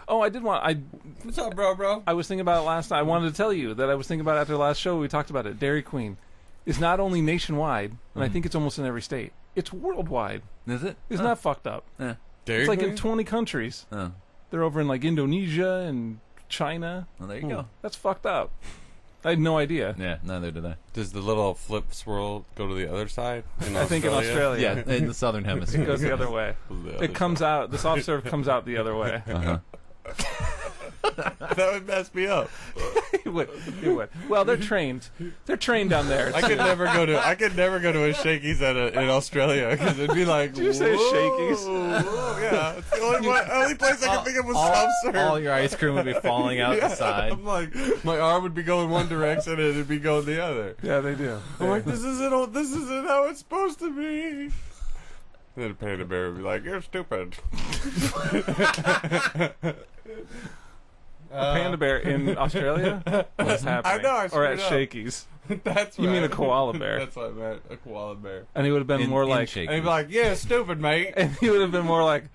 Oh, I did want. What's up, bro? I was thinking about it last night. I wanted to tell you that I was thinking about it after the last show. We talked about it. Dairy Queen is not only nationwide, and I think it's almost in every state. It's worldwide. Is it? Isn't that fucked up? Yeah. It's like in 20 countries. Oh. They're over in like Indonesia and China. Well, there you go. That's fucked up. I had no idea. Yeah, neither did I. Does the little flip swirl go to the other side? I think in Australia. Yeah, in the southern hemisphere. It goes the other way. It comes out. The soft serve comes out the other way. Uh-huh. That would mess me up. It would. Well, they're trained. They're trained down there. I could never go to a Shakey's in Australia because it'd be like. Did you say Shakey's? Yeah, it's the only place I can think of was soft serve. All your ice cream would be falling out the side. I'm like, my arm would be going one direction and it'd be going the other. Yeah, they do. I'm like, this isn't how it's supposed to be. Then a panda bear would be like, "You're stupid." A panda bear in Australia? What's happening? I know, I or at screwed up. Shakey's. That's You mean right. a koala bear? That's what I meant, a koala bear. And he would have been more like. Shakey's. And he'd be like, "Yeah, stupid, mate." And he would have been more like,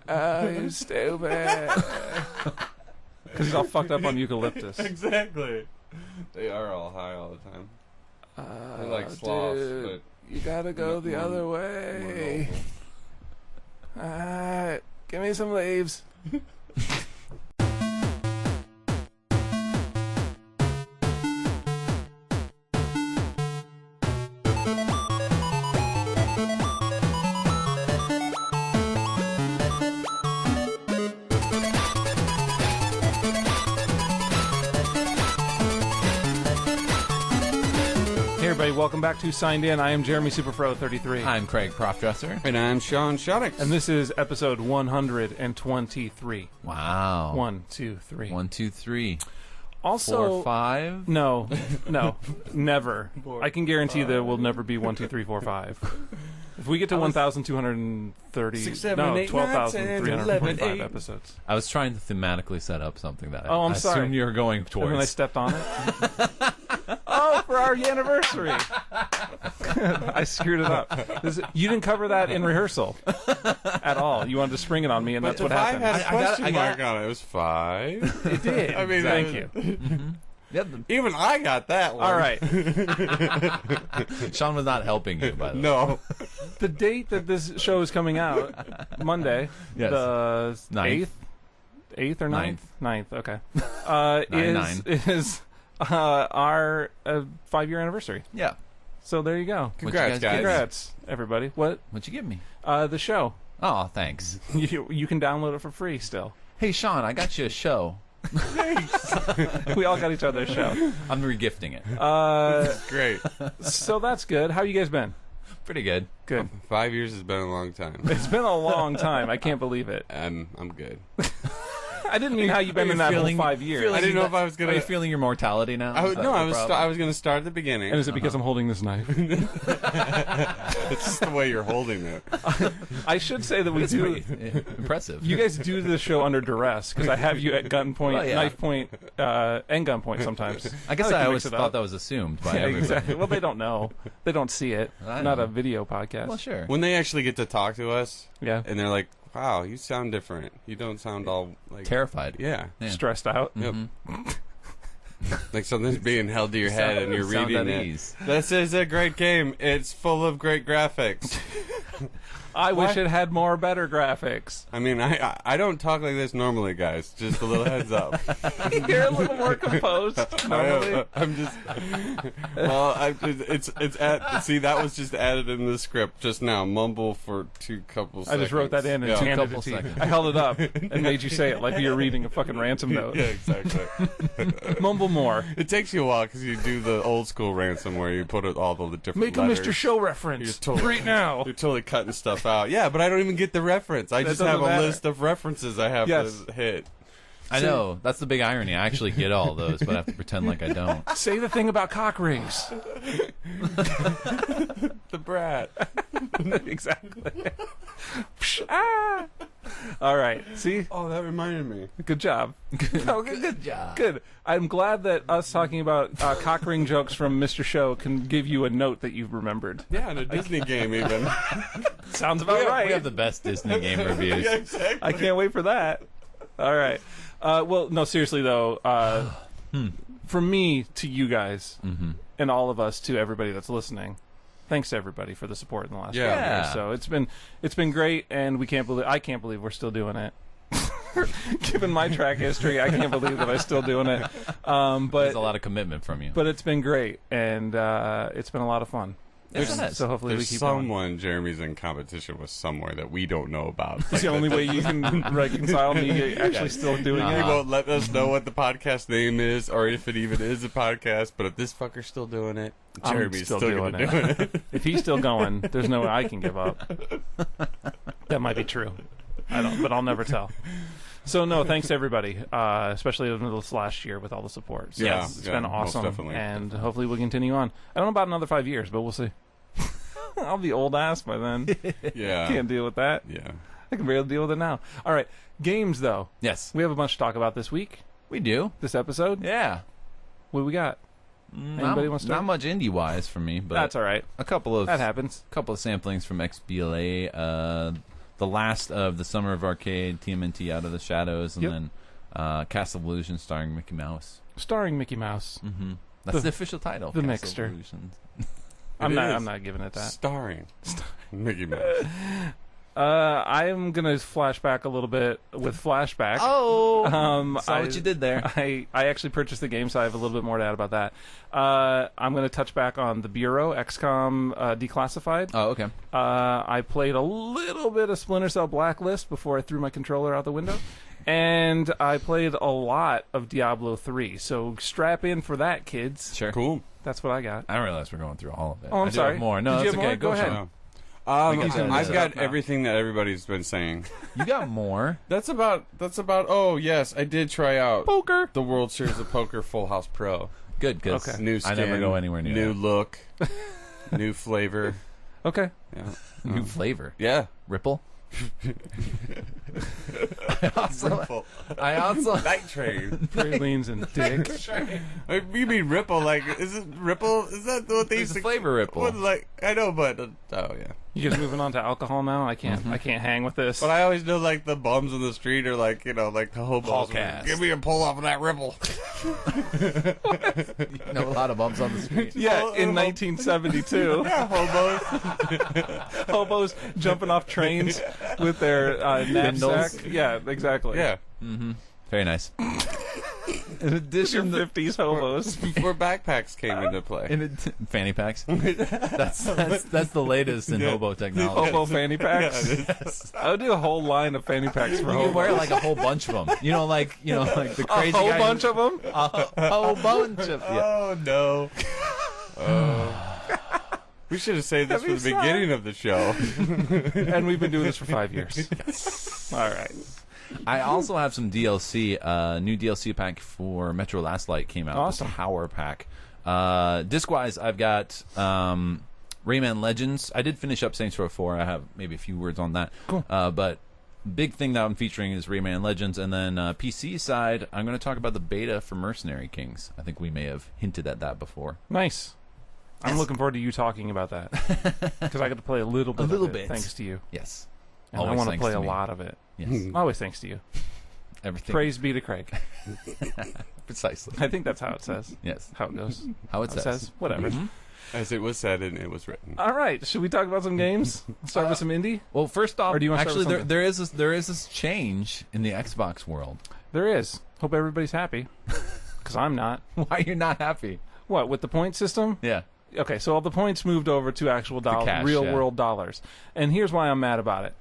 "Oh, you stupid." Because he's all fucked up on eucalyptus. Exactly. They are all high all the time. They're like sloths, Dude, you gotta go the other way. Alright, give me some leaves. Hey everybody, welcome back to Signed In. I am Jeremy Superfro33. I'm Craig Profdresser. And I'm Sean Shunnix. And this is episode 123. Wow. 1, 2, 3. 1, 2, 3. Also, 4, 5. No, never. I can guarantee there will never be 1, 2, 3, 4, 5. If we get to 1,230, 6, 7, 8, 12,345 episodes. I was trying to thematically set up something that Oh, I'm I sorry. assumed you were going towards. And then I stepped on it. Oh, for our anniversary. I screwed it up. You didn't cover that in rehearsal at all. You wanted to spring it on me, and that's what happened. Had a question I got- mark on it. It was 5. It did. I mean, thank you. Even I got that one. All right. Sean was not helping you, by the way. No. The date that this show is coming out, Monday, Yes. the Ninth. 8th or 9th? 9th, okay. 9/9. Is our 5-year anniversary. Yeah. So there you go. Congrats, guys. Congrats, everybody. What? What'd you give me? The show. Oh, thanks. You can download it for free still. Hey, Sean, I got you a show. We all got each other a show. I'm regifting it. Great. So that's good. How you guys been? Pretty good. Good. 5 years has been a long time. It's been a long time. I can't believe it. And I'm good. I didn't mean how you've been in that whole 5 years. I didn't know if I was Are gonna. you feeling your mortality now? I Is that no, the I was. problem? I was going to start at the beginning. And is it because I'm holding this knife? It's just the way you're holding it. I should say that we That's do. pretty impressive. You guys do the show under duress because I have you at gunpoint, Oh, yeah. knife point, and gunpoint sometimes. I guess like I to always mix it thought up. that was assumed by Yeah, everybody. exactly. Well, they don't know. They don't see it. I Not know. a video podcast. Well, sure. When they actually get to talk to us, Yeah. and they're like, "Wow, you sound different. You don't sound all like Terrified. Yeah. Yeah. Stressed out. Yep. Like something's being held to your head and you're Sound reading at it. ease. This is a great game. It's full of great graphics. I What? wish it had more better graphics. I mean, I don't talk like this normally, guys. Just a little heads up. You're a little more composed normally. I'm just. Well, it's at. See, that was just added in the script just now. Mumble for 2 couple I seconds. just wrote that in and Yeah. handed it Couple to you. seconds. I held it up and made you say it like you're reading a fucking ransom note. Yeah, exactly. Mumble more. It takes you a while because you do the old school ransom where you put all the different Make a letters. Mr. Show You're reference totally- right now. You're totally cutting stuff out. Yeah, but I don't even get the reference. I That just have a doesn't matter. list of references I have Yes. to hit. I know. That's the big irony. I actually get all those, but I have to pretend like I don't. Say the thing about cock rings. The brat. Exactly. Ah! All right. See? Oh, that reminded me. Good job. No, good job. Good. I'm glad that us talking about cock ring jokes from Mr. Show can give you a note that you've remembered. Yeah, and a Disney game even. Sounds about right. We have the best Disney game reviews. Yeah, exactly. I can't wait for that. All right. Well, no, seriously though. From me to you guys, and all of us to everybody that's listening. Thanks to everybody for the support in the last 5 years. So it's been great, and I can't believe we're still doing it. Given my track history, I can't believe that I'm still doing it. But there's a lot of commitment from you. But it's been great, and it's been a lot of fun. So hopefully we keep someone Jeremy's in competition with somewhere that we don't know about. It's the only way you can reconcile me actually still doing it. He won't let us know what the podcast name is or if it even is a podcast, but if this fucker's still doing it, Jeremy's still doing it. If he's still going, there's no way I can give up. That might be true. I don't, but I'll never tell. So no, thanks to everybody, especially over this last year with all the support. So it's been awesome, and hopefully we'll continue on. I don't know about another 5 years, but we'll see. I'll be old ass by then. Yeah, can't deal with that. Yeah, I can barely deal with it now. All right, games though. Yes, we have a bunch to talk about this week. We do this episode. Yeah, what do we got? Anybody want to start? Not much indie wise for me, but that's all right. That happens. A couple of samplings from XBLA. The last of the Summer of Arcade, TMNT Out of the Shadows, and then Castle of Illusion starring Mickey Mouse. Starring Mickey Mouse. Mm-hmm. That's the official title. The Mixter. I'm not giving it that. Starring Mickey Mouse. I am gonna flash back a little bit with Flashback. Saw what you did there. I actually purchased the game, so I have a little bit more to add about that. I'm gonna touch back on the Bureau, XCOM Declassified. Oh, okay. I played a little bit of Splinter Cell Blacklist before I threw my controller out the window. And I played a lot of Diablo III, so strap in for that, kids. Sure. Cool. That's what I got. I didn't realize we're going through all of it. Oh, I'm sorry. Have more. No, Did you that's have okay. More? Go ahead. I've got everything that everybody's been saying. You got more. That's about. Oh yes, I did try out poker. The World Series of Poker Full House Pro. Good, because new skin, I never go anywhere near new that. look, new flavor. Okay. Yeah. New flavor. Yeah. Ripple. I also Night Train. Pralines and dick. You mean Ripple? Like, is it Ripple? Is that what they used to flavor Ripple? What, like, I know, but oh yeah. You guys moving on to alcohol now? I can't hang with this. But I always know like the bums in the street are like, like the hobos. Give me a pull off of that Ripple. You know a lot of bums on the street. Yeah, in 1972. Yeah, hobos. Hobos jumping off trains with their knapsack. Yeah, exactly. Yeah. Mm-hmm. Very nice. In addition to 50s hobos. Before backpacks came into play. Fanny packs. That's the latest in hobo technology. Hobo fanny packs. Yes. I would do a whole line of fanny packs for You hobos. could wear like a whole bunch of them. Like the crazy a whole guy bunch of them. A whole bunch of. Yeah. Oh no. We should have saved this for the beginning of the show. And we've been doing this for 5 years. All right. I also have some DLC. New DLC pack for Metro Last Light came out. Awesome. The Power Pack. Disc-wise, I've got Rayman Legends. I did finish up Saints Row 4. I have maybe a few words on that. Cool. But big thing that I'm featuring is Rayman Legends. And then PC side, I'm going to talk about the beta for Mercenary Kings. I think we may have hinted at that before. Nice. I'm looking forward to you talking about that. Because I got to play a little bit of it, thanks to you. Yes. And I want to play a lot of it. Yes. Always thanks to you. Everything. Praise be to Craig. Precisely. I think that's how it says. Yes. How it goes. How it says. Whatever. Mm-hmm. As it was said and it was written. All right. Should we talk about some games? Start with some indie? Well, first off, or do you want to actually, start with there is this change in the Xbox world. There is. Hope everybody's happy. Because I'm not. Why are you not happy? What, with the point system? Yeah. Okay, so all the points moved over to actual cash, real-world dollars. And here's why I'm mad about it.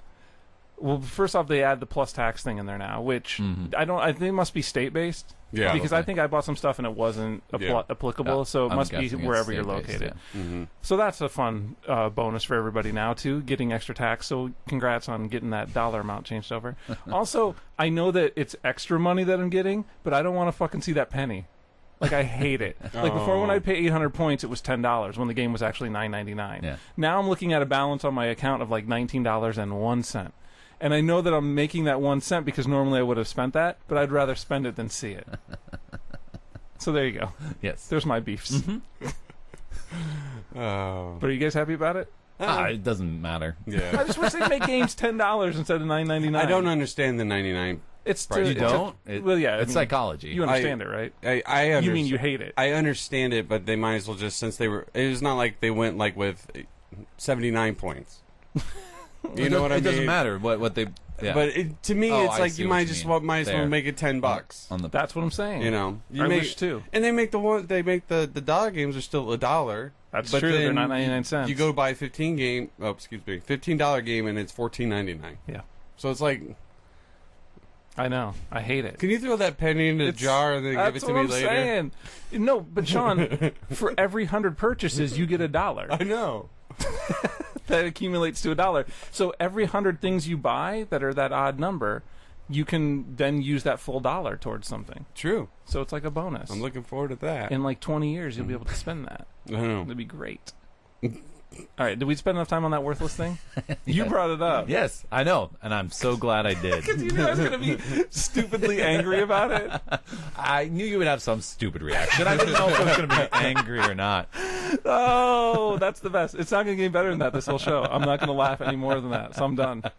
Well, first off, they add the plus tax thing in there now, which I think it must be state-based. Yeah. Because I think I bought some stuff and it wasn't applicable, so it must be wherever you're located. Yeah. Mm-hmm. So that's a fun bonus for everybody now, too, getting extra tax. So congrats on getting that dollar amount changed over. Also, I know that it's extra money that I'm getting, but I don't want to fucking see that penny. Like, I hate it. Like, before when I'd pay 800 points, it was $10 when the game was actually $9.99. Yeah. Now I'm looking at a balance on my account of like $19.01. And I know that I'm making that 1 cent because normally I would have spent that, but I'd rather spend it than see it. So there you go. Yes. There's my beefs. Oh. But are you guys happy about it? It doesn't matter. Yeah. I just wish they'd make games $10 instead of $9.99. I don't understand the 99 It's You don't? Well, yeah. It's psychology. You understand it, right? I understand. You mean you hate it? I understand it, but they might as well just, since they were. It was not like they went like with 79 points. You know what I mean? It doesn't matter what they. Yeah. But to me, it's like you might as well make it $10. That's what I'm saying. You know, I wish too. And they make the dollar games are still $1. That's true. They're not 99 cents. You go buy a $15 game, and it's $14.99. Yeah. So it's like, I know. I hate it. can you throw that penny in a jar and then give it to me later? That's what I'm saying. No, but Sean, for every 100 purchases, you get $1. I know. That accumulates to $1. So every 100 things you buy that are that odd number, you can then use that full $1 towards something. True. So it's like a bonus. I'm looking forward to that. In like 20 years, you'll be able to spend that. I know. It'd be great. All right, did we spend enough time on that worthless thing? You brought it up. Yes, I know, and I'm so glad I did. Because you knew I was going to be stupidly angry about it. I knew you would have some stupid reaction. I didn't know if I was going to be angry or not. Oh, that's the best. It's not going to get any better than that this whole show. I'm not going to laugh any more than that, so I'm done. All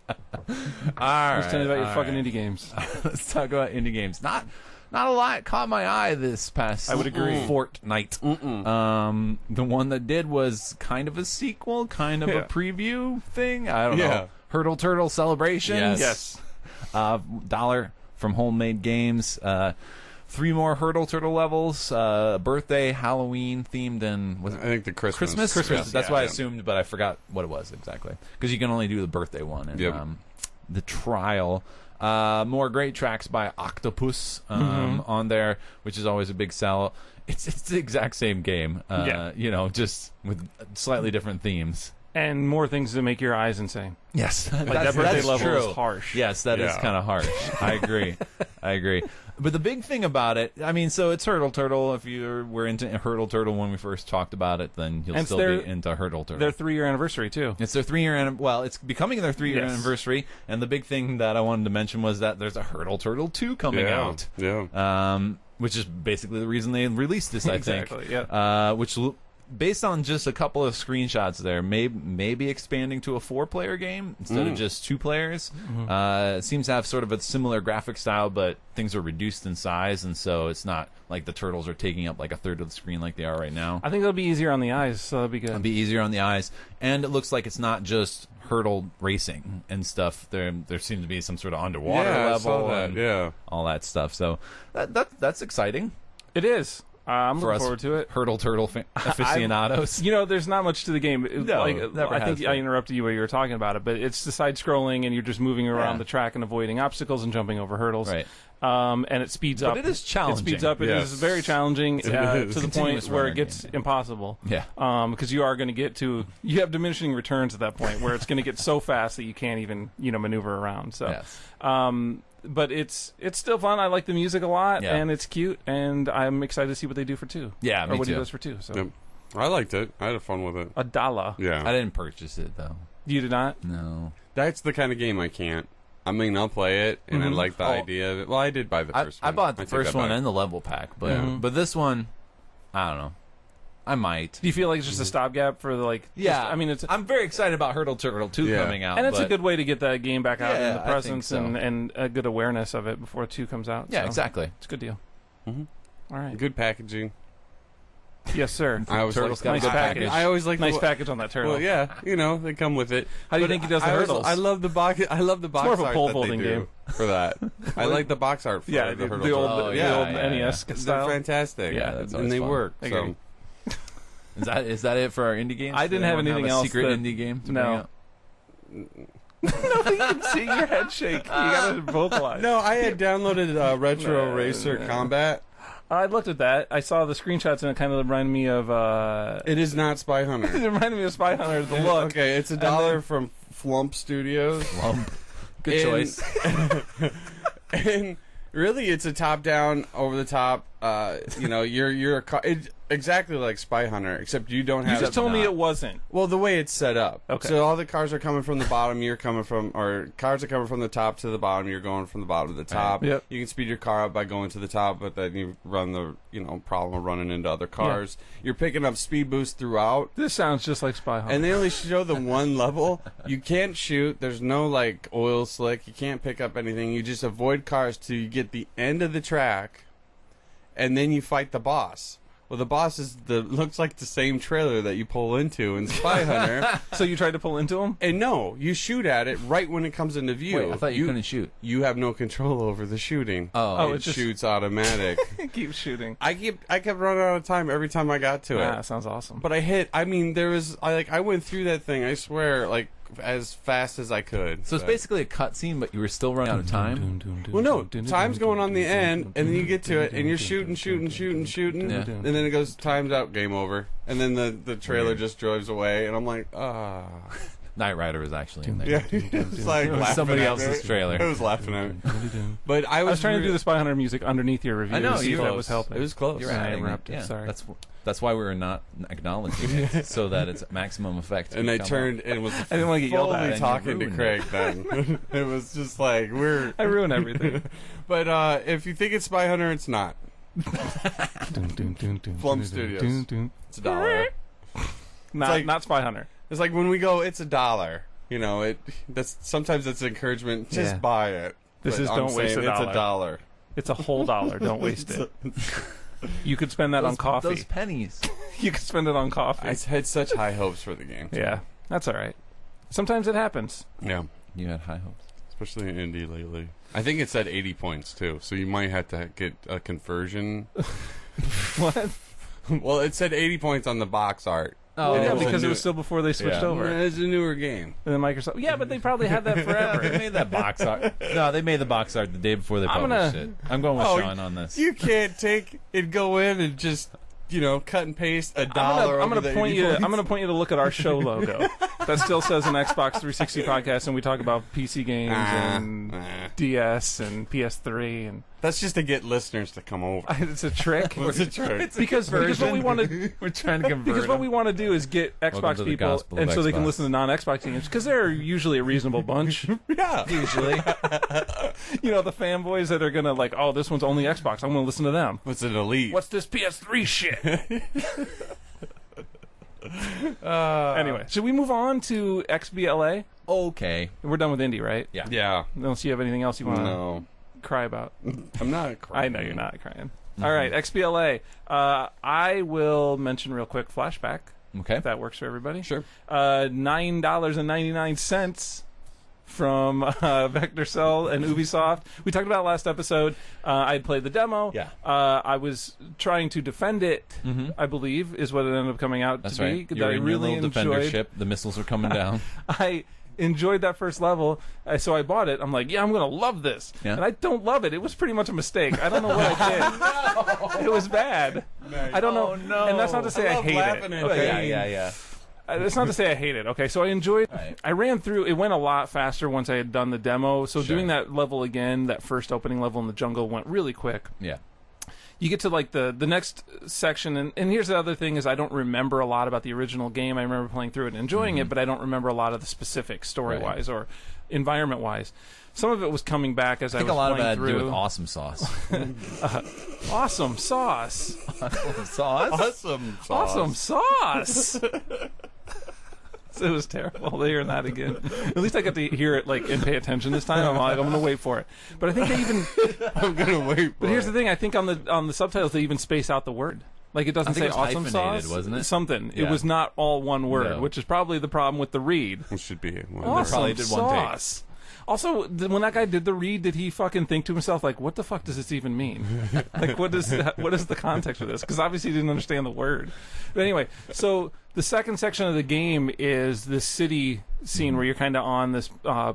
right. Let's tell me about your fucking indie games. Let's talk about indie games. Not a lot caught my eye this past I would agree. fortnight. The one that did was kind of a sequel, kind of a preview thing. I don't know. Hurdle Turtle Celebrations. Yes. $1 from Homemade Games. 3 more Hurdle Turtle levels. Birthday, Halloween themed, and was it I think the Christmas. Christmas. That's what I assumed, but I forgot what it was exactly. Because you can only do the birthday one. And, the trial. More great tracks by Octopus on there, which is always a big sell. It's the exact same game, you know, just with slightly different themes. And more things to make your eyes insane. Yes. Like that birthday level true. is harsh. Yes, that is kind of harsh. I agree. But the big thing about it, I mean, so it's Hurdle Turtle. If you were into Hurdle Turtle when we first talked about it, then you'll still be into Hurdle Turtle. Their 3-year anniversary, too. It's their 3-year well, it's becoming their 3-year anniversary. And the big thing that I wanted to mention was that there's a Hurdle Turtle 2 coming out. Yeah. Which is basically the reason they released this, I think. Exactly, yeah. Which, based on just a couple of screenshots there, maybe expanding to a 4-player game instead of just 2 players. It seems to have sort of a similar graphic style, but things are reduced in size, and so it's not like the turtles are taking up like a third of the screen like they are right now. I think it'll be easier on the eyes, so that'll be good. It'll be easier on the eyes, and it looks like it's not just hurdle racing and stuff. There seems to be some sort of underwater level and all that stuff. So that's exciting. It is. I'm looking forward to it. Hurdle Turtle aficionados. There's not much to the game. I think I interrupted you while you were talking about it, but it's the side-scrolling, and you're just moving around the track and avoiding obstacles and jumping over hurdles. Right. And it speeds up. But it is challenging. It speeds up. It is very challenging to the point where it gets impossible. Yeah. Because you are going to get to... You have diminishing returns at that point where it's going to get so fast that you can't even, maneuver around. So, but it's still fun. I like the music a lot, and it's cute, and I'm excited to see what they do for 2. Yeah, me or what too. he does for 2. So. Yep. I liked it. I had fun with it. $1. Yeah. I didn't purchase it, though. You did not? No. That's the kind of game I can't. I mean, I'll play it, and I like the idea of it. Well, I did buy the first one. I bought the first one and the level pack, but this one, I don't know. I might. Do you feel like it's just a stopgap for the I'm very excited about Hurdle Turtle 2 coming out. And it's a good way to get that game back out in the presence so. and a good awareness of it before 2 comes out. Yeah, so exactly. It's a good deal. All right. Good packaging. Yes, sir. I always Turtle's got nice a good package. I always like nice package on that turtle. Well, yeah, they come with it. How do you think he does the hurdles? I love the box. I love the box more of a art pole that folding they do game for that. I like the box art for the hurdles. the old NES style. They're fantastic. Yeah, that's and they fun. work. So. Is that it for our indie games? I didn't have anything else. Secret indie game to bring out? No, you can see your head shake. You gotta vocalize. No, I had downloaded Retro Racer Combat. I looked at that. I saw the screenshots, and it kind of reminded me of... It is not Spy Hunter. It reminded me of Spy Hunter, the look. Okay, it's $1 from Flump Studios. Flump. Good choice. And really, it's a top-down, over-the-top, you're a... exactly like Spy Hunter, except you don't have... You just told me it wasn't. Well, the way it's set up. Okay. So all the cars are coming from the bottom, you're coming from... Or cars are coming from the top to the bottom, you're going from the bottom to the top. Right. Yep. You can speed your car up by going to the top, but then you run the, problem of running into other cars. Yeah. You're picking up speed boosts throughout. This sounds just like Spy Hunter. And they only show the one level. You can't shoot. There's no, oil slick. You can't pick up anything. You just avoid cars till you get the end of the track, and then you fight the boss. Well, the boss looks like the same trailer that you pull into in Spy Hunter. So you tried to pull into him? And no, you shoot at it right when it comes into view. Wait, I thought you couldn't shoot. You have no control over the shooting. Oh, it shoots automatic. Keep shooting. I kept running out of time every time I got to it. That sounds awesome. But I went through that thing, I swear, as fast as I could. So it's basically a cutscene, but you were still running out of time? Well, no. Time's going on the end, and then you get to it, and you're shooting, Yeah. and then it goes, time's out, game over. And then the trailer just drives away, and I'm like, Knight Rider was actually in there. Yeah, it's like It was somebody else's trailer. I was laughing at it. But I was trying to do the Spy Hunter music underneath your review. I know, to see if that was helping. It was close. You're I adding interrupted. it. Yeah, Sorry. That's why we were not acknowledging it, so that it's maximum effect. And I turned and was I didn't want to get yelled at. fully talking to Craig then. It was just like, I ruin everything. But if you think it's Spy Hunter, it's not. Plum Studios. It's $1. Not Spy Hunter. It's like when we go, it's $1. Sometimes it's encouragement. Just buy it. This But is I'm don't waste saying $1. It's $1. It's a whole $1. Don't waste it. You could spend that on coffee. Those pennies. You could spend it on coffee. I had such high hopes for the game. Yeah, that's all right. Sometimes it happens. Yeah. You had high hopes. Especially in Indie lately. I think it said 80 points, too, so you might have to get a conversion. What? Well, it said 80 points on the box art. Oh, yeah, because it was still before they switched over. It's a newer game. And then Microsoft... Yeah, but they probably had that forever. They made that box art. No, they made the box art the day before they published it. I'm going with Sean on this. You can't take and go in and just... cut and paste $1. I'm going to point you. I'm going to point you to look at our show logo. That still says an Xbox 360 podcast, and we talk about PC games and DS and PS3 and. That's just to get listeners to come over. It's a trick. It's a trick. Because what we want to we're trying to convert. Because what we want to do is get Xbox people, and so they can listen to non-Xbox games, because they're usually a reasonable bunch. Yeah, usually. The fanboys that are gonna oh, this one's only Xbox. I'm gonna listen to them. What's an Elite? What's this PS3 shit? Anyway, should we move on to XBLA? Okay. We're done with Indie, right? Yeah. Yeah. Unless you have anything else you want to No. cry about. I'm not crying. I know you're not crying. All right, XBLA. I will mention real quick Flashback. Okay. If that works for everybody. Sure. $9.99 from Vector Cell and Ubisoft. We talked about it last episode. I had played the demo. Yeah. I was trying to defend it, I believe, is what it ended up coming out That's to right. be. You're I in really your little defender enjoyed. ship. The missiles are coming down. I enjoyed that first level, so I bought it. I'm like, yeah, I'm going to love this. Yeah. And I don't love it. It was pretty much a mistake. I don't know what I did. It was bad. Nice. I don't know. Oh, no. And that's not to say I, love hate laughing it. at Okay. Yeah. It's not to say I hate it. Okay, so I enjoyed. Right. I ran through. It went a lot faster once I had done the demo. So Sure. doing that level again, that first opening level in the jungle, went really quick. Yeah. You get to the next section, and here's the other thing: is I don't remember a lot about the original game. I remember playing through it and enjoying it, but I don't remember a lot of the specifics story-wise or environment-wise. Some of it was coming back as I was I think a lot of playing it had to through. do with awesome sauce. Awesome sauce. Awesome sauce? Awesome sauce. Awesome sauce. It was terrible hearing that again. At least I got to hear it and pay attention this time. I'm going to wait for it. But I think they even. I'm gonna wait. But here's the thing: I think on the subtitles they even space out the word. It doesn't say it was awesome hyphenated, sauce, wasn't it? Something. Yeah. It was not all one word, No. which is probably the problem with the read. It should be one. Awesome probably did one take. sauce. Also, when that guy did the read, did he fucking think to himself, what the fuck does this even mean? What is the context of this? Because obviously he didn't understand the word. But anyway, so the second section of the game is this city scene where you're kind of on this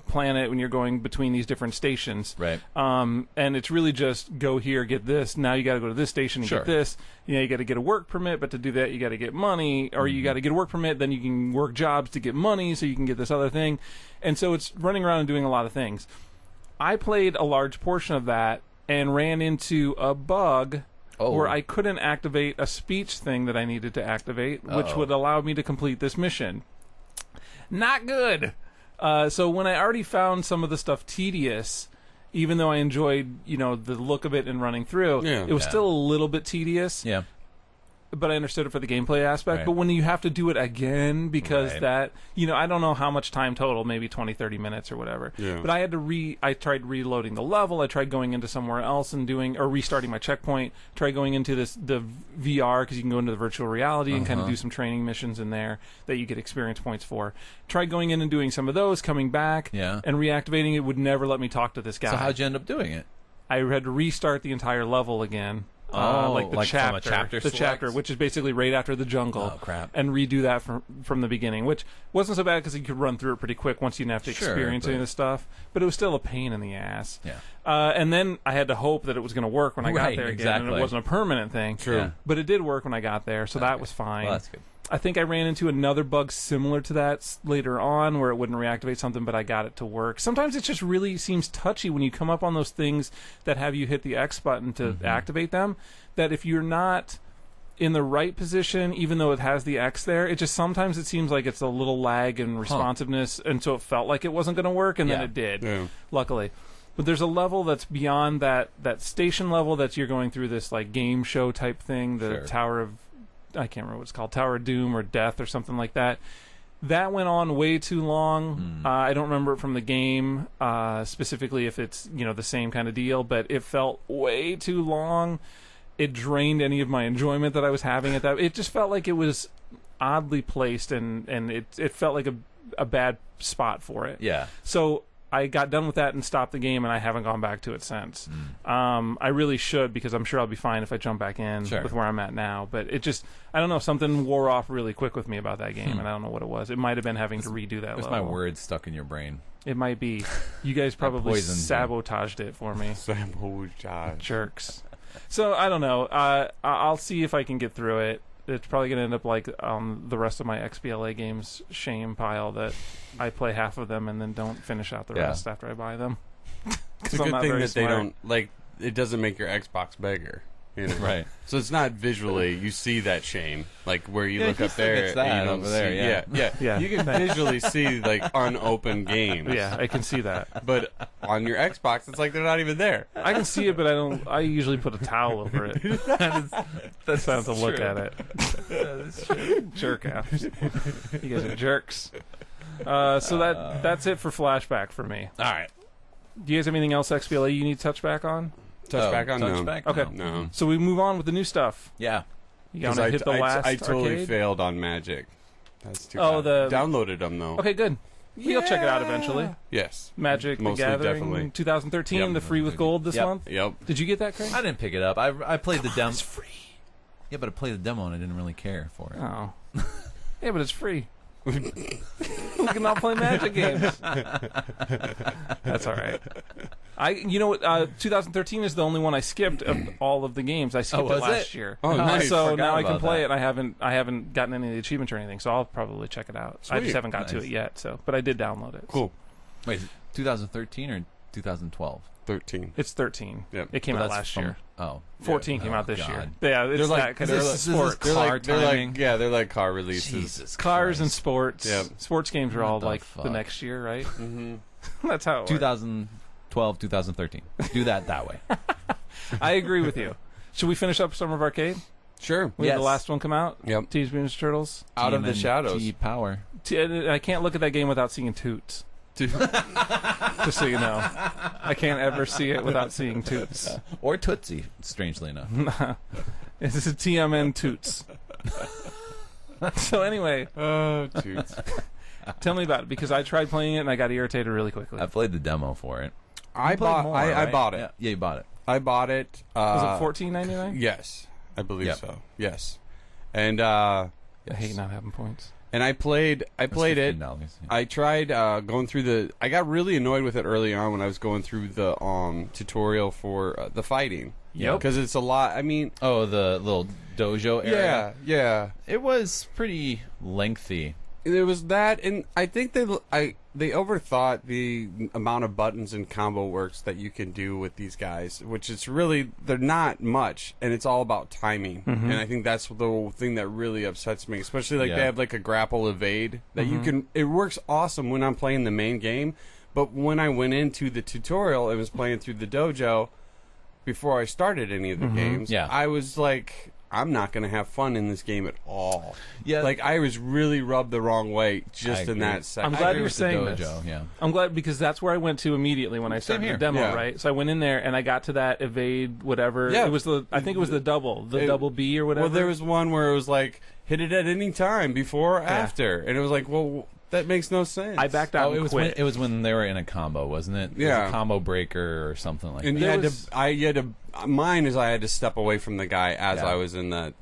planet when you're going between these different stations. Right. And it's really just go here, get this. Now you got to go to this station and Sure. get this. You got to get a work permit, but to do that you got to get money, or you got to get a work permit, then you can work jobs to get money so you can get this other thing. And so it's running around and doing a lot of things. I played a large portion of that and ran into a bug where I couldn't activate a speech thing that I needed to activate, which would allow me to complete this mission. Not good. So when I already found some of the stuff tedious, even though I enjoyed, the look of it and running through, it was still a little bit tedious. Yeah. But I understood it for the gameplay aspect. Right. But when you have to do it again, because that, I don't know how much time total, maybe 20, 30 minutes or whatever. Yeah. But I had to I tried reloading the level. I tried going into somewhere else and restarting my checkpoint. Tried going into the VR, because you can go into the virtual reality and kind of do some training missions in there that you get experience points for. Tried going in and doing some of those, coming back, and reactivating it would never let me talk to this guy. So how'd you end up doing it? I had to restart the entire level again. Like the chapter, which is basically right after the jungle. Oh, crap. And redo that from the beginning, which wasn't so bad because you could run through it pretty quick once you didn't have to experience any of the stuff. But it was still a pain in the ass. Yeah. And then I had to hope that it was going to work when I got there again, and it wasn't a permanent thing. True. Yeah. But it did work when I got there, so that was fine. Well, that's good. I think I ran into another bug similar to that later on where it wouldn't reactivate something, but I got it to work. Sometimes it just really seems touchy when you come up on those things that have you hit the X button to activate them, that if you're not in the right position, even though it has the X there, sometimes it seems like it's a little lag in responsiveness, and so it felt like it wasn't going to work, and then it did, luckily. But there's a level that's beyond that station level that you're going through this like game show type thing, the Tower of... I can't remember what it's called, Tower of Doom or Death or something like that. That went on way too long. I don't remember it from the game, specifically if it's the same kind of deal, but it felt way too long. It drained any of my enjoyment that I was having at that. It just felt like it was oddly placed, and it felt like a bad spot for it. Yeah. So I got done with that and stopped the game, and I haven't gone back to it since. I really should, because I'm sure I'll be fine if I jump back in with where I'm at now. But it just, I don't know, something wore off really quick with me about that game, and I don't know what it was. It might have been having to redo that level. There's my words stuck in your brain. It might be. You guys probably sabotaged it for me. Sabotage. Jerks. So, I don't know. I'll see if I can get through it. It's probably going to end up like the rest of my XBLA games shame pile, that I play half of them and then don't finish out the rest after I buy them. It's a good thing that they don't, it doesn't make your Xbox bigger. Right. So it's not visually, you see that shame, like where you look up there and you don't see. Yeah. You can visually see like unopened games. Yeah, I can see that. But on your Xbox, it's like they're not even there. I can see it, but I usually put a towel over it. That's how to look at it. That's true. Jerk offs. You guys are jerks. So that's it for Flashback for me. All right. Do you guys have anything else XBLA you need to touch back on? Touchback on? Touchback? Okay. No. So we move on with the new stuff. Yeah. You gonna hit the last I totally arcade? failed on Magic. That's too bad. Downloaded them, though. Okay, good. We'll check it out eventually. Yes. Magic the Mostly, Gathering definitely. 2013, the free with gold this month. Yep. Did you get that, Craig? I didn't pick it up. I played the demo. It's free. Yeah, but I played the demo and I didn't really care for it. Oh. Yeah, but it's free. We can all play Magic games. That's all right. 2013 is the only one I skipped of all of the games. I skipped it last year. Oh, nice. So now I can play it. I haven't gotten any of the achievements or anything, so I'll probably check it out. Sweet. I just haven't got to it yet. But I did download it. Cool. Wait, 2013 or 2012? 13. It's 13. Yep. It came out last year. Oh. 14 came out this year. God. Yeah, it's that kind of sports. They're like car releases. Jesus Cars Christ. and sports. Yep. Sports games are all the like fuck? the next year, right? Mm-hmm. That's how it works. 2012, 2013. Do that way. I agree with you. Should we finish up Summer of Arcade? Sure. We had the last one come out. Yep. Teenage Mutant Ninja Turtles. Out of the Shadows. TMNT Power. I can't look at that game without seeing Toots. Just so you know. I can't ever see it without seeing Toots. Or Tootsie, strangely enough. This is a TMN Toots. So anyway. Toots. Tell me about it, because I tried playing it and I got irritated really quickly. I played the demo for it. I bought it. Yeah, you bought it. I bought it. Was it $14.99? Yes. I believe so. Yes. And I hate not having points. And I played it. Yeah. I tried going through I got really annoyed with it early on when I was going through the tutorial for the fighting. Yep. Because it's a lot. I mean, the little dojo area. Yeah. It was pretty lengthy. There was that, and I think overthought the amount of buttons and combo works that you can do with these guys, which is really, they're not much, and it's all about timing. And I think that's the thing that really upsets me, especially like they have like a grapple evade that you can, it works awesome when I'm playing the main game, but when I went into the tutorial and was playing through the dojo before I started any of the games, I was like, I'm not going to have fun in this game at all. Yeah, like I was really rubbed the wrong way just in that second. I'm glad you're saying this. Yeah. I'm glad because that's where I went to immediately when I started the demo, right? So I went in there and I got to that evade whatever. Yeah. It was I think it was the double B or whatever. Well, there was one where it was like hit it at any time before or after, and it was like, well, that makes no sense. I backed out. It was when they were in a combo, wasn't it? Yeah, it was a combo breaker or something like and that. You had to. Mine is I had to step away from the guy as I was in the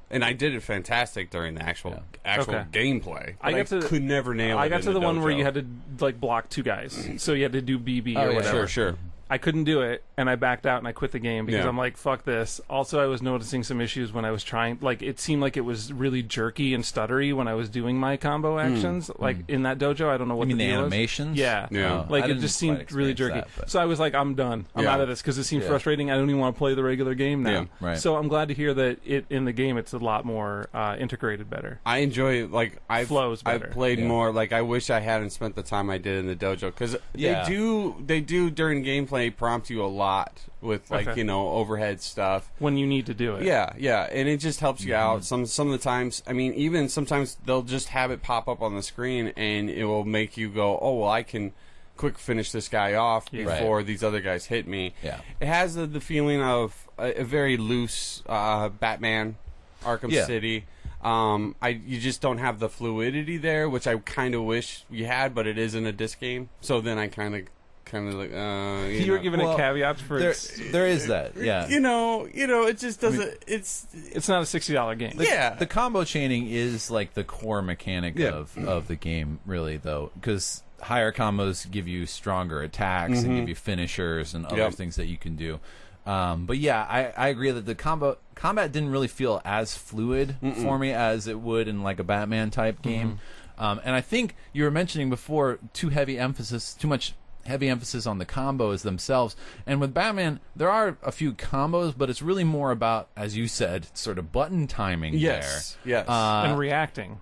and I did it fantastic during the actual gameplay. I could never nail it. I got to the one where you had to like block two guys, so you had to do BB or whatever. Sure. I couldn't do it, and I backed out and I quit the game because I'm like, fuck this. Also, I was noticing some issues when I was trying. Like, it seemed like it was really jerky and stuttery when I was doing my combo actions. Like, in that dojo, I don't know what you mean the deal animations? Is. Yeah. Like, it just seemed really jerky. So I was like, I'm done. I'm out of this because it seemed frustrating. I don't even want to play the regular game now. Yeah. Right. So I'm glad to hear that in the game, it's a lot more integrated better. I enjoy, like, flows better. I've played more. Like, I wish I hadn't spent the time I did in the dojo because they do during gameplay prompt you a lot with like overhead stuff when you need to do it. Yeah, and it just helps you out. Some of the times, I mean, even sometimes they'll just have it pop up on the screen, and it will make you go, "Oh, well, I can quick finish this guy off before these other guys hit me." Yeah, it has the feeling of a very loose Batman Arkham City. You just don't have the fluidity there, which I kind of wish you had, but it is in a disc game. So then I kind of like you were giving a caveat for there is that you know it just doesn't it's not a $60 game. The combo chaining is like the core mechanic of the game, really, though, because higher combos give you stronger attacks and give you finishers and other things that you can do. But yeah, I agree that the combat didn't really feel as fluid for me as it would in like a Batman type game. And I think you were mentioning before too much heavy emphasis on the combos themselves. And with Batman, there are a few combos, but it's really more about, as you said, sort of button timing there. Yes. And reacting.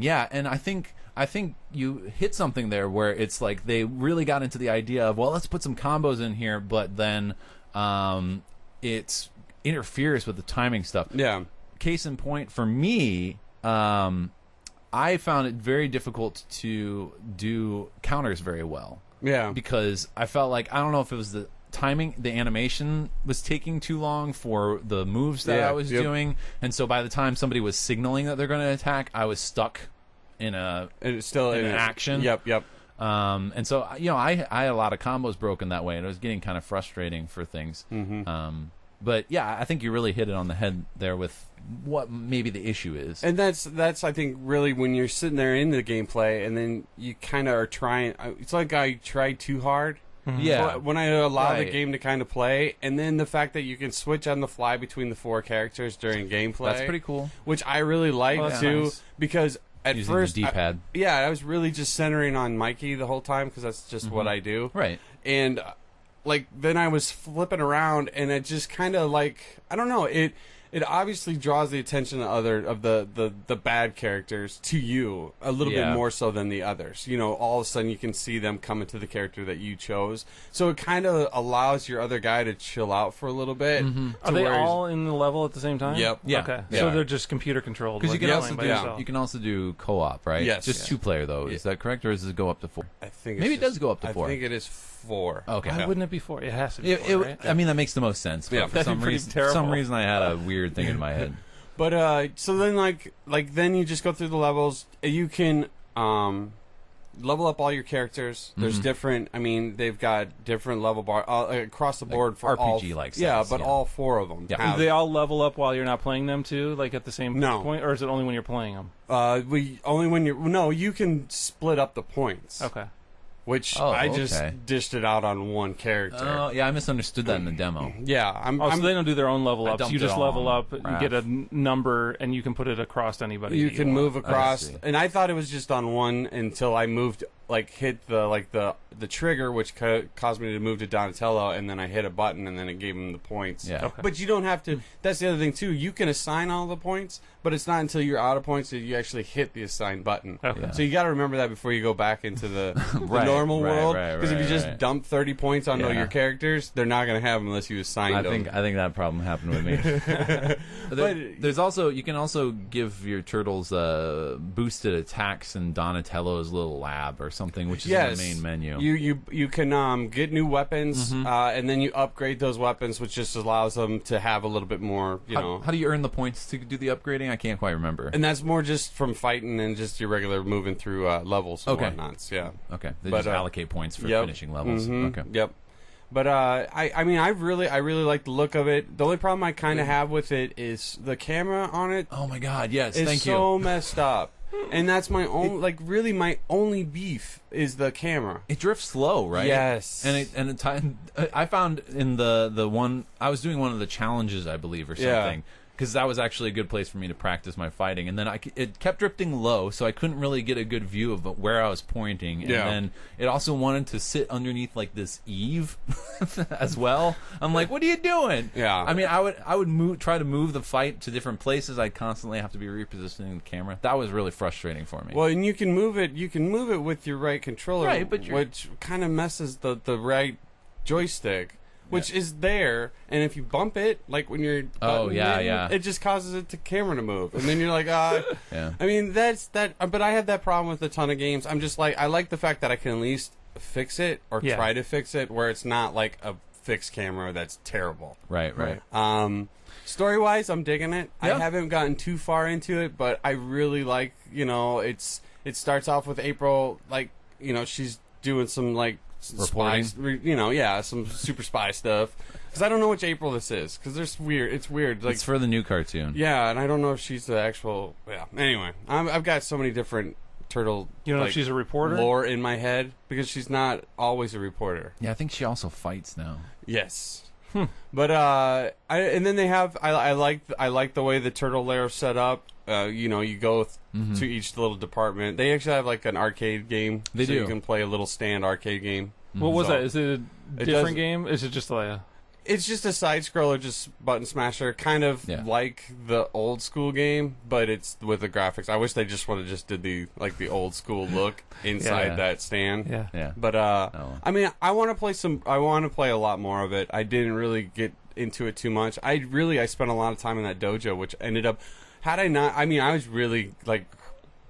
Yeah. And I think you hit something there where it's like they really got into the idea of, well, let's put some combos in here, but then it interferes with the timing stuff. Yeah. Case in point, for me, I found it very difficult to do counters very well. Yeah. Because I felt like, I don't know if it was the timing, the animation was taking too long for the moves that I was doing. And so by the time somebody was signaling that they're going to attack, I was stuck in an action. Yep. And so, I had a lot of combos broken that way, and it was getting kind of frustrating for things. But yeah, I think you really hit it on the head there with what maybe the issue is. And that's I think really when you're sitting there in the gameplay and then you kind of are trying. It's like I tried too hard. Yeah. So when I allow the game to kind of play, and then the fact that you can switch on the fly between the four characters during gameplay. That's pretty cool. Which I really like too, nice. because at using first, the D-pad. I was really just centering on Mikey the whole time because that's just what I do. Right. And like then I was flipping around, and it just kind of like, I don't know, it obviously draws the attention of the bad characters to you a little bit more so than the others. All of a sudden you can see them coming to the character that you chose. So it kind of allows your other guy to chill out for a little bit. Are they all in the level at the same time? Yep. Yeah. Okay. Yeah. So they're just computer controlled. Because like you can also do co-op, right? Yes. Just 2 player though. Is that correct, or does it go up to 4? I think maybe it does go up to 4. I think it is 4. Okay. Why wouldn't it be 4? It has to be 4, right? I mean, that makes the most sense. But for some reason, I had a weird thing in my head. But so then like then you just go through the levels. You can level up all your characters. There's different. I mean, they've got different level bar across the board for RPG like all 4 of them. Yeah. Do they all level up while you're not playing them too, like at the same point, or is it only when you're playing them? You can split up the points. Okay. Which I just dished it out on one character. Oh, yeah, I misunderstood that in the demo. Yeah. So they don't do their own level ups. You just level up, you get a number, and you can put it across anybody. You can move across. And I thought it was just on one until I moved like hit the trigger, which caused me to move to Donatello, and then I hit a button, and then it gave him the points. Yeah. Okay. But you don't have to. That's the other thing too. You can assign all the points, but it's not until you're out of points that you actually hit the assign button. Okay. Yeah. So you got to remember that before you go back into the normal right, world. right, Because if you just right. dump 30 points onto Yeah. your characters, they're not going to have them unless you assigned them. I think that problem happened with me. There's also, you can also give your turtles boosted attacks in Donatello's little lab or something, which is in the main menu. You can get new weapons, and then you upgrade those weapons, which just allows them to have a little bit more. How do you earn the points to do the upgrading? I can't quite remember. And that's more just from fighting and just your regular moving through levels and whatnots. Yeah. Okay. They just allocate points for finishing levels. Okay. Yep. But I mean, I really like the look of it. The only problem I kind of have with it is the camera on it. Oh my God! Yes, is thank so you. messed up, and that's my own really my only beef is the camera. It drifts slow, right? Yes. And I found in the one I was doing one of the challenges, I believe, or something. Because that was actually a good place for me to practice my fighting, and then it kept drifting low, so I couldn't really get a good view of where I was pointing. And then it also wanted to sit underneath like this eave as well. I'm like, what are you doing? Yeah. I mean, I would try to move the fight to different places. I'd constantly have to be repositioning the camera. That was really frustrating for me. Well, and you can move it. You can move it with your right controller, Right, but which kind of messes the right joystick. Which is there, and if you bump it, like when you're it just causes it to camera to move, and then you're like, Yeah. I mean, that's that. But I have that problem with a ton of games. I'm just like, I like the fact that I can at least fix it or try to fix it, where it's not like a fixed camera that's terrible. Right. Story wise, I'm digging it. Yeah. I haven't gotten too far into it, but I really like. It starts off with April, like she's doing some like. Reporting? Spies, some super spy stuff. Because I don't know which April this is. Because it's weird. Like, it's for the new cartoon. Yeah, and I don't know if she's the actual. Yeah. Anyway, I've got so many different turtle. You know if she's a reporter? Lore in my head because she's not always a reporter. Yeah, I think she also fights now. Yes. But and then they have. I like the way the turtle lair is set up. You go to each little department. They actually have like an arcade game. They do. You can play a little stand arcade game. What was that? Is it a different game? Is it just like It's just a side scroller, just button smasher, kind of like the old school game, but it's with the graphics. I wish they just would have just did the old school look inside that stand. Yeah. But I mean, I want to play a lot more of it. I didn't really get into it too much. I spent a lot of time in that dojo, which ended up. Had I not, I mean, I was really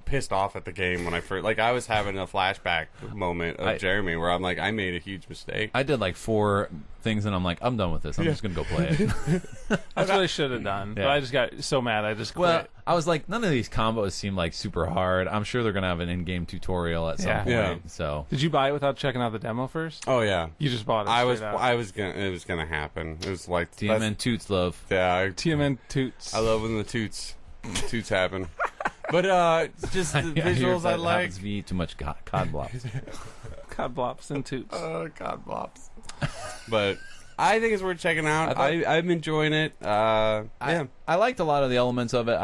pissed off at the game when I first, I was having a flashback moment of Jeremy where I'm like, I made a huge mistake. I did 4 things and I'm like, I'm done with this. I'm just gonna go play it. That's what I should have done. But I just got so mad I just quit. Well, I was like, none of these combos seem like super hard. I'm sure they're gonna have an in-game tutorial at some point. Yeah. So did you buy it without checking out the demo first? Oh yeah, you just bought it. It was gonna happen. It was like TMN toots love. Yeah, TMN toots. I love when the toots happen. But just the visuals I like. If you eat too much cod blops. Cod blops and toots. Cod blops. But I think it's worth checking out. I'm enjoying it. I liked a lot of the elements of it.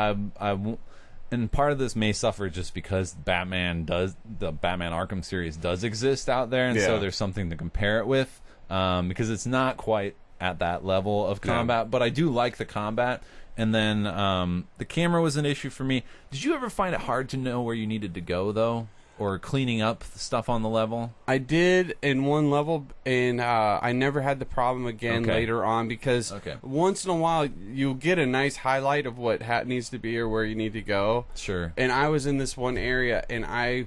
And part of this may suffer just because the Batman Arkham series does exist out there, and so there's something to compare it with. Because it's not quite at that level of combat, but I do like the combat. And then the camera was an issue for me. Did you ever find it hard to know where you needed to go, though? Or cleaning up stuff on the level? I did in one level, and I never had the problem again later on because once in a while you'll get a nice highlight of what needs to be or where you need to go. Sure. And I was in this one area, and I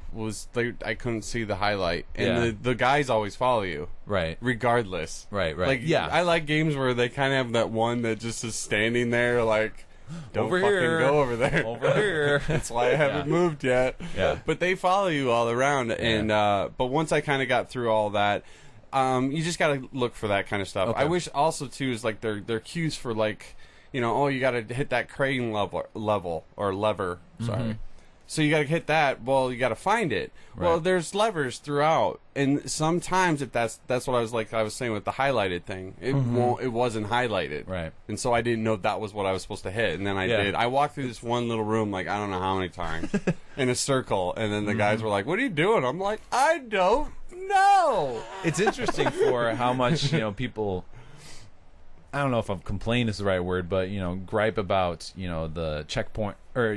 couldn't see the highlight. And the guys always follow you. Right. Regardless. Right. I like games where they kind of have that one that just is standing there don't over fucking here. go over there. Over here. That's why I haven't moved yet. Yeah. But they follow you all around. And but once I kind of got through all that, you just got to look for that kind of stuff. Okay. I wish also, too, is their cues for you got to hit that crane level or lever. Sorry. So you got to hit that. Well, you got to find it. Well, Right. there's levers throughout, and sometimes if that's what I was saying with the highlighted thing. It wasn't highlighted, Right. And so I didn't know that was what I was supposed to hit, and then I did. I walked through this one little room, like I don't know how many times, in a circle, and then the guys were like, "What are you doing?" I'm like, "I don't know." It's interesting for how much people. I don't know if complain is the right word, but gripe about the checkpoint or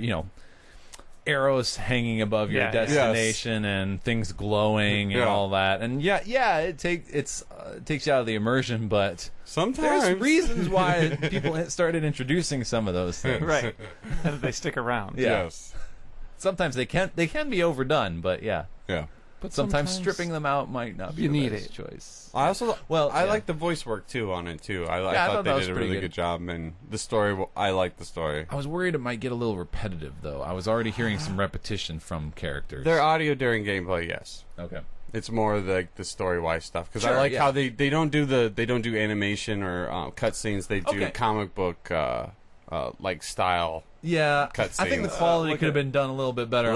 arrows hanging above your destination and things glowing and all that. And it takes you out of the immersion, but sometimes there's reasons why people started introducing some of those things. Right. And they stick around. Yeah. Yes. Sometimes they can be overdone, but Yeah. But sometimes stripping them out might not be the best choice. I also I yeah. like the voice work too on it too. I I thought that they was did a pretty really good. good job, and the story. I like the story. I was worried it might get a little repetitive, though. I was already hearing some repetition from characters. Their audio during gameplay, yes. Okay. It's more like the story wise stuff because Sure, I like yeah. how they don't do animation or cutscenes. They do Okay. comic book like style. Yeah, Cutscenes. I think the quality could have been done a little bit better.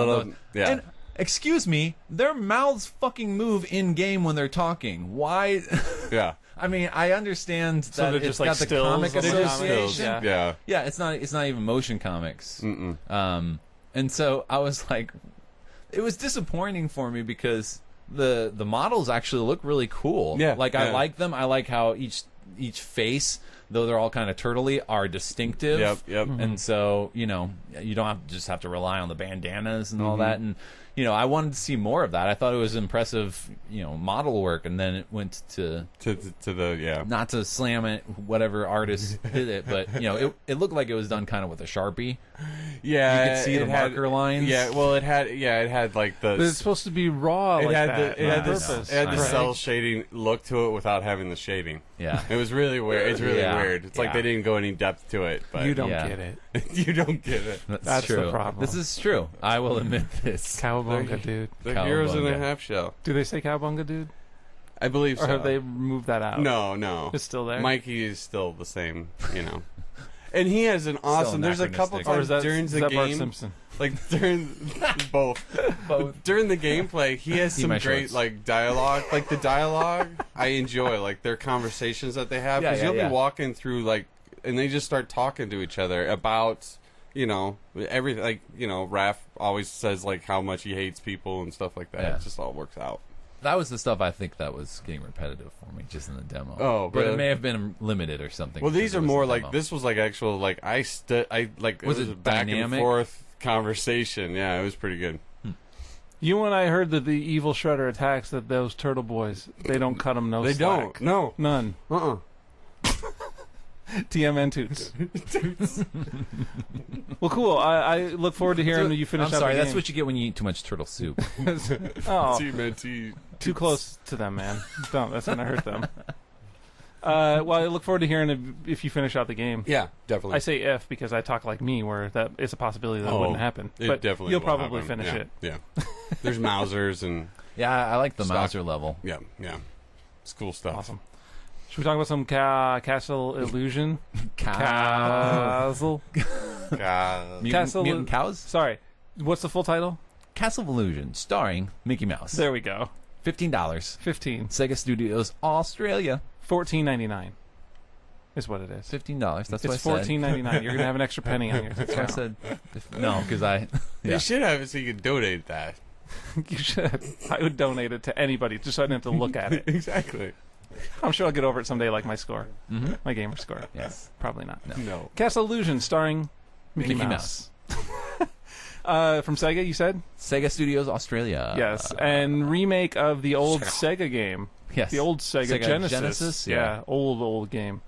Yeah. And, excuse me, their mouths fucking move in game when they're talking. Why? Yeah. I mean, I understand that they're it's just like got the stills comic on the comic. association. Stills, Yeah. Yeah, it's not even motion comics. Mm-mm. And so I was like, it was disappointing for me because the models actually look really cool. Yeah, like I like them. I like how each face, though they're all kind of turtley, are distinctive. Yep. And so you don't have to rely on the bandanas and all that. And I wanted to see more of that. I thought it was impressive, model work, and then it went to the not to slam it, whatever artist did it, but it looked like it was done kind of with a Sharpie. Yeah, You could see the marker lines. Yeah, well, it had like the. But it's supposed to be raw. It like had that. it had on this purpose. it had the Right. cell shading look to it without having the shading. Yeah. It was really weird. It's really Yeah. weird. It's like Yeah. they didn't go any depth to it. But You don't Yeah. get it. you don't get it. That's the true. problem. This is true. I will admit this. Cowabunga, dude. The heroes in a Cowabunga. half shell. Do they say cowabunga, dude? I believe Or so. have they removed that out? No. It's still there? Mikey is still the same. And he has an awesome. There's a couple anachronistic. Or times is that, during is the that Bart game, Simpson? like during both during the gameplay, he has See some my great shorts. like dialogue. Like the dialogue, I enjoy like their conversations that they have Yeah, because yeah, you'll yeah. be walking through like, and they just start talking to each other about everything. Like Raph always says like how much he hates people and stuff like that. Yeah. It just all works out. That was the stuff I think that was getting repetitive for me, just in the demo. Oh, but really? it may have been limited or something. Well, because these it are was more the like demo. this was like actual like it Was was it a back dynamic? and forth conversation. Yeah, it was pretty good. You and I heard that the evil Shredder attacks that those turtle boys, they don't cut them no They slack. don't. No. None. TMN toots. Well, cool. I look forward to hearing that you finish I'm out sorry, the that's game. what you get when you eat too much turtle soup. Oh, TMNT. too close to them, man. Don't. That's going to hurt them. Well, I look forward to hearing if you finish out the game. Yeah, definitely. I say if because I talk like me, where that it's a possibility that it wouldn't happen. It But definitely you'll will probably happen. finish Yeah, it. Yeah. There's Mausers and Yeah, I like the Stock. Mauser level. yeah. It's cool stuff. Awesome. Should we talk about some Castle Illusion? Cow. Castle. Castle- Mutant cows? Sorry. What's the full title? Castle of Illusion, starring Mickey Mouse. There we go. $15. 15. Sega Studios, Australia. $14.99 is what it is. $15. That's It's what I said. $14.99. You're gonna have an extra penny on yours. That's what I said. No, because I. They Yeah. should have it so you can donate that. You should. I would donate it to anybody just so I didn't have to look at it. Exactly. I'm sure I'll get over it someday, like my score, Mm-hmm. my gamer score. Yes. Probably not. No. Castle Illusion, starring Mickey Mickey Mouse. From Sega, you said? Sega Studios, Australia. Yes, and remake of the old Sega game. Yes. The old Sega Genesis. Yeah. Yeah, old game.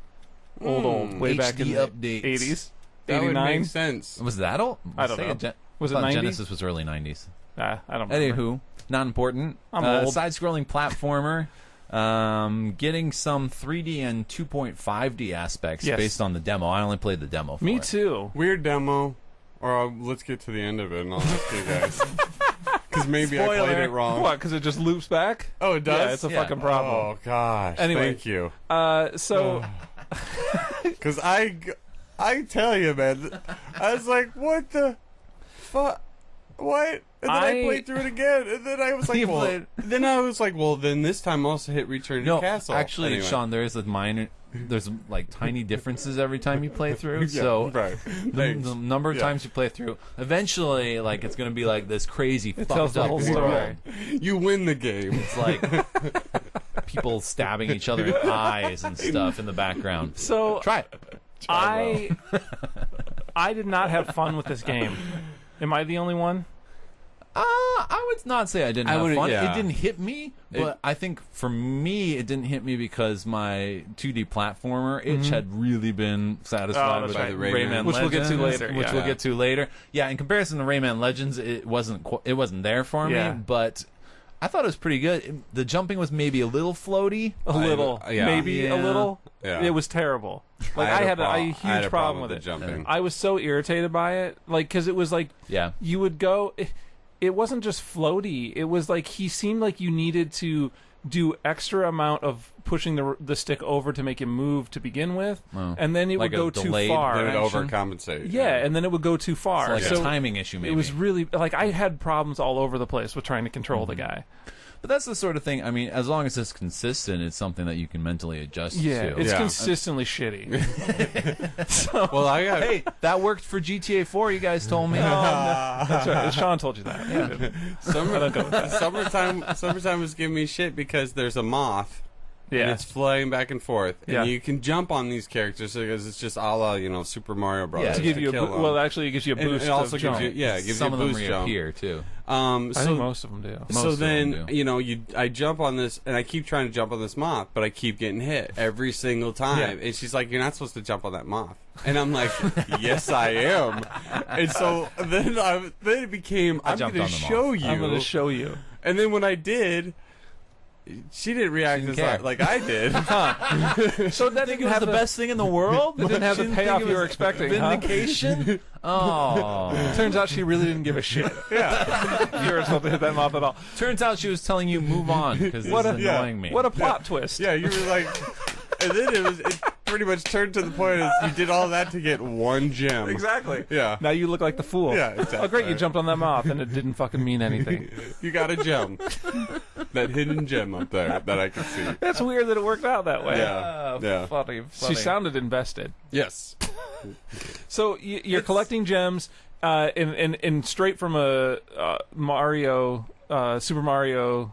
Old, way back in HD the updates. 80s. That would 89. make sense. Was that old? I don't know. Was it I thought 90? Genesis was early 90s. I don't remember. Anywho, not important. I'm old. Side-scrolling platformer. Getting some 3D and 2.5D aspects Yes. based on the demo. I only played the demo for Me it. too. Weird demo. Or let's get to the end of it and I'll ask you guys. Because maybe I played Spoiler. it wrong. What, because it just loops back? Oh, it does? Yeah, it's a Yeah. fucking problem. Oh, gosh. Anyway. Thank you. So, Because I tell you, man, I was like, what the fuck? What? And then I played through it again, and then I was like, well, then this time also hit return to castle. Actually, anyway. Sean, there's like tiny differences every time you play through. Yeah, so right. the number of times you play through, eventually, like it's going to be like this crazy fucked tells the up whole world. You win the game. It's like people stabbing each other in the eyes and stuff in the background. So Try it. I did not have fun with this game. Am I the only one? I would not say I didn't have fun. Yeah. It didn't hit me, but I think for me, it didn't hit me because my 2D platformer itch had really been satisfied with right. Rayman Which we'll get to Legends, later, Which yeah. we'll get to later. Yeah, in comparison to Rayman Legends, it wasn't there for Yeah. me, but I thought it was pretty good. The jumping was maybe a little floaty. Maybe a little. Yeah. It was terrible. Like I had a huge problem with the it. jumping. I was so irritated by it, like because it was like you would go. It wasn't just floaty. It was like he seemed like you needed to do extra amount of pushing the stick over to make him move to begin with, and then it Like would go too delayed far. Then it overcompensate. Yeah, and then it would go too far. Like a timing issue, maybe. It was really like I had problems all over the place with trying to control the guy. But that's the sort of thing, I mean, as long as it's consistent, it's something that you can mentally adjust to. It's consistently shitty. So, Well, Hey, that worked for GTA 4, you guys told me. that's right. Sean told you that. summertime was giving me shit because there's a moth. And Yeah. it's flying back and forth, and Yeah. you can jump on these characters because it's just a la Super Mario Bros. Yeah. To give you kill them. well, actually, it gives you a And boost. it also of gives jump. you it gives Some you of a them boost jump. reappear, too. I think most of them do. Most So of them then do. I jump on this, and I keep trying to jump on this moth, but I keep getting hit every single time. And she's like, "You're not supposed to jump on that moth," and I'm like, "Yes, I am." And so then it became, "I'm jumped going on to the moth. show you." I'm going to show you. And then when I did, she didn't react She as didn't care. like I did. So that Think it was the best thing in the world? It didn't have the She payoff think it you were was expecting, huh? Vindication? Oh. Turns out she really didn't give a shit. Yeah. You were supposed to hit that moth at all. Turns out she was telling you move on because this is annoying me. What a plot twist. Yeah, you were like, and then it pretty much turned to the point of you did all that to get one gem. Exactly. Yeah. Now you look like the fool. Yeah, exactly. Oh, great, you jumped on that moth and it didn't fucking mean anything. You got a gem. That hidden gem up there that I can see. That's weird that it worked out that way. Yeah. Yeah. Funny. She sounded invested. Yes. So you're collecting gems, and straight from a Mario, Super Mario,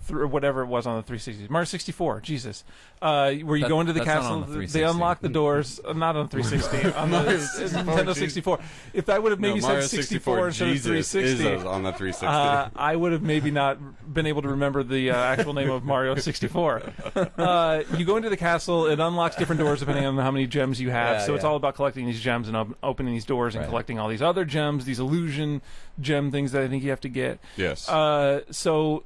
whatever it was on the 360, Mario 64. Jesus, where you go into the that's not castle, on the they 360. unlock the doors. Not on 360, on the Nintendo 64. If that would have maybe said Mario 64 instead of Jesus 360. is on the 360. I would have maybe not been able to remember the actual name of Mario 64. You go into the castle, it unlocks different doors depending on how many gems you have. So it's all about collecting these gems and opening these doors and collecting all these other gems, these illusion gem things that I think you have to get. Yes. So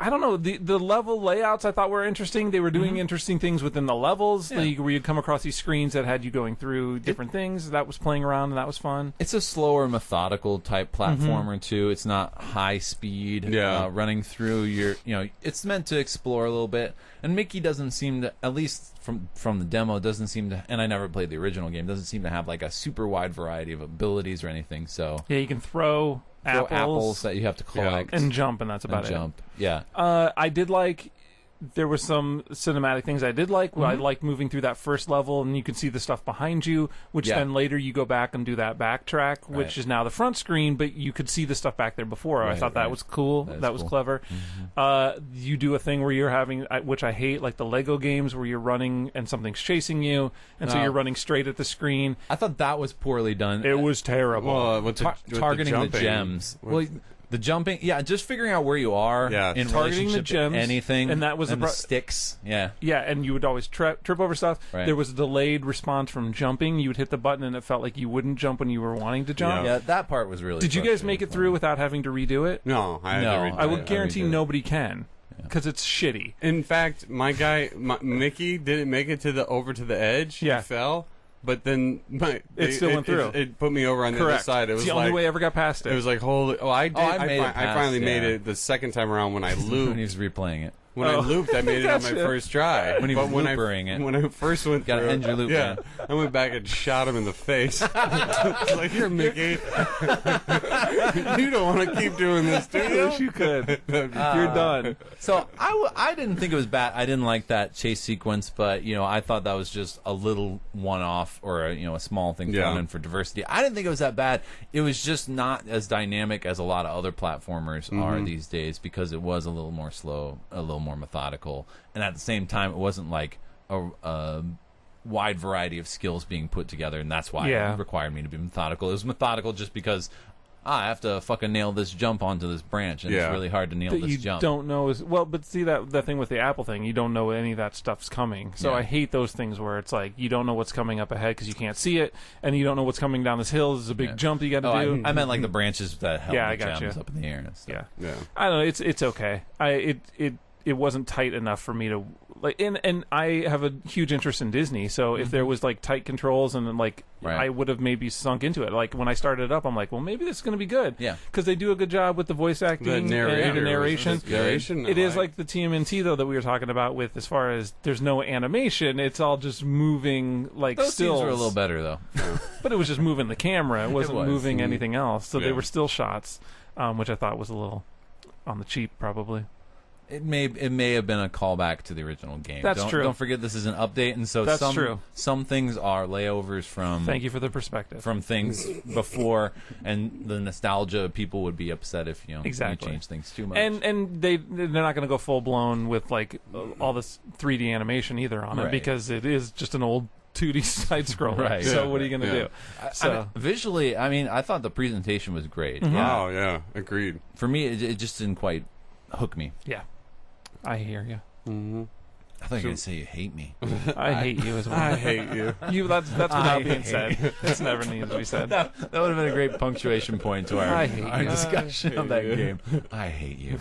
I don't know, the level layouts I thought were interesting. They were doing interesting things within the levels, like, where you'd come across these screens that had you going through different things. That was playing around, and that was fun. It's a slower, methodical type platformer too. It's not high speed running through your. It's meant to explore a little bit. And Mickey doesn't seem to, at least from the demo, doesn't seem to. And I never played the original game. Doesn't seem to have like a super wide variety of abilities or anything. So Yeah, you can throw apples that you have to collect and jump, and that's about it. Jump. Yeah. I did like. There were some cinematic things I did like. I liked moving through that first level, and you can see the stuff behind you, which then later you go back and do that backtrack, which is now the front screen, but you could see the stuff back there before. I thought that was cool. That was clever. You do a thing where you're having, which I hate, like the Lego games where you're running and something's chasing you, and so you're running straight at the screen. I thought that was poorly done. It was terrible. Well, with Targeting the jumping, gems. Well, the jumping, just figuring out where you are in targeting the relationship to gems, anything, and that was the sticks. Yeah, and you would always trip over stuff. Right. There was a delayed response from jumping. You would hit the button, and it felt like you wouldn't jump when you were wanting to jump. yeah, that part was really. Did you guys make it through without having to redo it? No, I had to redo I would it. guarantee redid it. nobody can, because it's shitty. In fact, Mickey didn't make it over to the edge. Yeah. He fell. But then it still went through. It put me over on the other side. It was it's the like, only way I ever got past it. It was like, holy... Oh, I did. I I finally made it the second time around when I looped. When he was replaying it. When I looped, I made it on my first try. When he was loopering it. When I first went Gotta end your loop, yeah, man. I went back and shot him in the face. It's like, here, Mickey. You don't want to keep doing this, do you? Yes, you could. You're done. So I didn't think it was bad. I didn't like that chase sequence, but I thought that was just a little one-off or a small thing thrown in for diversity. I didn't think it was that bad. It was just not as dynamic as a lot of other platformers are these days because it was a little more slow, a little more methodical, and at the same time, it wasn't like a wide variety of skills being put together, and that's why it required me to be methodical. It was methodical just because I have to fucking nail this jump onto this branch, and it's really hard to nail this jump. You don't know but see that thing with the Apple thing, you don't know any of that stuff's coming. So I hate those things where it's like you don't know what's coming up ahead because you can't see it, and you don't know what's coming down this hill. There's a big jump you got to do. I meant like the branches that held the got gems up in the air and stuff. Yeah. I don't know. It's okay. It wasn't tight enough for me to like, and I have a huge interest in Disney. So if there was like tight controls and like I would have maybe sunk into it. Like when I started it up, I'm like, well, maybe this is going to be good. Yeah, because they do a good job with the voice acting, and the narration. It is like the TMNT though that we were talking about with as far as there's no animation. It's all just moving like those stills. Those were a little better though, but it was just moving the camera. It wasn't moving anything else. So they were still shots, which I thought was a little on the cheap, probably. It may have been a callback to the original game. That's true. Don't forget this is an update, and so some things are layovers from. Thank you for the perspective. From things before, and the nostalgia people would be upset if you change things too much. And they're not going to go full blown with like all this 3D animation either on it because it is just an old 2D side scroller. Right. So what are you going to do? So visually, I thought the presentation was great. Mm-hmm. Oh yeah, agreed. For me, it just didn't quite hook me. Yeah. I hear you. Mm-hmm. I thought you were going to say you hate me. I hate you as well. I hate you. That's without being said. That's never needs to be said. That would have been a great punctuation point to our discussion of that game. I hate you.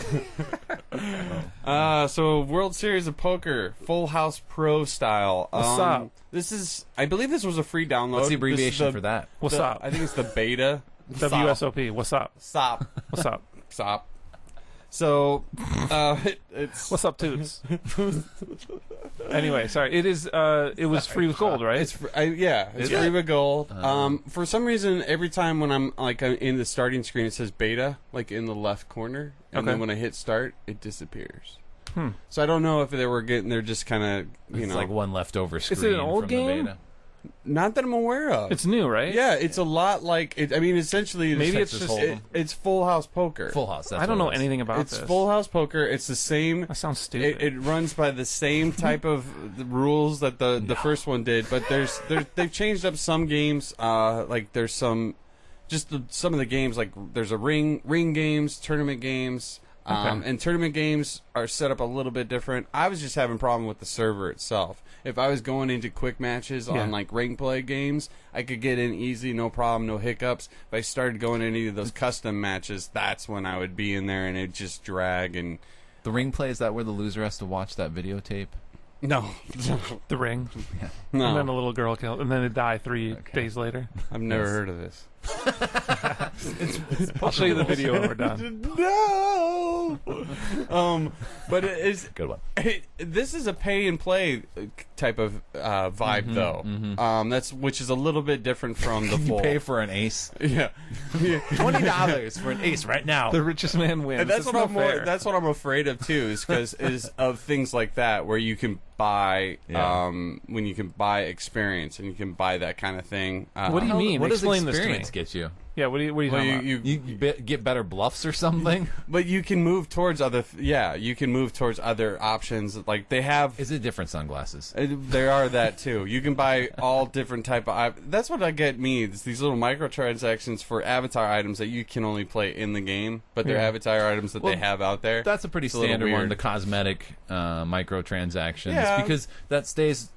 So World Series of Poker, Full House Pro style. What's up? This is, I believe this was a free download. What's the abbreviation for that? What's up? I think it's the beta. WSOP. What's up? SOP. What's up? SOP. So, it's... What's up, Toots? Anyway, sorry. It is. It was free with gold, right? It's free with gold. For some reason, every time when I'm in the starting screen, it says beta, like in the left corner, and then when I hit start, it disappears. So I don't know if they're just kind of it's like one leftover screen. Is it an old from game? The beta. Not that I'm aware of. It's new, right? Yeah, it's a lot like it. I mean, essentially, maybe it's just it's Full House Poker. Full House. That's I don't know anything about this. It's Full House Poker. It's the same. That sounds stupid. It runs by the same type of rules that the first one did, but they've changed up some games. Like there's some of the games, like there's a ring games, tournament games. And tournament games are set up a little bit different. I was just having a problem with the server itself. If I was going into quick matches on like rank play games, I could get in easy, no problem, no hiccups. If I started going into any of those custom matches, that's when I would be in there and it'd just drag. And the ring play, is that where the loser has to watch that videotape? No. The ring? Yeah. No. And then a little girl killed, and then it died 3 days later. I've never heard of this. I'll show you the video when we're done. No. But it is good one. This is a pay and play type of vibe, though. Which is a little bit different from the full. You pay for an ace. Yeah. $20 for an ace right now. The richest man wins. And that's what I'm afraid of too. Is of things like that where you can buy when you can buy experience and you can buy that kind of thing. What do you mean? What Explain does experience this to me. get you? Yeah, what are you talking about? You get better bluffs or something? But you can move towards other you can move towards other options. Like they have Is it different sunglasses? There are that too. You can buy all different type of that's what I get me. It's these little microtransactions for avatar items that you can only play in the game, but they're avatar items that they have out there. That's a pretty standard one, the cosmetic microtransactions. Yeah. Because that stays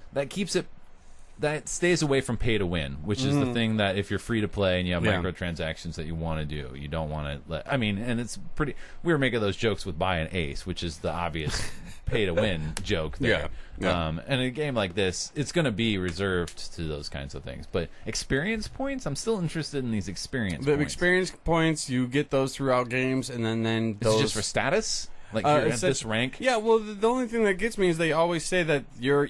away from pay to win, which is the thing that if you're free to play and you have microtransactions that you want to do, you don't want to and it's pretty, we were making those jokes with buy an ace, which is the obvious pay to win joke there. And in a game like this, it's going to be reserved to those kinds of things. But experience points, I'm still interested in these experience points. Experience points, you get those throughout games, and then Is it just for status? Like you're at this rank? Yeah, well, the only thing that gets me is they always say that your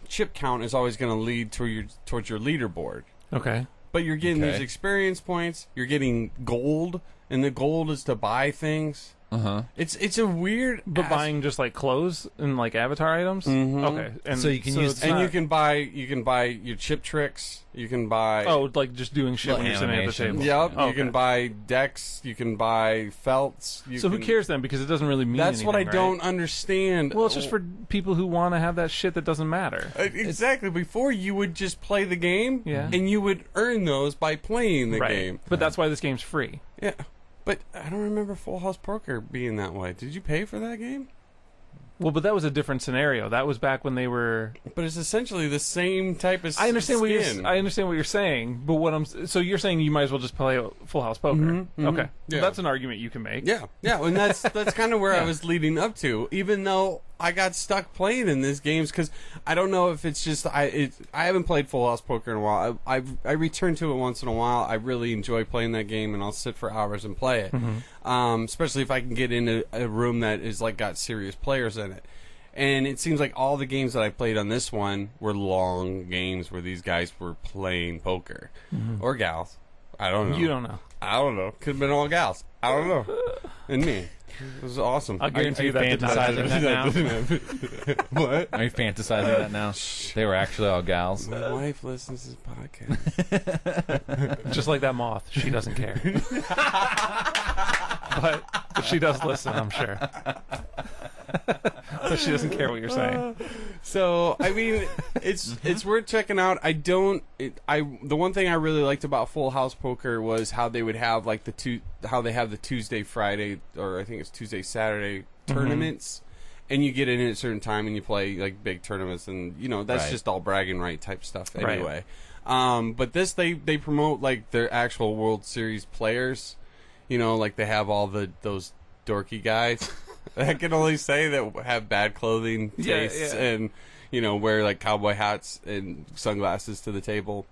chip count is always going to lead towards your leaderboard. Okay. But you're getting these experience points. You're getting gold, and the gold is to buy things. It's a weird. But buying just like clothes and like avatar items. Okay, and so you can use, and you can buy your chip tricks. You can buy like just doing shit when you're sitting at the table. Yep. You can buy decks. You can buy felts. Who cares then? Because it doesn't really mean. That's anything, what I right? don't understand. Well, it's just for people who want to have that shit that doesn't matter. Exactly. Before you would just play the game, and you would earn those by playing the game. But that's why this game's free. Yeah. But I don't remember Full House Poker being that way. Did you pay for that game? Well, but that was a different scenario. That was back when they were. But it's essentially the same type of. I understand skin. I understand what you're saying, but so you're saying you might as well just play Full House Poker. Okay, yeah. That's an argument you can make. Yeah, and that's kind of where I was leading up to. Even though I got stuck playing in these games because I don't know if it's just I haven't played Full House Poker in a while. I return to it once in a while. I really enjoy playing that game, and I'll sit for hours and play it. Especially if I can get into a room that is like got serious players in it. And it seems like all the games that I played on this one were long games where these guys were playing poker or gals. I don't know. You don't know. I don't know. Could have been all gals. I don't know. And me. It was awesome. I'll guarantee you that did not fantasizing that now? What? Are you fantasizing that now? They were actually all gals. My wife listens to this podcast. Just like that moth, she doesn't care. but she does listen, I'm sure. But she doesn't care what you're saying. So I mean, it's worth checking out. The one thing I really liked about Full House Poker was how they would have like the Tuesday, Friday, or I think it's Tuesday, Saturday tournaments, and you get in at a certain time and you play like big tournaments, and that's just all bragging right type stuff anyway. But this they promote like their actual World Series players. Like they have all those dorky guys. I can only say that have bad clothing tastes and wear like cowboy hats and sunglasses to the table,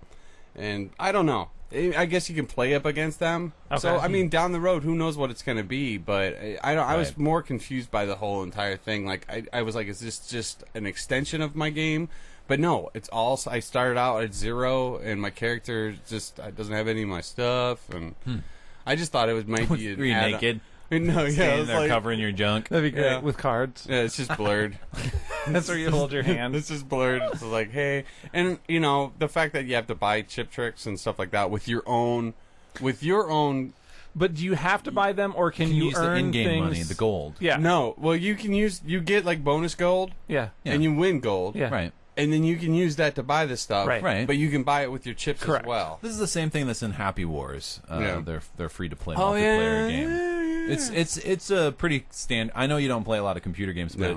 and I don't know. I guess you can play up against them. Okay. So I mean, down the road, who knows what it's going to be? But I was more confused by the whole entire thing. Like I was like, is this just an extension of my game? But no, it's all. I started out at 0, and my character just doesn't have any of my stuff, and I just thought it was maybe Were you naked? No, Standing there covering your junk. That'd be great with cards. Yeah, it's just blurred. That's where you hold your hand. It's just blurred. It's like, hey, and the fact that you have to buy chip tricks and stuff like that with your own. But do you have to buy them, or can you use earn the in-game things? money, the gold? Yeah. No, well, you get like bonus gold. Yeah. And you win gold. Yeah. Right. And then you can use that to buy this stuff. Right. But you can buy it with your chips as well. This is the same thing that's in Happy Wars. They're free to play Oh, multiplayer game. Yeah. It's a pretty I know you don't play a lot of computer games, but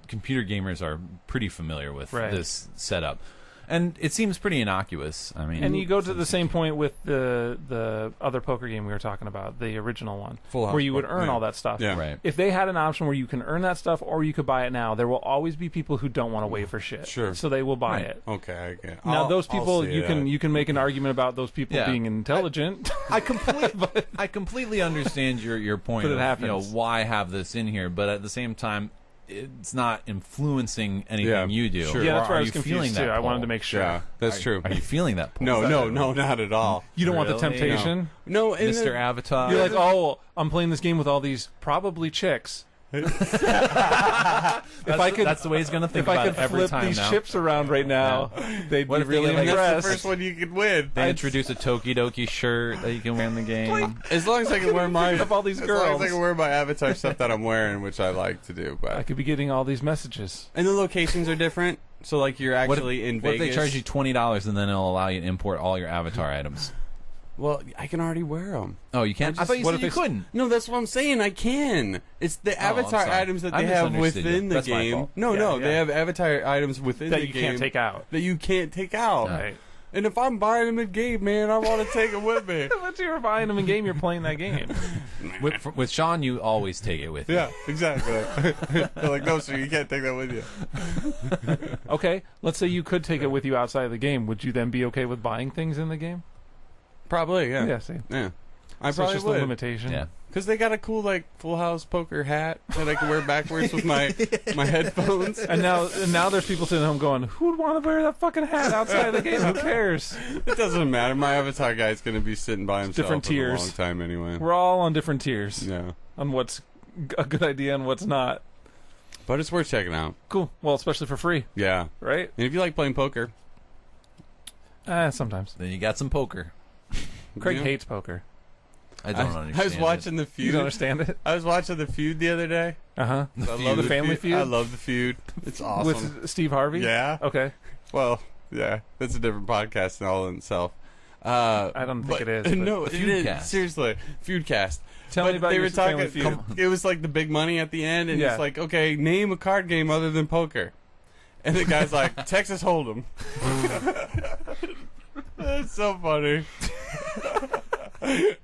computer gamers are pretty familiar with this setup. And it seems pretty innocuous. I mean, and you go to the same point with the other poker game we were talking about, the original one, where you would earn all that stuff. Yeah. Right. If they had an option where you can earn that stuff or you could buy it now, there will always be people who don't want to wait for shit. Sure. So they will buy it. Okay, I get it. Now those people, you can make an argument about those people being intelligent. I completely understand your point. But it of, happens. Why have this in here? But at the same time, it's not influencing anything you do. Sure. Yeah, that's where I was feeling confused that too. I pull? wanted to make sure. Yeah, that's true. Are you feeling that pull? No, not at all. You don't want the Really? temptation. No, and Mr. Avatar. You're like, oh, I'm playing this game with all these probably chicks. That's the way he's going to think If I about could it every flip time these now. chips around right now, they'd What be if they really get, like, that's impressed. the first one you could win. They introduce a Tokidoki shirt that you can wear in the game. As long as I can wear my Of all these as long as girls. I can wear my avatar stuff that I'm wearing, which I like to do. I But could be getting all these messages. and the locations are different. So like you're actually in What if Vegas. they charge you $20 and then it'll allow you to import all your avatar items? Well, I can already wear them. Oh, you can't? I thought you what said if you they- couldn't. No, that's what I'm saying. I can. It's the avatar I'm sorry. items that I they have misunderstood within you. the That's my game. fault. No, Yeah. they have avatar items within That the you game can't take out. that you can't take out. Right. And if I'm buying them in game, man, I want to take them with me. But you're buying them in game, you're playing that game. With Sean, you always take it with you. Yeah, exactly. They're like, no, sir, you can't take that with you. Okay, let's say you could take it with you outside of the game. Would you then be okay with buying things in the game? Probably, yeah. Yeah, see. Yeah. I So it's probably just would. a limitation. Yeah. Because they got a cool, like, Full House poker hat that I can wear backwards with my headphones. And now there's people sitting at home going, who would want to wear that fucking hat outside the game? Who cares? It doesn't matter. My avatar guy's going to be sitting by himself Different for tiers. a long time anyway. We're all on different tiers. Yeah. On what's a good idea and what's not. But it's worth checking out. Cool. Well, especially for free. Yeah. Right? And if you like playing poker. Sometimes. Then you got some poker. Craig hates poker. I don't understand. I was watching the feud. You don't understand it? I was watching the feud the other day. Uh-huh. I love the Family Feud? I love the feud. It's awesome. With Steve Harvey? Yeah. Okay. Well, yeah. That's a different podcast in all in itself. I don't think it is. But No, it is. Feudcast. Seriously. Feudcast. Tell me about they your were talking, Family Feud. It was like the big money at the end, and Yeah. it's like, okay, name a card game other than poker. And the guy's like, Texas Hold'em. That's so funny.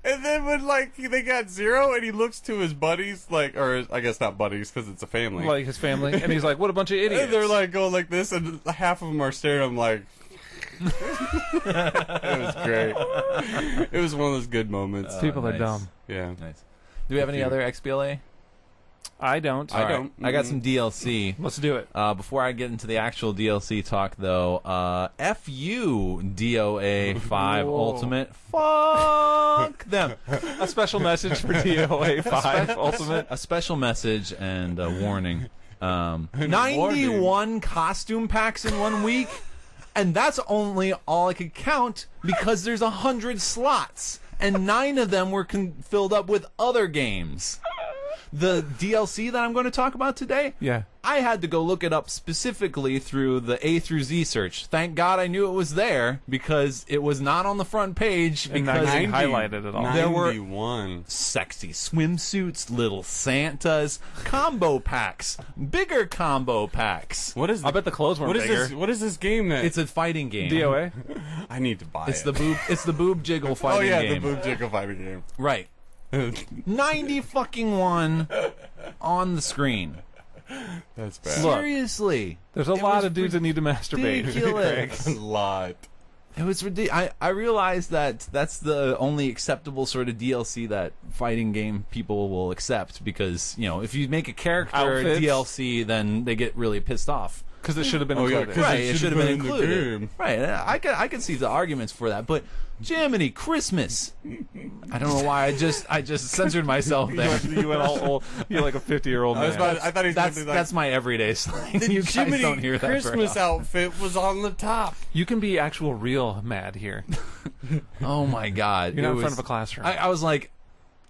And then when they got zero, and he looks to his buddies, or I guess not buddies because it's a family, Like his family. And he's like, what a bunch of idiots. and they're like going like this, and half of them are staring at him like. It was great. It was one of those good moments. People are nice. dumb. Yeah. Nice. Do we have any other XBLA? I don't. I don't. I got some DLC. Let's do it. Before I get into the actual DLC talk, though, F you, DOA 5 Whoa. Ultimate. Fuck them. A special message for DOA 5 Ultimate. A special message and a warning. 91 costume packs in 1 week, and that's only all I could count because there's 100 slots, and 9 of them were filled up with other games. The DLC that I'm going to talk about today, Yeah. I had to go look it up specifically through the A through Z search. Thank God I knew it was there because it was not on the front page And because 90 highlighted it all. There were 91. sexy swimsuits, little Santas, combo packs, bigger combo packs. What is? I bet the clothes weren't bigger. What is this game that? It's a fighting game. DOA? I need to buy It's it. the boob jiggle fighting oh yeah, game. the Boob Jiggle fighting game. Right. 90 fucking one on the screen. That's bad. Look. Seriously. There's a lot of dudes that need to masturbate. Ridiculous. A lot. It was ridiculous. I realized that that's the only acceptable sort of DLC that fighting game people will accept because, if you make a character Outfits. DLC, then they get really pissed off. Because it should have been Oh, yeah, included. 'cause Right, it it should have been in the included. game. Right, I can see the arguments for that, but Jiminy Christmas. I don't know why I just censored myself there. You went all old. You're like a 50-year-old man. I thought he was That's gonna be like, that's my everyday slang. the You guys Jiminy don't hear that very Christmas often. outfit was on the top. You can be actual real mad here. Oh my god! You're not It in front was- of a classroom. I was like,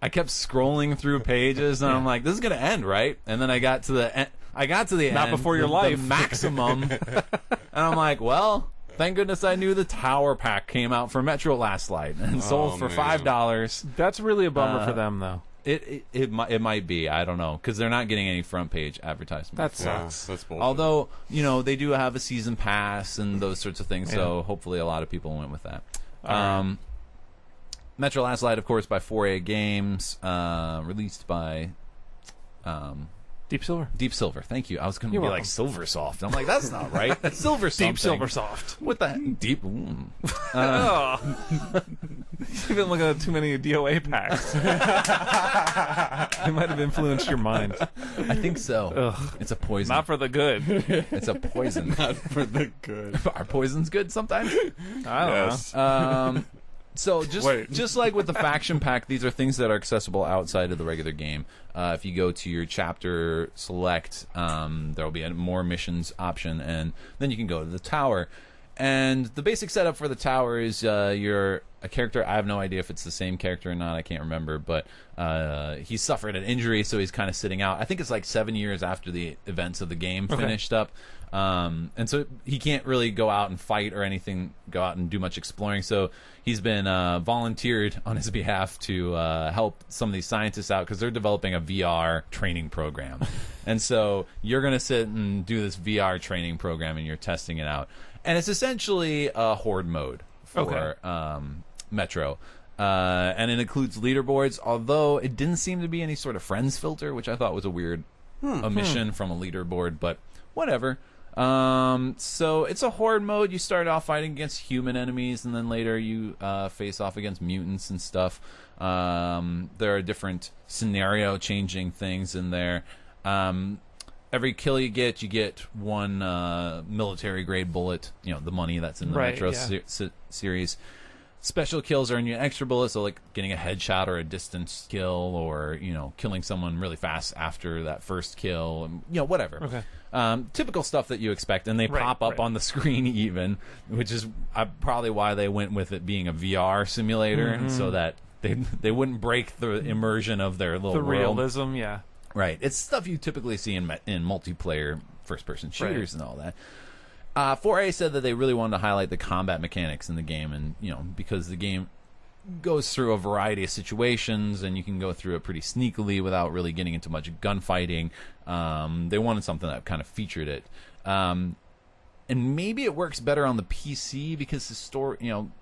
I kept scrolling through pages, and I'm like, this is gonna end, right? And then I got to the end. Not before your life. the maximum. And I'm like, well, thank goodness I knew the Tower Pack came out for Metro last night and sold for man. $5. That's really a bummer for them, though. It might be, I don't know, because they're not getting any front page advertisement. That Yeah, sucks. that's bullshit. Although, they do have a season pass and those sorts of things, so hopefully a lot of people went with that. All Metro Last Light, of course, by 4A Games, released by Deep Silver. Deep Silver. Thank you. I was going to You're be welcome. like Silversoft. I'm like, that's not right. That's Silver something. Deep Silver Soft. What the Deep? Oh. You've been looking at too many DOA packs. They might have influenced your mind. I think so. Ugh. It's a poison. Not for the good. It's a poison. Not for the good. Are poisons good sometimes? I don't Yes. So Wait. just like with the faction pack, these are things that are accessible outside of the regular game. If you go to your chapter select, there will be a more missions option, and then you can go to the tower. And the basic setup for the tower is you're a character. I have no idea if it's the same character or not. I can't remember, but he suffered an injury, so he's kind of sitting out. I think it's like 7 years after the events of the game finished up. And so he can't really go out and fight or anything, go out and do much exploring. So he's been volunteered on his behalf to help some of these scientists out because they're developing a VR training program. And so you're going to sit and do this VR training program and you're testing it out. And it's essentially a horde mode for Metro. And it includes leaderboards, although it didn't seem to be any sort of friends filter, which I thought was a weird omission from a leaderboard, but whatever. So it's a horde mode. You start off fighting against human enemies, and then later you face off against mutants and stuff. There are different scenario-changing things in there. Every kill you get one military-grade bullet. You know, the money that's in the Metro series. Special kills earn you an extra bullet, so like getting a headshot or a distance kill, or killing someone really fast after that first kill, and whatever. Okay. Typical stuff that you expect, and they pop up on the screen even, which is probably why they went with it being a VR simulator, so that they wouldn't break the immersion of their little the world. realism. Yeah, right. It's stuff you typically see in multiplayer first-person shooters and all that. 4A said that they really wanted to highlight the combat mechanics in the game, and because the game goes through a variety of situations, and you can go through it pretty sneakily without really getting into much gunfighting. They wanted something that kind of featured it, and maybe it works better on the PC because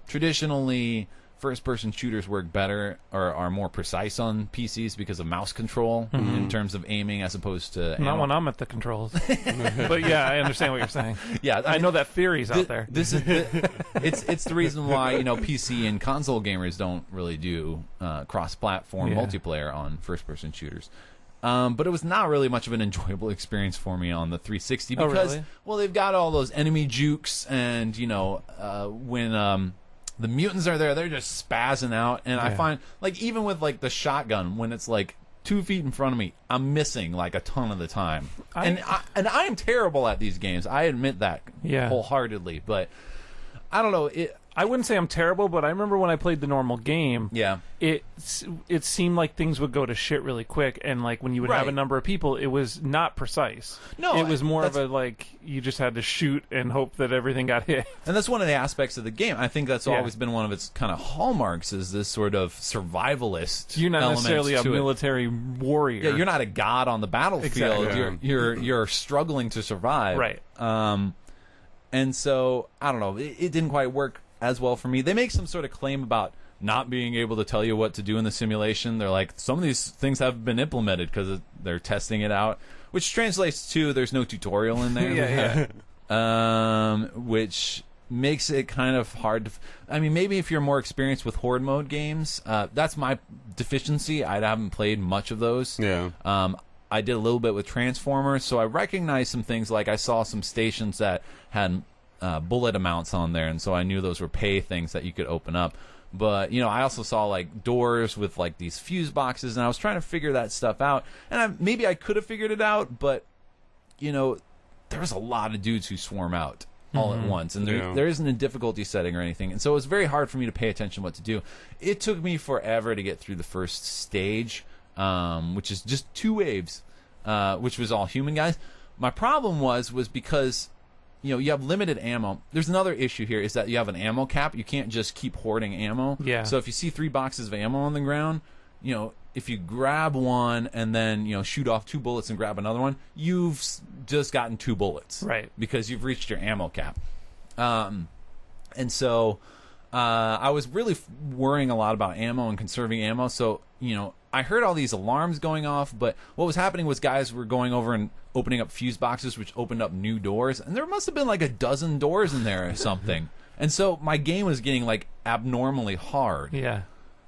traditionally first-person shooters work better or are more precise on PCs because of mouse control in terms of aiming as opposed to not when I'm at the controls. But yeah, I understand what you're saying. Yeah, I know that theory's out there. This is it's the reason why PC and console gamers don't really do cross-platform multiplayer on first-person shooters. But it was not really much of an enjoyable experience for me on the 360 because they've got all those enemy jukes, and when the mutants are there, they're just spazzing out, and I find, like, even with, like, the shotgun, when it's, like, 2 feet in front of me, I'm missing, like, a ton of the time. And I am terrible at these games. I admit that wholeheartedly, but I don't know. I wouldn't say I'm terrible, but I remember when I played the normal game, it seemed like things would go to shit really quick, and like when you would have a number of people, it was not precise. No, it was more of a like you just had to shoot and hope that everything got hit. And that's one of the aspects of the game. I think that's always been one of its kind of hallmarks, is this sort of survivalist. You're not necessarily a military warrior. Yeah, you're not a god on the battlefield. Exactly. You're struggling to survive. Right. And so I don't know. It didn't quite work as well for me. They make some sort of claim about not being able to tell you what to do in the simulation. They're like, some of these things have been implemented because they're testing it out, which translates to there's no tutorial in there. Which makes it kind of hard to... I mean, maybe if you're more experienced with horde mode games, that's my deficiency. I haven't played much of those. I did a little bit with Transformers, so I recognized some things, like I saw some stations that had bullet amounts on there, and so I knew those were pay things that you could open up. But I also saw like doors with like these fuse boxes, and I was trying to figure that stuff out, and maybe I could have figured it out, but there was a lot of dudes who swarm out all at once, and there isn't a difficulty setting or anything, and so it was very hard for me to pay attention to what to do. It took me forever to get through the first stage, which is just 2 waves, which was all human guys. My problem was because you have limited ammo. There's another issue here, is that you have an ammo cap. You can't just keep hoarding ammo. So if you see 3 boxes of ammo on the ground, if you grab one and then shoot off 2 bullets and grab another one, you've just gotten 2 bullets, right? Because you've reached your ammo cap. And so I was really worrying a lot about ammo and conserving ammo. So I heard all these alarms going off, but what was happening was guys were going over and opening up fuse boxes, which opened up new doors, and there must have been like a dozen doors in there or something. And so my game was getting like abnormally hard.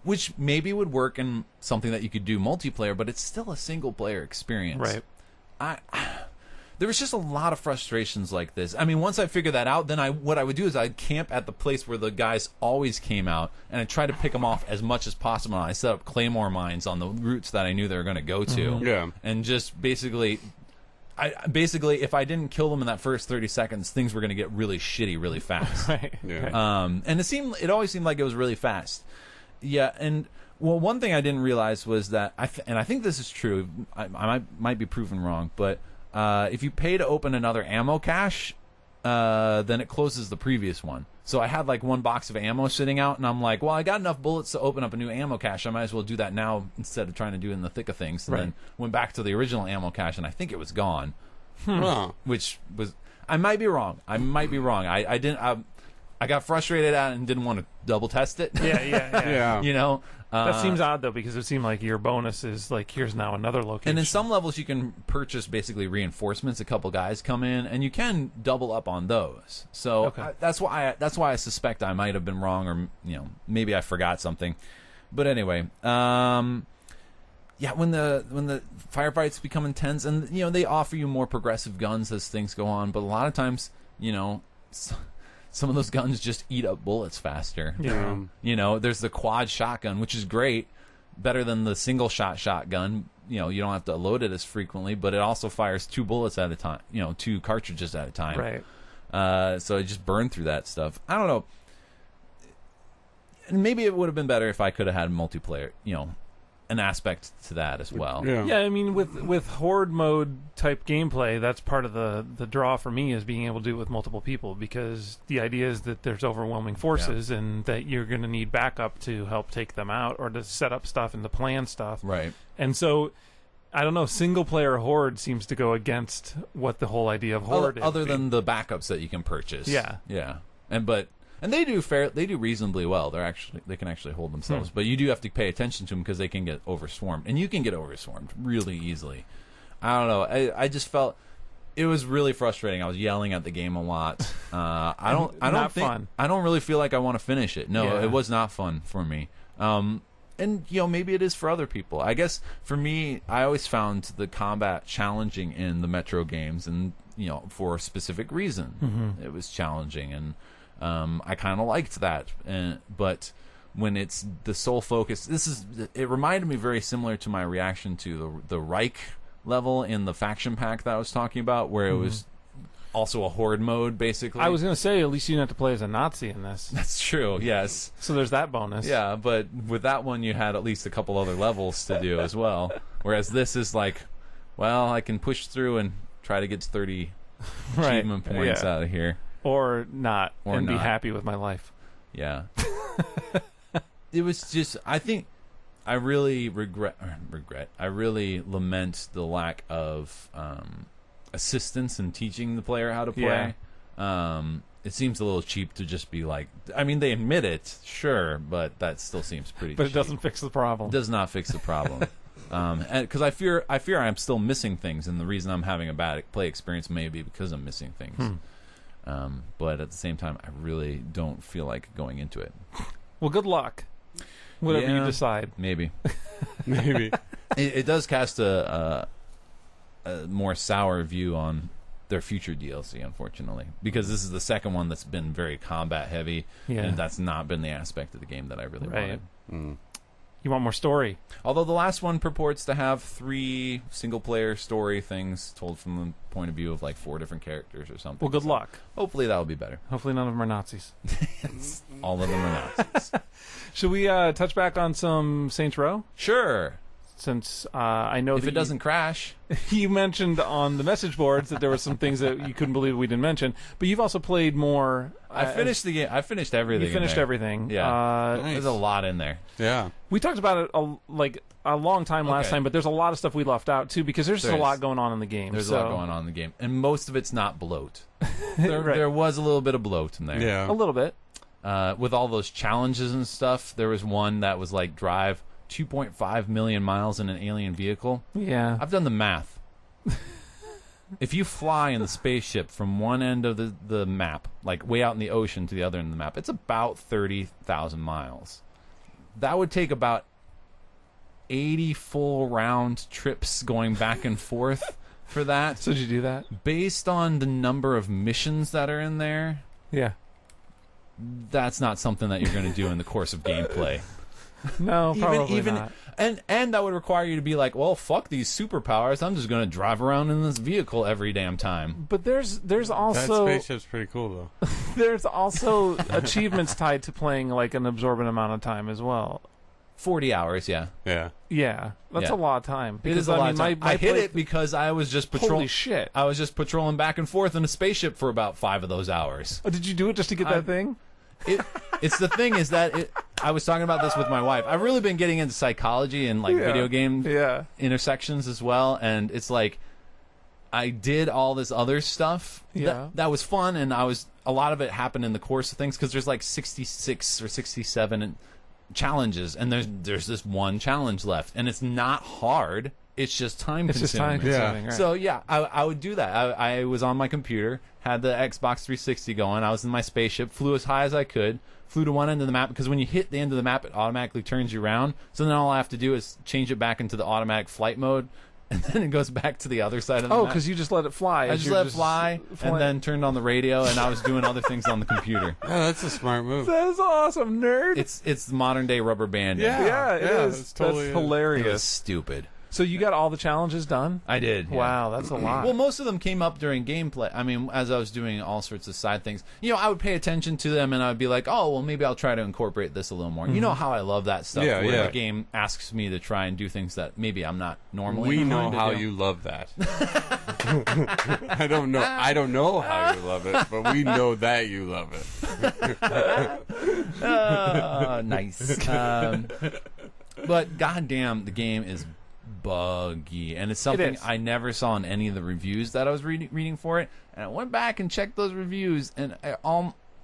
Which maybe would work in something that you could do multiplayer, but it's still a single player experience. Right. There was just a lot of frustrations like this. I mean, once I figured that out, then what I would do is I'd camp at the place where the guys always came out, and I'd try to pick them off as much as possible. I set up claymore mines on the routes that I knew they were going to go to. And just basically, if I didn't kill them in that first 30 seconds, things were going to get really shitty really fast. And it always seemed like it was really fast. And well, one thing I didn't realize was that, and I think this is true, I might be proven wrong, but if you pay to open another ammo cache, then it closes the previous one. So I had like 1 box of ammo sitting out, and I'm like, well, I got enough bullets to open up a new ammo cache. I might as well do that now instead of trying to do it in the thick of things. And then went back to the original ammo cache, and I think it was gone. Which was... I might be wrong. I didn't... I got frustrated at it and didn't want to double test it. Yeah. You know, that seems odd though, because it seemed like your bonus is like, here's now another location. And in some levels, you can purchase basically reinforcements. A couple guys come in, and you can double up on those. So that's why I suspect I might have been wrong, or maybe I forgot something. But anyway, when the firefights become intense, and they offer you more progressive guns as things go on, but a lot of times, some of those guns just eat up bullets faster. Yeah. There's the quad shotgun, which is great, better than the single shot shotgun. You don't have to load it as frequently, but it also fires 2 bullets at a time. 2 cartridges at a time. Right. So I just burned through that stuff. I don't know. Maybe it would have been better if I could have had multiplayer. An aspect to that as well. Yeah, I mean, with horde mode type gameplay, that's part of the draw for me, is being able to do it with multiple people, because the idea is that there's overwhelming forces and that you're going to need backup to help take them out, or to set up stuff and to plan stuff. Right. And so, I don't know, single player horde seems to go against what the whole idea of horde is. Other than the backups that you can purchase. Yeah. And they do reasonably well. They can actually hold themselves, but you do have to pay attention to them because they can get overswarmed, and you can get overswarmed really easily. I don't know. I just felt it was really frustrating. I was yelling at the game a lot. I don't really feel like I want to finish it. No, it was not fun for me. And maybe it is for other people. I guess for me, I always found the combat challenging in the Metro games, and for a specific reason, it was challenging, and I kind of liked that. But when it's the sole focus, it reminded me very similar to my reaction to the Reich level in the faction pack that I was talking about, where it was also a horde mode, basically. I was going to say, at least you didn't have to play as a Nazi in this. That's true, yes. So there's that bonus. Yeah, but with that one, you had at least a couple other levels to do as well. Whereas this is like, well, I can push through and try to get 30 achievement points out of here. Or not. Be happy with my life. Yeah. It was just, I think, I really I really lament the lack of assistance in teaching the player how to play. It seems a little cheap to just be like, I mean, they admit it, sure, but that still seems pretty But cheap. It doesn't fix the problem. It does not fix the problem. Because I fear I'm still missing things, and the reason I'm having a bad play experience may be because I'm missing things. But at the same time, I really don't feel like going into it. Well, good luck. Whatever you decide. Maybe. Maybe. It does cast a more sour view on their future DLC, unfortunately, because this is the second one that's been very combat heavy, and that's not been the aspect of the game that I really wanted. You want more story. Although the last one purports to have 3 single-player story things told from the point of view of like 4 different characters or something. Well, good luck. Hopefully that'll be better. Hopefully none of them are Nazis. All of them are Nazis. Should we touch back on some Saints Row? Sure. Since I know if it doesn't crash. You mentioned on the message boards that there were some things that you couldn't believe we didn't mention, but you've also played more. I finished the game. I finished everything. You finished everything. Yeah, nice. There's a lot in there. Yeah, we talked about it a long time last time, but there's a lot of stuff we left out too, because there's just a lot going on in the game. There's a lot going on in the game, and most of it's not bloat. There was a little bit of bloat in there. Yeah, a little bit. With all those challenges and stuff, there was one that was like drive 2.5 million miles in an alien vehicle. Yeah. I've done the math. If you fly in the spaceship from one end of the map, like way out in the ocean, to the other end of the map, it's about 30,000 miles. That would take about 80 full round trips going back and forth for that. So did you do that? Based on the number of missions that are in there, that's not something that you're going to do in the course of gameplay. No, probably not. And that would require you to be like, well, fuck these superpowers. I'm just going to drive around in this vehicle every damn time. But there's also that spaceship's pretty cool though. There's also achievements tied to playing like an absorbent amount of time as well. 40 hours, yeah. That's a lot of time. It is a lot of time. I hit it because I was just patrolling. Holy shit! I was just patrolling back and forth in a spaceship for about 5 of those hours. Oh, did you do it just to get that thing? It's the thing is that I was talking about this with my wife. I've really been getting into psychology and like video game intersections as well, and it's like I did all this other stuff. Yeah. That was fun, and a lot of it happened in the course of things, because there's like 66 or 67 challenges, and there's this one challenge left, and it's not hard. It's just time consuming. It's just time consuming, right. So yeah, I would do that. I was on my computer, had the Xbox 360 going. I was in my spaceship, flew as high as I could, flew to one end of the map, because when you hit the end of the map, it automatically turns you around. So then all I have to do is change it back into the automatic flight mode, and then it goes back to the other side of the map. Oh, because you just let it fly. I just let it fly, and then turned on the radio, and I was doing other things on the computer. Oh, that's a smart move. That's awesome, nerd. It's modern day rubber banding. Yeah, it is. It's totally That's hilarious. It was stupid. So you got all the challenges done? I did. Yeah. Wow, that's a lot. Well, most of them came up during gameplay. I mean, as I was doing all sorts of side things, I would pay attention to them, and I would be like, oh, well, maybe I'll try to incorporate this a little more. You know how I love that stuff, where the game asks me to try and do things that maybe I'm not normally We know inclined to how do. you love that. I don't know how you love it, but we know that you love it. Nice. But goddamn, the game is buggy, and it's something I never saw in any of the reviews that I was reading for it. And I went back and checked those reviews, and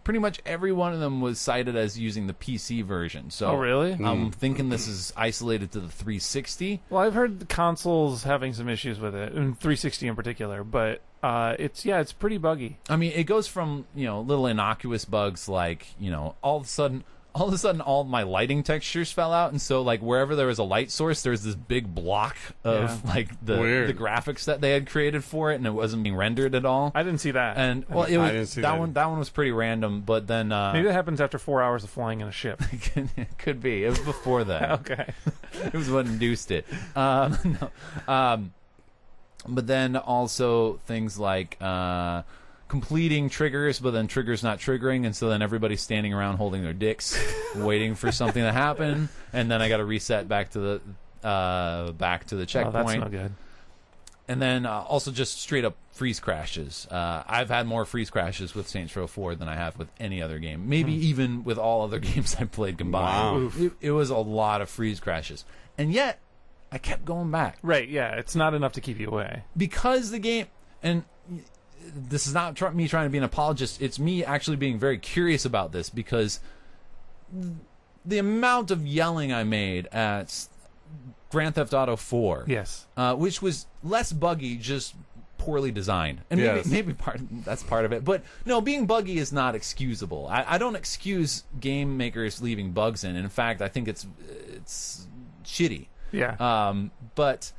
pretty much every one of them was cited as using the PC version. So, oh, really? I'm thinking this is isolated to the 360. Well, I've heard the consoles having some issues with it, and 360 in particular. But it's pretty buggy. I mean, it goes from little innocuous bugs like all of a sudden all my lighting textures fell out, and so like wherever there was a light source, there was this big block of like the graphics that they had created for it, and it wasn't being rendered at all. I didn't see that. And well, it was that one was pretty random, but then maybe that happens after 4 hours of flying in a ship. It could be. It was before that. Okay. It was what induced it. No. But then also things like completing triggers, but then triggers not triggering, and so then everybody's standing around holding their dicks, waiting for something to happen, and then I got to reset back to the checkpoint. Oh, that's not good. And then also just straight up freeze crashes. I've had more freeze crashes with Saints Row 4 than I have with any other game. Maybe even with all other games I played combined. Wow. It was a lot of freeze crashes, and yet I kept going back. Right? Yeah, it's not enough to keep you away because the game and. This is not me trying to be an apologist. It's me actually being very curious about this, because the amount of yelling I made at Grand Theft Auto 4, yes, which was less buggy, just poorly designed, and maybe that's part of it. But no, being buggy is not excusable. I don't excuse game makers leaving bugs in. In fact, I think it's shitty. Yeah. But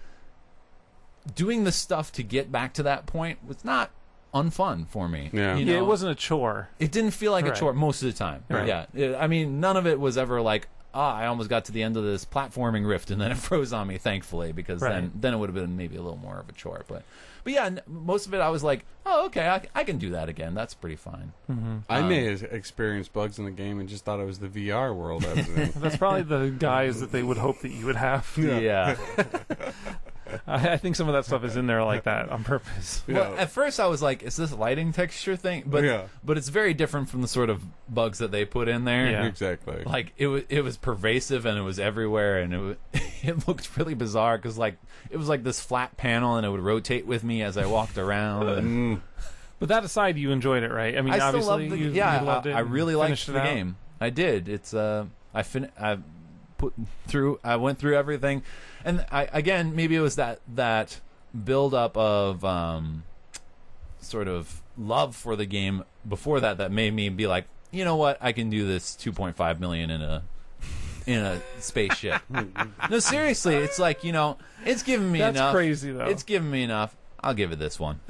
doing the stuff to get back to that point was not unfun for me. Yeah. It wasn't a chore. It didn't feel like a chore most of the time. Right. Yeah. I mean, none of it was ever like, I almost got to the end of this platforming rift and then it froze on me, thankfully, because then it would have been maybe a little more of a chore. But yeah, most of it I was like, oh, okay, I can do that again. That's pretty fine. Mm-hmm. I may have experienced bugs in the game and just thought it was the VR world I was in. That's probably the guys that they would hope that you would have. Yeah. I think some of that stuff is in there like that on purpose. Well, at first I was like, is this lighting texture thing? But it's very different from the sort of bugs that they put in there. Yeah, exactly. Like it was pervasive and it was everywhere, and it looked really bizarre because like it was like this flat panel and it would rotate with me as I walked around. And, but that aside, you enjoyed it, right? I mean, I obviously, you loved it. I really liked the game. I did. It's I went through everything. And again, maybe it was that build up of sort of love for the game before that made me be like, you know what, I can do this 2.5 million in a spaceship. No, seriously, it's like, it's giving me enough. That's crazy, though. It's giving me enough. I'll give it this one.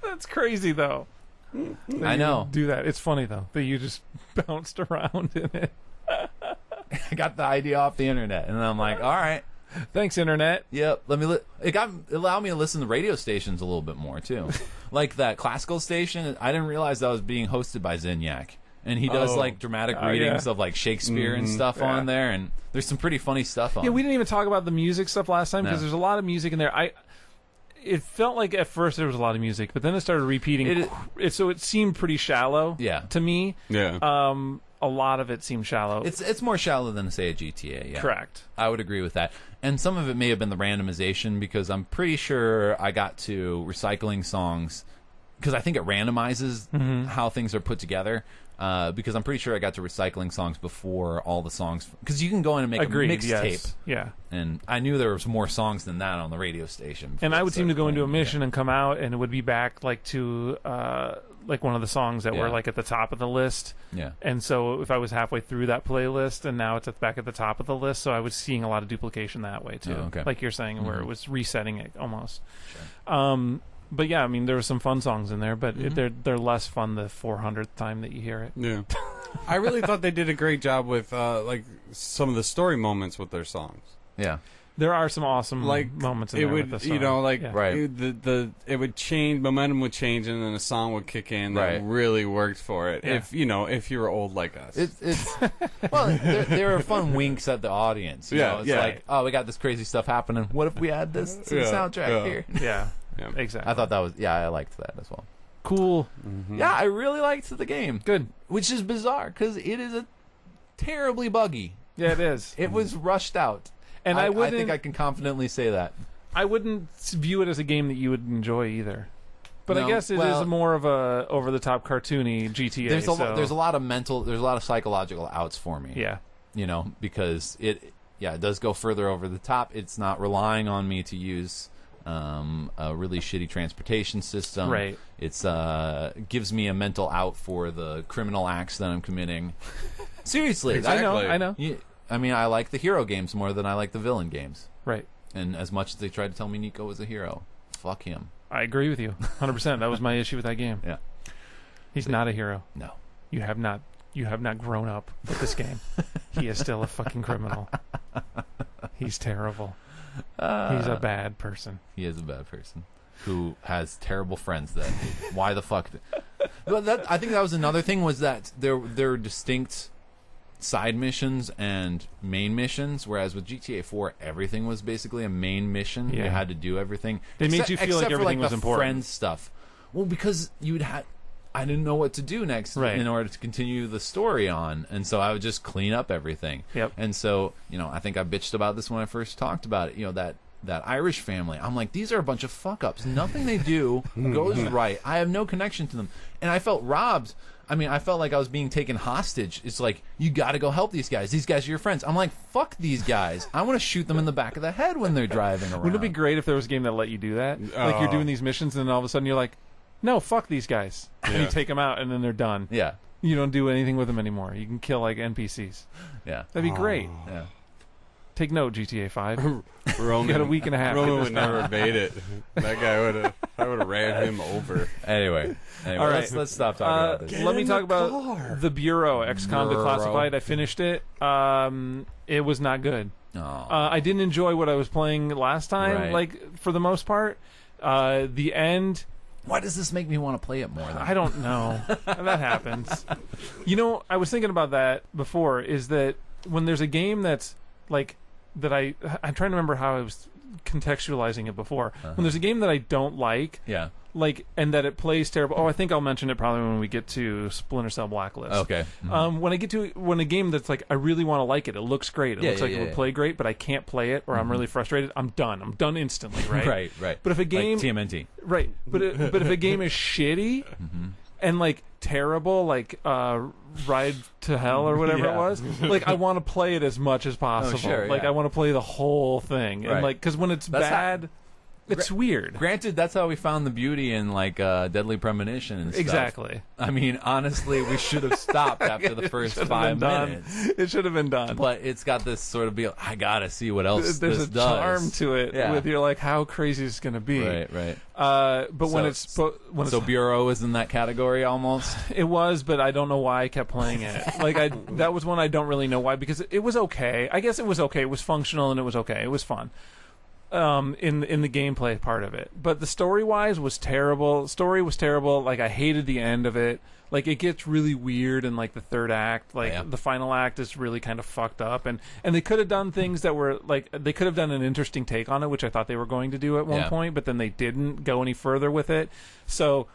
That's crazy, though. I know. Do that. It's funny though that you just bounced around in it. I got the idea off the internet, and I'm like, all right. Thanks, internet. Yep. It allowed me to listen to radio stations a little bit more too, like that classical station. I didn't realize that was being hosted by Zinyak, and he does like dramatic readings of like Shakespeare and stuff on there, and there's some pretty funny stuff on. Yeah, we didn't even talk about the music stuff last time because there's a lot of music in there. It felt like at first there was a lot of music, but then it started repeating. So it seemed pretty shallow. Yeah. To me. Yeah. a lot of it seemed shallow. It's more shallow than, say, a GTA, yeah. Correct. I would agree with that. And some of it may have been the randomization, because I'm pretty sure I got to recycling songs, because I think it randomizes how things are put together. Because I'm pretty sure I got to recycling songs before all the songs, because you can go in and make a mixtape. Yeah. And I knew there was more songs than that on the radio station. And I would seem to go into a mission and come out, and it would be back like to like one of the songs that were like at the top of the list. Yeah. And so if I was halfway through that playlist, and now it's back at the top of the list, so I was seeing a lot of duplication that way too. Oh, okay. Like you're saying, where it was resetting it almost. Sure. But yeah, I mean, there were some fun songs in there, but they're less fun the 400th time that you hear it. Yeah. I really thought they did a great job with like some of the story moments with their songs. Yeah. There are some awesome moments in there with the song. right. It would change, momentum would change, and then a song would kick in that really worked for it. Yeah. If you were old like us. It's well, there are fun winks at the audience. You know? It's like, oh, we got this crazy stuff happening. What if we add this to the soundtrack here? Yeah. Yeah, exactly. I thought that was I liked that as well. Cool. Mm-hmm. Yeah, I really liked the game. Good. Which is bizarre, because it is a terribly buggy. Yeah, it is. It was rushed out, and I think I can confidently say that. I wouldn't view it as a game that you would enjoy either. But No, I guess it is more of a over the top cartoony GTA. There's a lot of psychological outs for me. Yeah. You know, because it does go further over the top. It's not relying on me to use a really shitty transportation system. Right. It's gives me a mental out for the criminal acts that I'm committing. Seriously, Exactly. I know. I mean, I like the hero games more than I like the villain games. Right. And as much as they tried to tell me Nico was a hero, fuck him. I agree with you 100%. That was my issue with that game. Yeah. He's not a hero. No. You have not grown up with this game. He is still a fucking criminal. He's terrible. He's a bad person. He is a bad person who has terrible friends. That why the fuck? But I think that was another thing, was that there are distinct side missions and main missions, whereas with GTA 4 everything was basically a main mission. Yeah. You had to do everything. They made you feel like everything was important. Friends stuff. Well, because I didn't know what to do next in order to continue the story on, and so I would just clean up everything. Yep. And so, I think I bitched about this when I first talked about it. That Irish family. I'm like, these are a bunch of fuck ups. Nothing they do goes right. I have no connection to them, and I felt robbed. I mean, I felt like I was being taken hostage. It's like, you got to go help these guys. These guys are your friends. I'm like, fuck these guys. I want to shoot them in the back of the head when they're driving around. Wouldn't it be great if there was a game that let you do that? Like you're doing these missions, and then all of a sudden you're like, no, fuck these guys. And you take them out, and then they're done. Yeah. You don't do anything with them anymore. You can kill like NPCs. Yeah. That'd be great. Yeah. Take note, GTA 5. Roman, You got a week and a half. Roman would never have made it. That guy I would have ran him over. Anyway, all right. let's stop talking about this. Let me talk about the Bureau, XCOM Declassified. I finished it. It was not good. I didn't enjoy what I was playing last time, like for the most part. The end. Why does this make me want to play it more? I don't know. That happens. I was thinking about that before, is that when there's a game that's like that I'm trying to remember how I was contextualizing it before. When there's a game that I don't like, like, and that it plays terrible. Oh, I think I'll mention it probably when we get to Splinter Cell Blacklist. Okay. Mm-hmm. When a game that's like, I really want to like it. It looks great. It looks like it would play great, but I can't play it, or I'm really frustrated. I'm done. I'm done instantly. Right. Right. But if a game, like TMNT. Right. But if a game is shitty and like terrible, like Ride to Hell or whatever it was, like I want to play it as much as possible. Sure, like I want to play the whole thing, and like because when it's bad. It's weird. Granted, that's how we found the beauty in like Deadly Premonition and stuff. Exactly. I mean, honestly, we should have stopped after the first 5 minutes. It should have been done. But it's got this sort of I gotta see what else There's this a does. charm to it. With you're like, how crazy is it going to be? Right. But when it's Bureau is in that category almost. It was, but I don't know why I kept playing it. Like that was one I don't really know why, because it was okay. I guess it was okay. It was functional and it was okay. It was fun. In the gameplay part of it, but the story-wise was terrible. Story was terrible. Like I hated the end of it. Like it gets really weird in like the third act. Like the final act is really kind of fucked up, and they could have done things that were like they could have done an interesting take on it, which I thought they were going to do at one point, but then they didn't go any further with it. So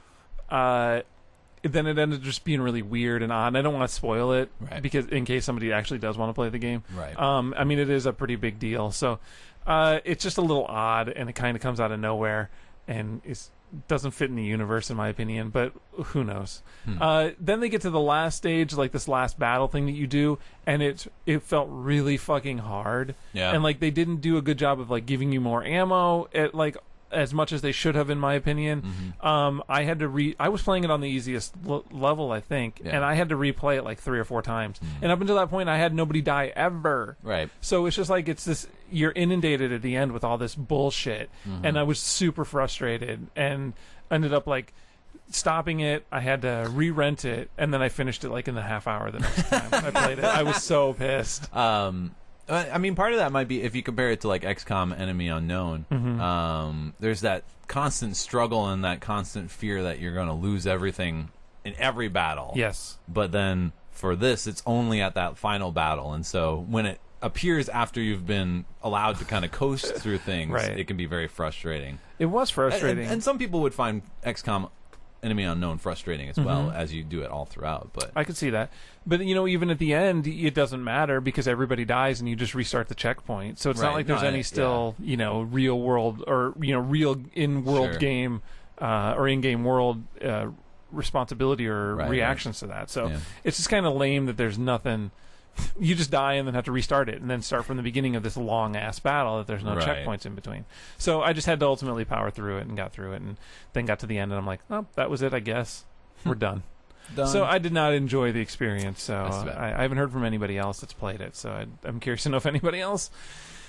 then it ended up just being really weird and odd. And I don't want to spoil it because in case somebody actually does want to play the game. Right. I mean, it is a pretty big deal. So it's just a little odd, and it kind of comes out of nowhere, and it doesn't fit in the universe, in my opinion. But who knows? Then they get to the last stage, like this last battle thing that you do, and it felt really fucking hard. Yeah. And like they didn't do a good job of like giving you more ammo at like as much as they should have, in my opinion. I had to I was playing it on the easiest level, I think, and I had to replay it like 3 or 4 times. And up until that point, I had nobody die ever. Right. So it's just like it's this. You're inundated at the end with all this bullshit, and I was super frustrated and ended up like stopping it. I had to re-rent it, and then I finished it like in the half hour the next time I played it. I was so pissed. I mean, part of that might be if you compare it to like XCOM Enemy Unknown. There's that constant struggle and that constant fear that you're going to lose everything in every battle. Yes. But then for this, it's only at that final battle, and so when it appears after you've been allowed to kind of coast through things, it can be very frustrating. It was frustrating, and some people would find XCOM Enemy Unknown frustrating as well, as you do it all throughout. But I could see that. But you know, even at the end, it doesn't matter because everybody dies and you just restart the checkpoint. So it's not like there's any still you know, real world or you know, real in world game or in game world responsibility or reactions to that. So it's just kind of lame that there's nothing. You just die and then have to restart it and then start from the beginning of this long ass battle that there's no checkpoints in between. So I just had to ultimately power through it and got through it and then got to the end and I'm like, oh, that was it, I guess. We're done. So I did not enjoy the experience. So I haven't heard from anybody else that's played it. So I'm curious to know if anybody else.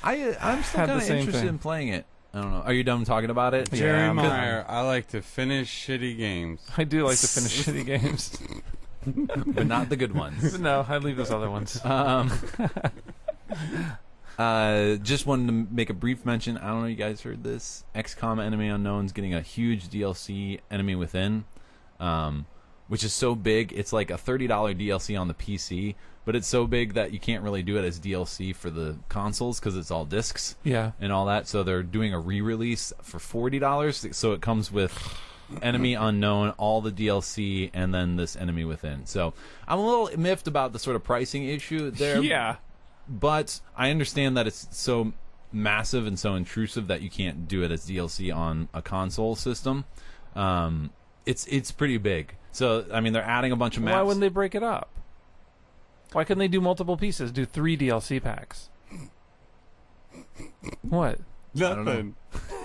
I'm still kind of interested in playing it. I don't know. Are you done talking about it? Jerry Meyer, I like to finish shitty games. I do like to finish shitty games. But not the good ones. No, I'd leave those other ones. Just wanted to make a brief mention. I don't know if you guys heard this. XCOM Enemy Unknown's getting a huge DLC, Enemy Within, which is so big. It's like a $30 DLC on the PC, but it's so big that you can't really do it as DLC for the consoles because it's all discs and all that. So they're doing a re-release for $40. So it comes with Enemy Unknown, all the DLC, and then this Enemy Within. So I'm a little miffed about the sort of pricing issue there. Yeah. But I understand that it's so massive and so intrusive that you can't do it as DLC on a console system. It's pretty big. So, I mean, they're adding a bunch of maps. Why wouldn't they break it up? Why couldn't they do multiple pieces? Do 3 DLC packs? What? Nothing.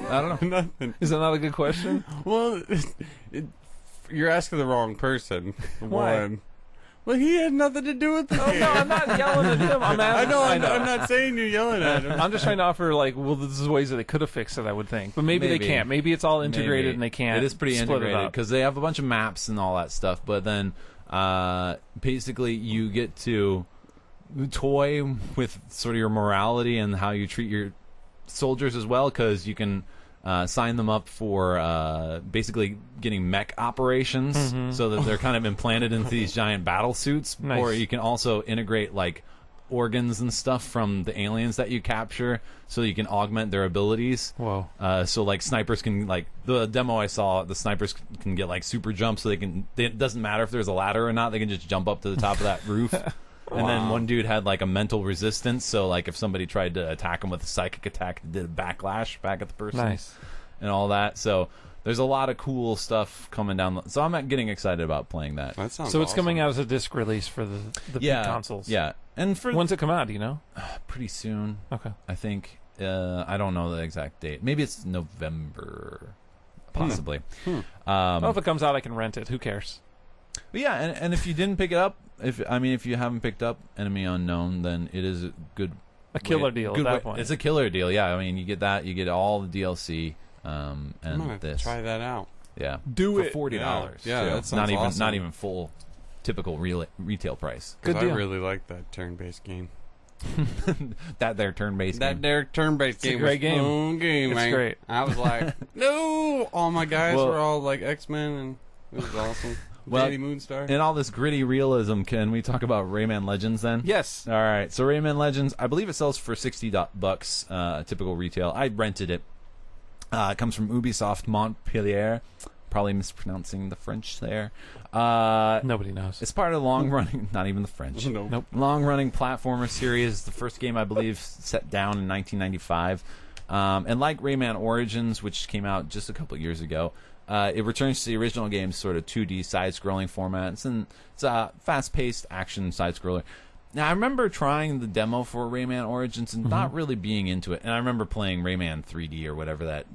I don't know. Nothing. Is that not a good question? Well, you're asking the wrong person. Why? One. Well, he had nothing to do with the game. No, I'm not yelling at him. I'm I'm not saying you're yelling at him. I'm just trying to offer, like, well, this is ways that they could have fixed it, I would think. But maybe they can't. Maybe it's all integrated and they can't. It is pretty integrated because they have a bunch of maps and all that stuff. But then basically you get to toy with sort of your morality and how you treat your soldiers as well, because you can sign them up for basically getting mech operations so that they're kind of implanted into these giant battle suits. Nice. Or you can also integrate like organs and stuff from the aliens that you capture so you can augment their abilities. Whoa. So like snipers can, like the demo I saw, the snipers can get like super jumps, so it doesn't matter if there's a ladder or not, they can just jump up to the top of that roof. And then one dude had like a mental resistance, so like if somebody tried to attack him with a psychic attack, it did a backlash back at the person. Nice. And all that. So there's a lot of cool stuff coming down. So I'm getting excited about playing that. That sounds So it's awesome. coming out as a disc release for the consoles. Yeah. And for when's it come out, do you know? Pretty soon. Okay. I think I don't know the exact date. Maybe it's November. Possibly. Well, if it comes out, I can rent it. Who cares? But yeah, and if you didn't pick it up, if you haven't picked up Enemy Unknown, then it is a killer deal at that point. It's a killer deal. Yeah, I mean, you get that, you get all the DLC, I'm and gonna this. try that out. Yeah, Do it for $40. Yeah, too. that sounds awesome. Not even full typical retail price. Good Because deal. I really like that turn-based game. That there turn-based game. That there turn-based game. a great game. Fun game, It's man. great. I was like, no! All my guys were all like X-Men, and it was awesome. Well, Danny Moonstar. In all this gritty realism, can we talk about Rayman Legends then? Yes. All right. So Rayman Legends, I believe it sells for $60, typical retail. I rented it. It comes from Ubisoft Montpellier. Probably mispronouncing the French there. Nobody knows. It's part of the long-running, not even the French. Nope. Long-running platformer series. The first game, I believe, set down in 1995. And like Rayman Origins, which came out just a couple years ago, it returns to the original game's sort of 2D side-scrolling format. It's a fast-paced action side-scroller. Now, I remember trying the demo for Rayman Origins and not really being into it. And I remember playing Rayman 3D or whatever that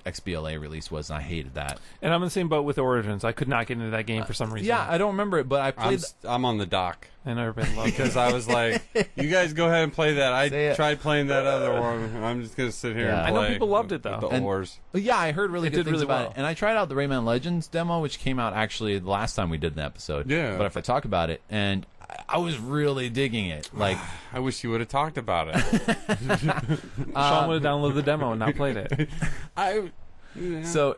XBLA release was, and I hated that. And I'm in the same boat with Origins. I could not get into that game for some reason. Yeah, I don't remember it, but I played... I'm on the dock. I never been loved because I was like, you guys go ahead and play that. I tried playing that other one. I'm just going to sit here and play. I know people loved it, though. The oars. Yeah, I heard really good things about well. it. And I tried out the Rayman Legends demo, which came out actually the last time we did an episode. Yeah. But if I talk about it, and I was really digging it. Like, I wish you would have talked about it. Sean would have downloaded the demo and not played it. So,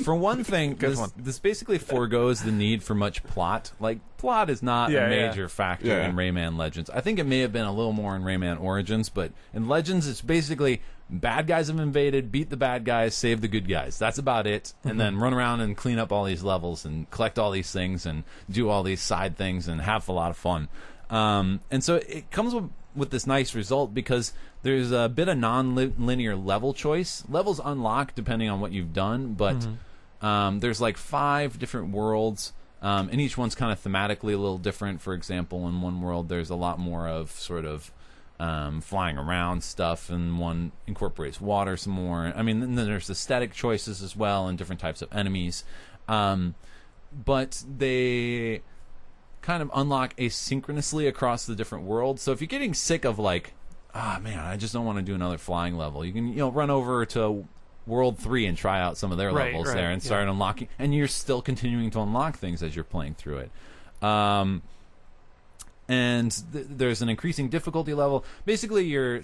for one thing, this basically foregoes the need for much plot. Like, plot is not a major factor in Rayman Legends. I think it may have been a little more in Rayman Origins, but in Legends, it's basically bad guys have invaded, beat the bad guys, save the good guys. That's about it. And then run around and clean up all these levels and collect all these things and do all these side things and have a lot of fun. And so it comes with this nice result because there's a bit of non-linear level choice. Levels unlock depending on what you've done, but there's like 5 different worlds, and each one's kind of thematically a little different. For example, in one world there's a lot more of sort of flying around stuff, and one incorporates water some more. I mean, then there's aesthetic choices as well and different types of enemies. But they kind of unlock asynchronously across the different worlds. So if you're getting sick of like, man, I just don't want to do another flying level, you can run over to World 3 and try out some of their levels there and start unlocking, and you're still continuing to unlock things as you're playing through it. And there's an increasing difficulty level. Basically, your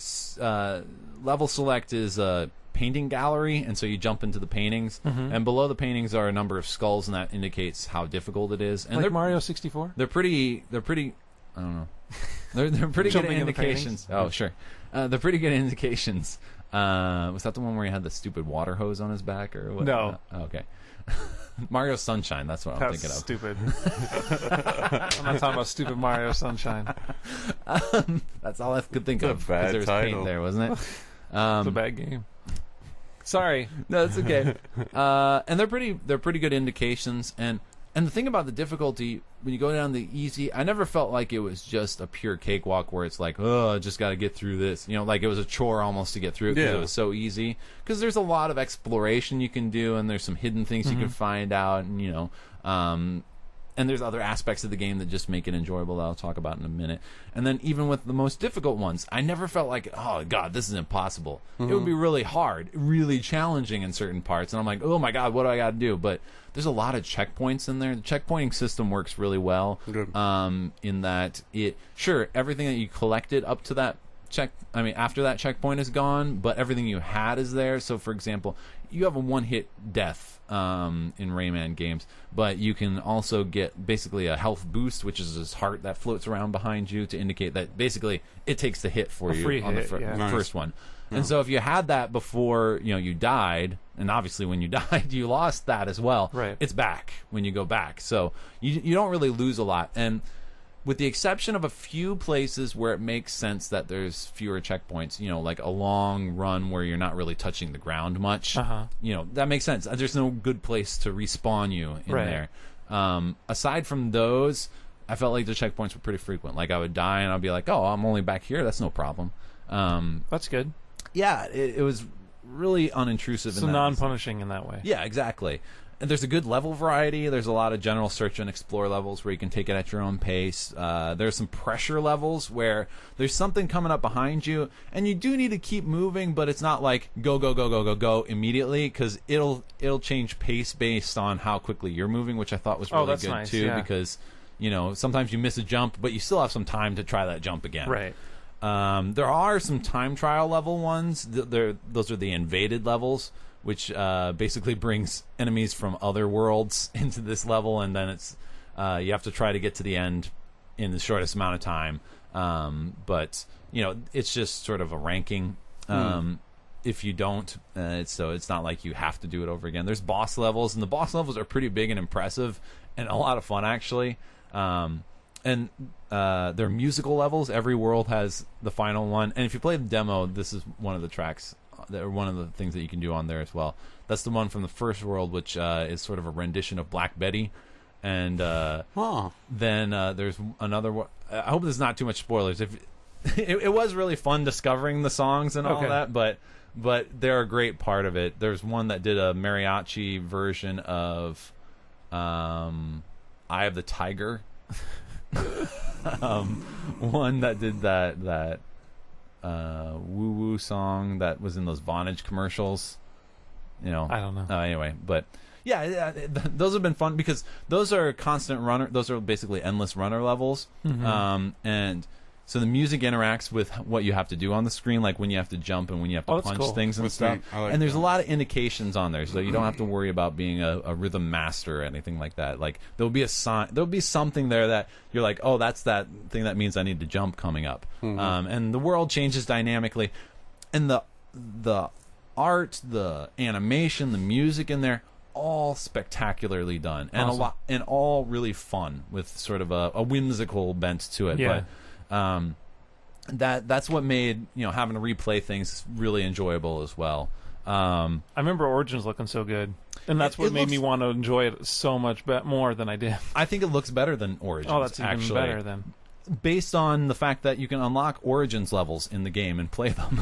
level select is a painting gallery, and so you jump into the paintings, and below the paintings are a number of skulls, and that indicates how difficult it is. And like they're Mario 64. They're pretty. I don't know. They're pretty good indications. Oh, sure. They're pretty good indications. Was that the one where he had the stupid water hose on his back, or what? No. Oh, okay. Mario Sunshine. That's what I'm thinking of. Stupid. I'm not talking about stupid Mario Sunshine. That's all I could think of. It's a bad title. Paint there, wasn't it? It's a bad game. Sorry. No, it's okay. And they're pretty good indications. And the thing about the difficulty, when you go down the easy, I never felt like it was just a pure cakewalk where it's like, oh, I just got to get through this. Like it was a chore almost to get through it because it was so easy. Because there's a lot of exploration you can do, and there's some hidden things you can find out, and and there's other aspects of the game that just make it enjoyable that I'll talk about in a minute. And then even with the most difficult ones, I never felt like, oh, God, this is impossible. It would be really hard, really challenging in certain parts. And I'm like, oh, my God, what do I got to do? But there's a lot of checkpoints in there. The checkpointing system works really well in that everything that you collected up to that after that checkpoint is gone, but everything you had is there. So, for example, you have a one-hit death in Rayman games, but you can also get basically a health boost, which is this heart that floats around behind you to indicate that basically it takes the hit for you on the first one. And so if you had that before you died, and obviously when you died you lost that as well, it's back when you go back. So you don't really lose a lot. And with the exception of a few places where it makes sense that there's fewer checkpoints, like a long run where you're not really touching the ground much, that makes sense. There's no good place to respawn you in there. Aside from those, I felt like the checkpoints were pretty frequent. Like I would die and I'd be like, oh, I'm only back here. That's no problem. That's good. Yeah, it was really unintrusive. So non-punishing in that way. Yeah, exactly. And there's a good level variety. There's a lot of general search and explore levels where you can take it at your own pace. There's some pressure levels where there's something coming up behind you, and you do need to keep moving, but it's not like go immediately, because it'll change pace based on how quickly you're moving, which I thought was really good nice, too, because sometimes you miss a jump, but you still have some time to try that jump again. Right. There are some time trial level ones. Those are the invaded levels, which basically brings enemies from other worlds into this level, and then it's you have to try to get to the end in the shortest amount of time. But it's just sort of a ranking. if you don't, so it's not like you have to do it over again. There's boss levels, and the boss levels are pretty big and impressive, and a lot of fun actually. And they're musical levels. Every world has the final one, and if you play the demo, this is one of the tracks, or one of the things that you can do on there as well. That's the one from the first world, which is sort of a rendition of Black Betty. And then there's another one. I hope there's not too much spoilers. If it was really fun discovering the songs and all that, but they're a great part of it. There's one that did a mariachi version of Eye of the Tiger. One that did that woo woo song that was in those Vonage commercials. I don't know. Anyway, but yeah, those have been fun because those are constant runner. Those are basically endless runner levels, and so the music interacts with what you have to do on the screen, like when you have to jump and when you have to punch things and stuff. And there's a lot of indications on there, so you don't have to worry about being a rhythm master or anything like that. Like there'll be a sign, there'll be something there that you're like, oh, that's that thing that means I need to jump coming up. And the world changes dynamically, and the art, the animation, the music in there, all spectacularly done, and all really fun with sort of a whimsical bent to it. Yeah. But that's what made having to replay things really enjoyable as well. I remember Origins looking so good, and that's what made me want to enjoy it so much more than I did. I think it looks better than Origins. Oh, that's actually even better then. Based on the fact that you can unlock Origins levels in the game and play them.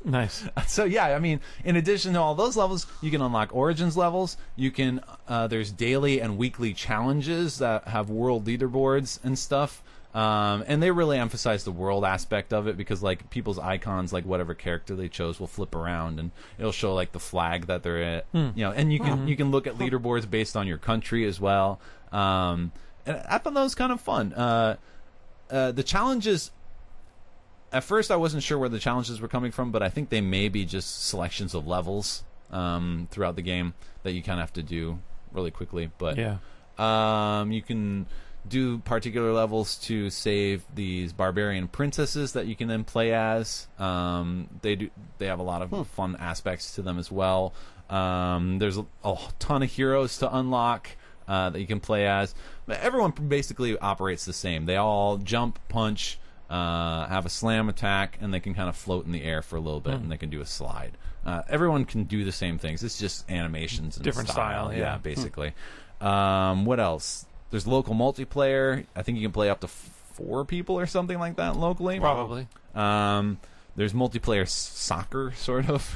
Nice. So yeah, I mean, in addition to all those levels, you can unlock Origins levels. You can there's daily and weekly challenges that have world leaderboards and stuff. And they really emphasize the world aspect of it because like people's icons, like whatever character they chose, will flip around and it'll show like the flag that they're at. And you can look at leaderboards based on your country as well. And I thought that was kind of fun. The challenges, at first I wasn't sure where the challenges were coming from, but I think they may be just selections of levels throughout the game that you kind of have to do really quickly. But you can do particular levels to save these barbarian princesses that you can then play as. They have a lot of fun aspects to them as well. There's a ton of heroes to unlock that you can play as. But everyone basically operates the same. They all jump, punch, have a slam attack, and they can kind of float in the air for a little bit, and they can do a slide. Everyone can do the same things. It's just animations and different style. Yeah, basically. What else? There's local multiplayer. I think you can play up to 4 people or something like that locally. Probably. There's multiplayer soccer, sort of.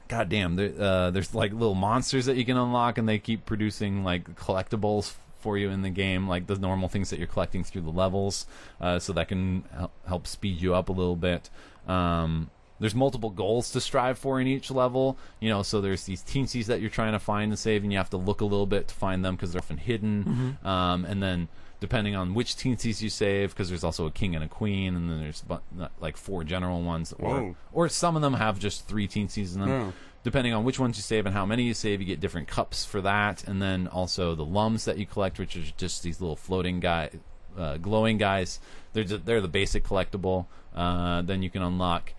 God damn, there's like little monsters that you can unlock, and they keep producing like collectibles for you in the game, like the normal things that you're collecting through the levels, so that can help speed you up a little bit. There's multiple goals to strive for in each level, so there's these teensies that you're trying to find and save, and you have to look a little bit to find them because they're often hidden. And then depending on which teensies you save, because there's also a king and a queen, and then there's like 4 general ones, or some of them have just 3 teensies in them. Depending on which ones you save and how many you save, you get different cups for that, and then also the lums that you collect, which are just these little floating glowing guys. They're the basic collectible. Then you can unlock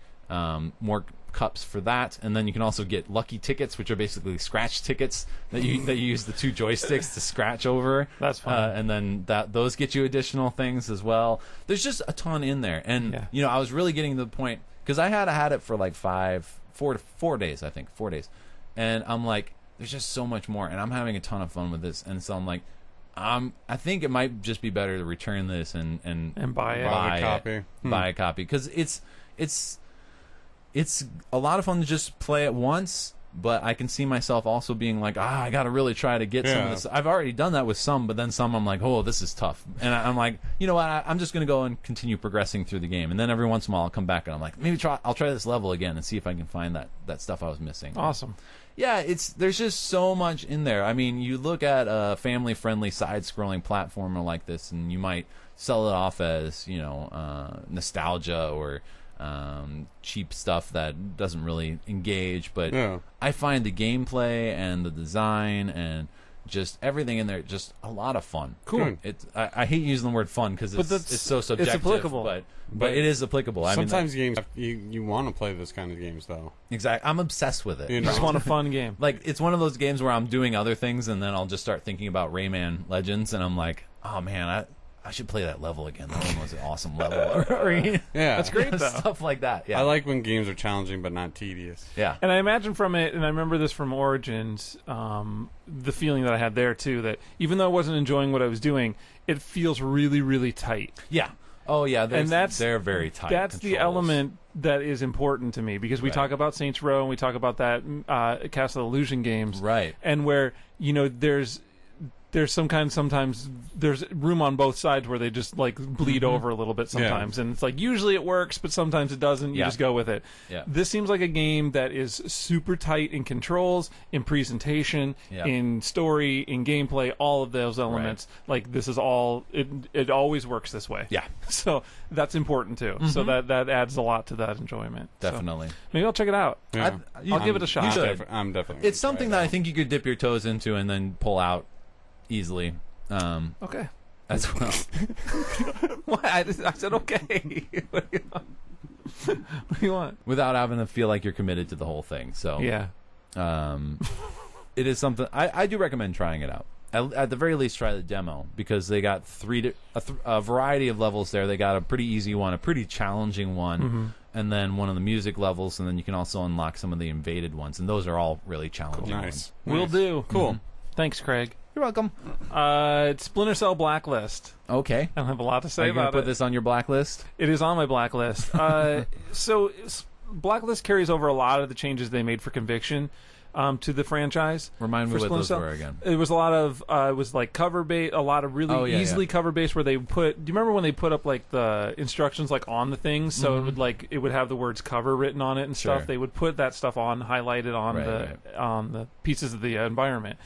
more cups for that, and then you can also get lucky tickets, which are basically scratch tickets that you use the 2 joysticks to scratch over. That's fun. And then those get you additional things as well. There's just a ton in there, and I was really getting to the point because I had it for like 4 days, I think 4 days, and I'm like, there's just so much more, and I'm having a ton of fun with this, and so I'm like, I think it might just be better to return this and buy a copy. Buy a copy because it's a lot of fun to just play it once, but I can see myself also being like, I got to really try to get some of this. I've already done that with some, but then some I'm like, oh, this is tough. And I'm like, you know what, I'm just going to go and continue progressing through the game. And then every once in a while I'll come back and I'm like, I'll try this level again and see if I can find that stuff I was missing. Awesome. Yeah, there's just so much in there. I mean, you look at a family-friendly side-scrolling platformer like this, and you might sell it off as, nostalgia or cheap stuff that doesn't really engage, but I find the gameplay and the design and just everything in there, just a lot of fun. Cool. I hate using the word fun because it's so subjective. It's applicable. But it is applicable. Sometimes games, you want to play this kind of games, though. Exactly. I'm obsessed with it. You just want a fun game. Like, it's one of those games where I'm doing other things, and then I'll just start thinking about Rayman Legends, and I'm like, oh, man, I should play that level again. That one was an awesome level. Yeah. That's great, though. Stuff like that. Yeah. I like when games are challenging but not tedious. Yeah. And I imagine from it, and I remember this from Origins, the feeling that I had there, too, that even though I wasn't enjoying what I was doing, it feels really, really tight. Yeah. Oh, yeah. They're very tight. That's controls. the element that is important to me, because we talk about Saints Row, and we talk about that Castle Illusion games. Right. And where, there's sometimes there's room on both sides where they just like bleed over a little bit sometimes, and it's like usually it works, but sometimes it doesn't. You just go with it. Yeah. This seems like a game that is super tight in controls, in presentation, in story, in gameplay, all of those elements. Like this is all it always works this way. Yeah. So that's important too. So that adds a lot to that enjoyment. Definitely. So maybe I'll check it out. Yeah. I'll give it a shot. I'm definitely. It's something that I think you could dip your toes into and then pull out easily. Okay. As well. What? I said okay. What do you want? Without having to feel like you're committed to the whole thing. So Yeah. it is something I do recommend trying it out. At the very least, try the demo, because they got a variety of levels there. They got a pretty easy one, a pretty challenging one, and then one of the music levels, and then you can also unlock some of the invaded ones, and those are all really challenging ones. Will do. Cool. Thanks, Craig. You're welcome. It's Splinter Cell Blacklist. Okay. I don't have a lot to say Are you about gonna it. put this on your blacklist? It is on my blacklist. So Blacklist carries over a lot of the changes they made for Conviction to the franchise. Remind me for what Splinter those Cell. were again. It was a lot of it was like cover base, a lot of really easily cover based where they put. Do you remember when they put up like the instructions like on the things, so it would have the words cover written on it and stuff. Sure. They would put that stuff highlighted on the pieces of the environment.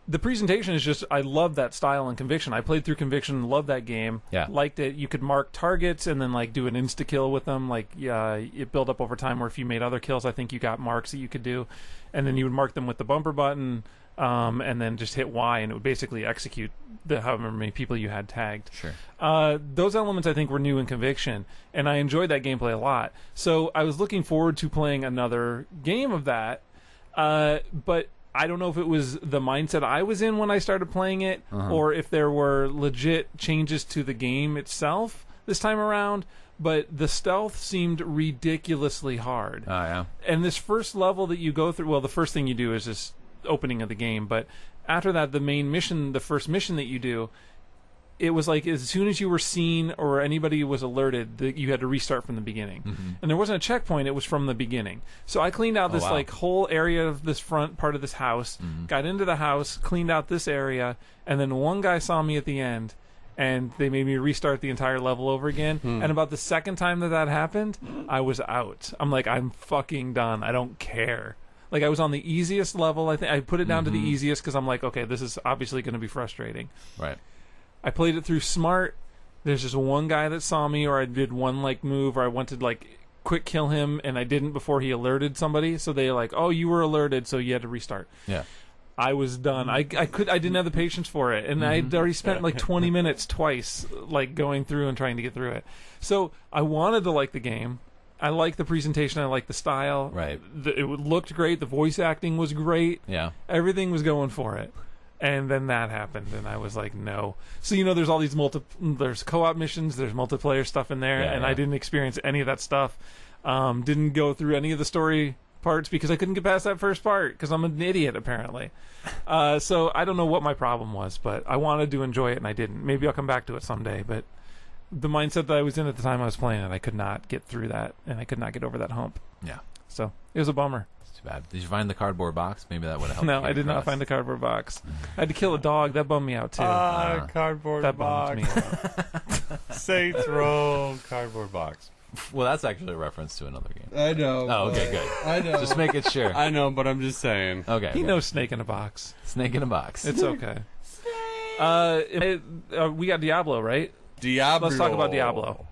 The presentation is just, I love that style in Conviction. I played through Conviction, loved that game. Yeah. Liked it. You could mark targets and then like do an insta-kill with them. Like, it built up over time where if you made other kills, I think you got marks that you could do. And then you would mark them with the bumper button, and then just hit Y, and it would basically execute however many people you had tagged. Sure. Those elements I think were new in Conviction, and I enjoyed that gameplay a lot. So I was looking forward to playing another game of that, but I don't know if it was the mindset I was in when I started playing it, or if there were legit changes to the game itself this time around, but the stealth seemed ridiculously hard. Oh, yeah. And this first level that you go through, well, the first thing you do is just opening of the game, but after that, the main mission, the first mission that you do, it was like as soon as you were seen or anybody was alerted, that you had to restart from the beginning. And there wasn't a checkpoint, it was from the beginning. So I cleaned out this like whole area of this front part of this house, got into the house, cleaned out this area, and then one guy saw me at the end, and they made me restart the entire level over again. And about the second time that happened, I was out. I'm like, I'm fucking done. I don't care. Like, I was on the easiest level. I think I put it down to the easiest because I'm like, okay, this is obviously going to be frustrating. Right. I played it through smart. There's just one guy that saw me, or I did one like move, or I wanted to like quick kill him, and I didn't before he alerted somebody. So they like, oh, you were alerted, so you had to restart. Yeah. I was done. I didn't have the patience for it, and I'd already spent like 20 minutes twice, like going through and trying to get through it. So I wanted to like the game. I like the presentation. I like the style. Right. It looked great. The voice acting was great. Yeah. Everything was going for it. And then that happened, and I was like, no. So, there's all these there's co-op missions, there's multiplayer stuff in there, and I didn't experience any of that stuff. Didn't go through any of the story parts because I couldn't get past that first part because I'm an idiot, apparently. So I don't know what my problem was, but I wanted to enjoy it, and I didn't. Maybe I'll come back to it someday, but the mindset that I was in at the time I was playing it, I could not get through that, and I could not get over that hump. Yeah. So it was a bummer. Too bad. Did you find the cardboard box? Maybe that would have helped. No, I did not find the cardboard box. I had to kill a dog. That bummed me out too. Cardboard that box. bummed me out. Saints Row cardboard box. Well, that's actually a reference to another game. I know. Oh, okay, good. I know. Just make it sure. I know, but I'm just saying. Okay. He knows Snake in a Box. Snake in a Box. It's okay. We got Diablo, right? Diablo. Let's talk about Diablo.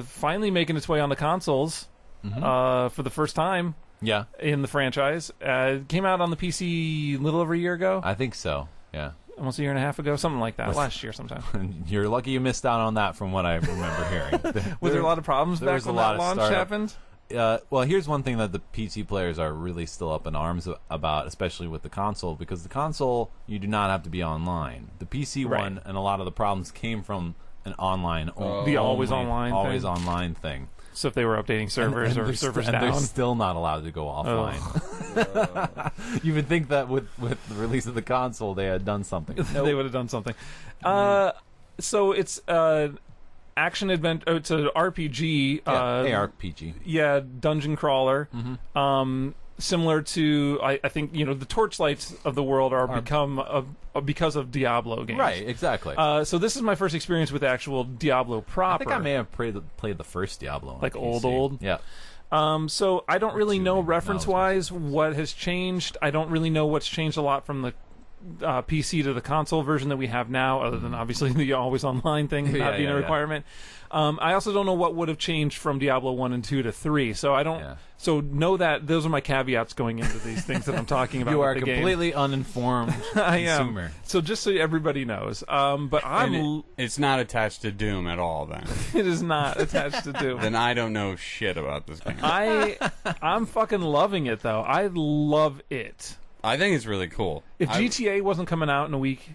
Finally making its way on the consoles for the first time. in the franchise. Came out on the PC a little over a year ago. I think so. Yeah. Almost a year and a half ago, something like that. Last year sometime. You're lucky you missed out on that from what I remember hearing. Was there a lot of problems back when that launch happened? Well, here's one thing that the PC players are really still up in arms about, especially with the console, because the console, you do not have to be online. The PC one, and a lot of the problems came from an online, the always online thing. So if they were updating servers or servers down, they're still not allowed to go offline. You would think that with the release of the console, they had done something. Nope. They would have done something. So it's action adventure. It's an RPG. ARPG. Yeah, dungeon crawler. Similar to, I think, the Torchlights of the world are become because of Diablo games. Right, exactly. So this is my first experience with actual Diablo proper. I think I may have played the first Diablo on like PC. old. Yeah. So I don't really know reference-wise what has changed. I don't really know what's changed a lot from the PC to the console version that we have now, other than obviously the always online thing not being a requirement. I also don't know what would have changed from Diablo 1 and 2 to 3, so I don't. So know that those are my caveats going into these things that I'm talking about. You are with the completely game. uninformed I consumer. am. So just so everybody knows, but it's not attached to Doom at all. Then it is not attached to Doom. Then I don't know shit about this game. I'm fucking loving it though. I love it. I think it's really cool. If GTA wasn't coming out in a week,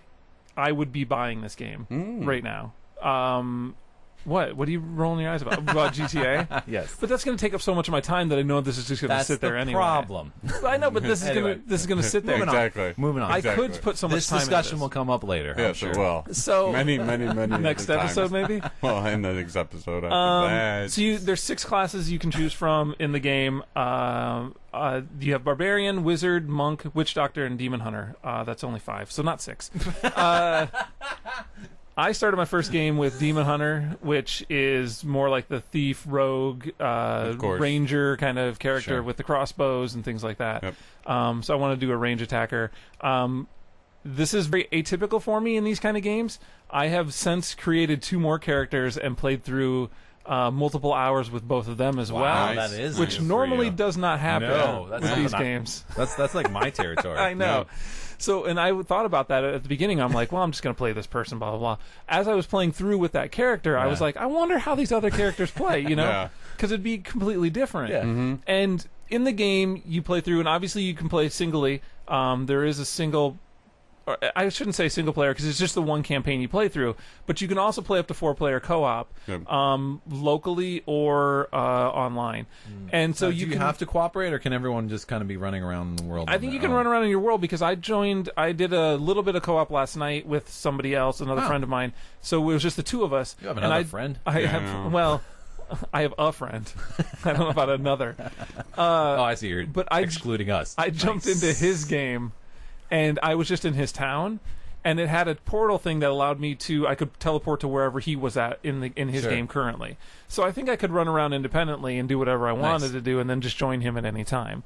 I would be buying this game right now. What are you rolling your eyes about? About GTA? Yes. But that's going to take up so much of my time that I know this is just going to sit there anyway. That's the problem. I know, but this is going to sit there. Moving on. I could put so much this time into this. discussion will come up later. Yes, it will. So many next episode, maybe? Well, in the next episode after that. So there's 6 classes you can choose from in the game. You have Barbarian, Wizard, Monk, Witch Doctor, and Demon Hunter. That's only 5, so not 6. I started my first game with Demon Hunter, which is more like the thief, rogue, ranger kind of character with the crossbows and things like that. Yep. So I want to do a range attacker. This is very atypical for me in these kind of games. I have since created 2 more characters and played through multiple hours with both of them as well. That is which normally does not happen with these games. That's like my territory. I know. Yeah. So, and I thought about that at the beginning. I'm like, well, I'm just going to play this person, blah, blah, blah. As I was playing through with that character, I was like, I wonder how these other characters play, Because it'd be completely different. Yeah. Mm-hmm. And in the game, you play through, and obviously you can play singly. There is a single... I shouldn't say single player because it's just the one campaign you play through, but you can also play up to 4-player co-op, locally or online. And so you have to cooperate, or can everyone just kind of be running around the world? I think you can run around in your world because I did a little bit of co-op last night with somebody else, another friend of mine. So it was just the 2 of us. You have another friend? I have a friend. I don't know about another. I see. You're excluding us. I jumped into his game. And I was just in his town, and it had a portal thing that allowed me I could teleport to wherever he was at in his game currently. So I think I could run around independently and do whatever I wanted to do, and then just join him at any time.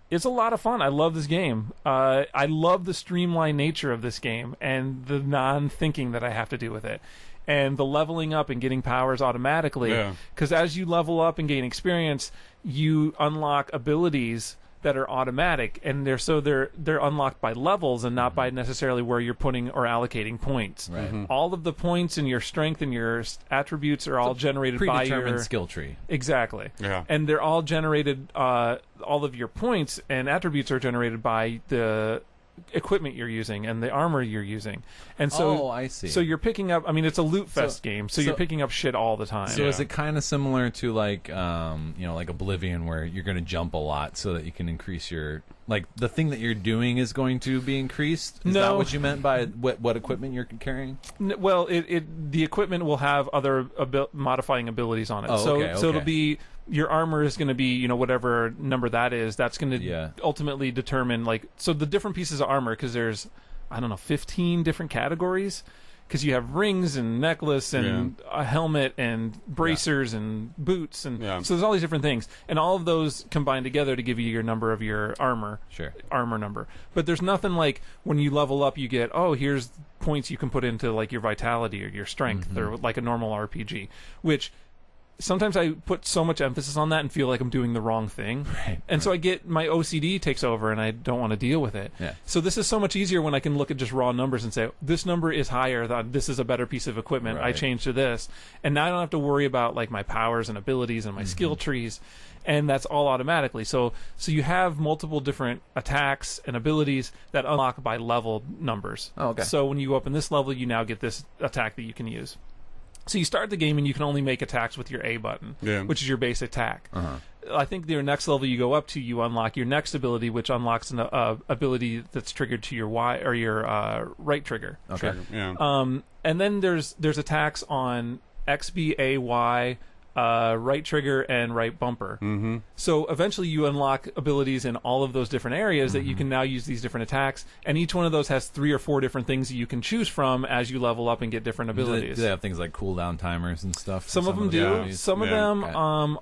It's a lot of fun. I love this game. I love the streamlined nature of this game and the non-thinking that I have to do with it. And the leveling up and getting powers automatically. Because as you level up and gain experience, you unlock abilities that are automatic, and they're unlocked by levels and not by necessarily where you're putting or allocating points. Right. Mm-hmm. All of the points and your strength and your attributes are all generated by your predetermined skill tree. Exactly. Yeah. And they're all generated. All of your points and attributes are generated by the equipment you're using and the armor you're using. And so I see. So you're picking up, I mean, it's a loot fest game, so you're picking up shit all the time. So is it kind of similar to like like Oblivion, where you're going to jump a lot so that you can increase your, like, the thing that you're doing is going to be increased? Is that what you meant by what equipment you're carrying? Well, the equipment will have other modifying abilities on it. So it'll be, your armor is going to be, whatever number that is, that's going to ultimately determine, like, so the different pieces of armor, because there's, 15 different categories, because you have rings and necklace and a helmet and bracers and boots, and so there's all these different things, and all of those combine together to give you your number of your armor number. But there's nothing like when you level up, you get, here's points you can put into like your vitality or your strength, or like a normal RPG, which sometimes I put so much emphasis on that and feel like I'm doing the wrong thing. And so I get my OCD takes over and I don't want to deal with it. So this is so much easier when I can look at just raw numbers and say, this number is higher, this is a better piece of equipment. I changed to this. And now I don't have to worry about like my powers and abilities and my skill trees. And that's all automatically. So you have multiple different attacks and abilities that unlock by level numbers. So when you go up in this level, you now get this attack that you can use. So you start the game and you can only make attacks with your A button, which is your base attack. I think your next level you go up to, you unlock your next ability, which unlocks an ability that's triggered to your Y or your right trigger. And then there's attacks on XBLA, right trigger and right bumper. So eventually you unlock abilities in all of those different areas that you can now use these different attacks, and each one of those has 3 or 4 different things that you can choose from as you level up and get different abilities. Do they have things like cooldown timers and stuff? Some of them do. Some of them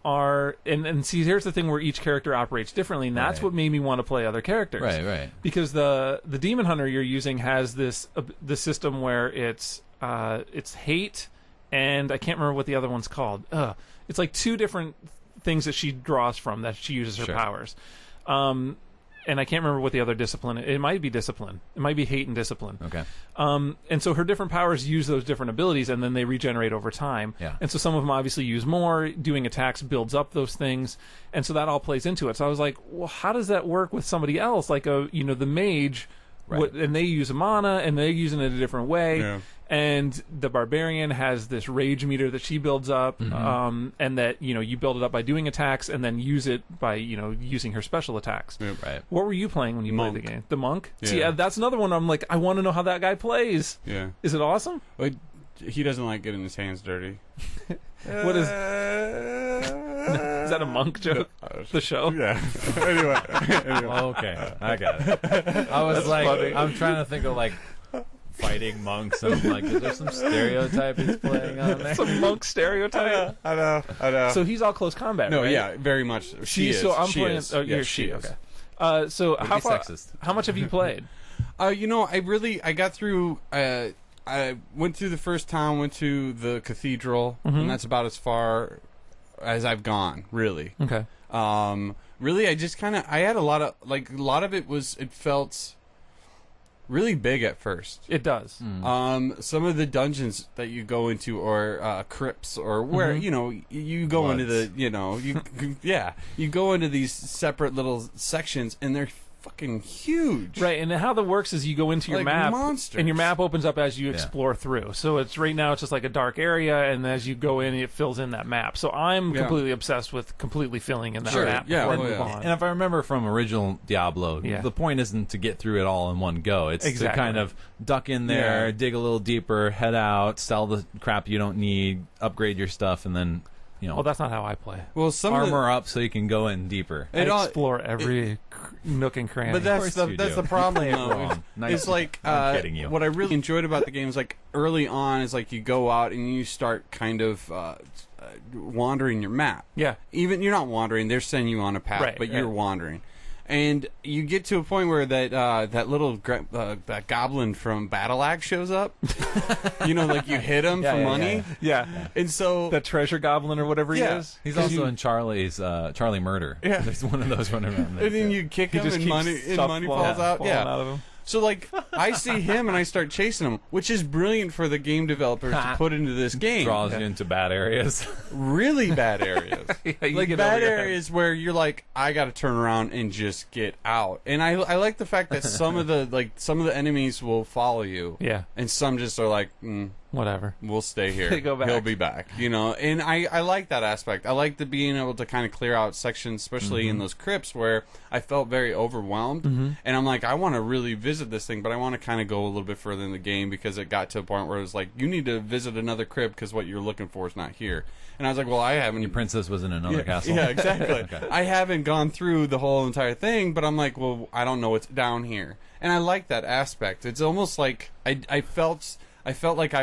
are, and see, here's the thing where each character operates differently, and that's what made me want to play other characters. Because the Demon Hunter you're using has this system where it's hate, and I can't remember what the other one's called. It's like 2 different things that she draws from that she uses her powers. And I can't remember what the other discipline is. It might be discipline. It might be hate and discipline. And so her different powers use those different abilities, and then they regenerate over time. And so some of them obviously use more. Doing attacks builds up those things. And so that all plays into it. So I was like, well, how does that work with somebody else? Like, the mage, and they use mana, and they're using it a different way. And the barbarian has this rage meter that she builds up, and that you build it up by doing attacks, and then use it by using her special attacks. What were you playing when you played the game? The monk. See, that's another one. I'm like, I want to know how that guy plays. Is it awesome? Well, he doesn't like getting his hands dirty. What is? Is that a monk joke? The show? Anyway. Okay, I got it. I was funny. I'm trying to think of like fighting monks, and I'm like, is there some stereotype he's playing on there? Some monk stereotype? I know. So he's all close combat, no, right? Yeah, very much. She is. So I'm she playing. Is. Oh, you're she. Okay. So how much have you played? I got through. I went through the first town, went to the cathedral, and that's about as far as I've gone, really. Okay. Really, I just I had a lot of it felt really big at first. It does. Some of the dungeons that you go into, or crypts, or where you go into the you go into these separate little sections, and they're fucking huge. Right, and how that works is you go into your map, monsters. And your map opens up as you explore through. So it's right now it's just like a dark area, and as you go in, it fills in that map. So I'm completely obsessed with completely filling in that map. And if I remember from original Diablo, the point isn't to get through it all in one go. It's to kind of duck in there, dig a little deeper, head out, sell the crap you don't need, upgrade your stuff, and then well, that's not how I play. Well, armor up so you can go in deeper. I explore every nook and cranny. But that's the problem, though. It's like I'm kidding you. What I really enjoyed about the game is like early on is like you go out and you start kind of wandering your map. Even you're not wandering; they're sending you on a path, but you're wandering. And you get to a point where that little that goblin from Battle Axe shows up. Like you hit him for money. And so that treasure goblin or whatever he is. He's also in Charlie Murder. There's one of those running around there. And then you kick him and money falls out. Out of him. So, like, I see him and I start chasing him, which is brilliant for the game developers to put into this game. Draws you into bad areas. Really bad areas. Like, bad areas where you're like, I got to turn around and just get out. And I like the fact that some of the enemies will follow you. And some just are like, whatever. We'll stay here. Go back. He'll be back. And I like that aspect. I like the being able to kind of clear out sections, especially in those crypts where I felt very overwhelmed. And I'm like, I want to really visit this thing, but I want to kind of go a little bit further in the game because it got to a point where it was like, you need to visit another crypt because what you're looking for is not here. And I was like, well, I haven't. Your princess was in another castle. Yeah, exactly. I haven't gone through the whole entire thing, but I'm like, well, I don't know what's down here. And I like that aspect. It's almost like I felt like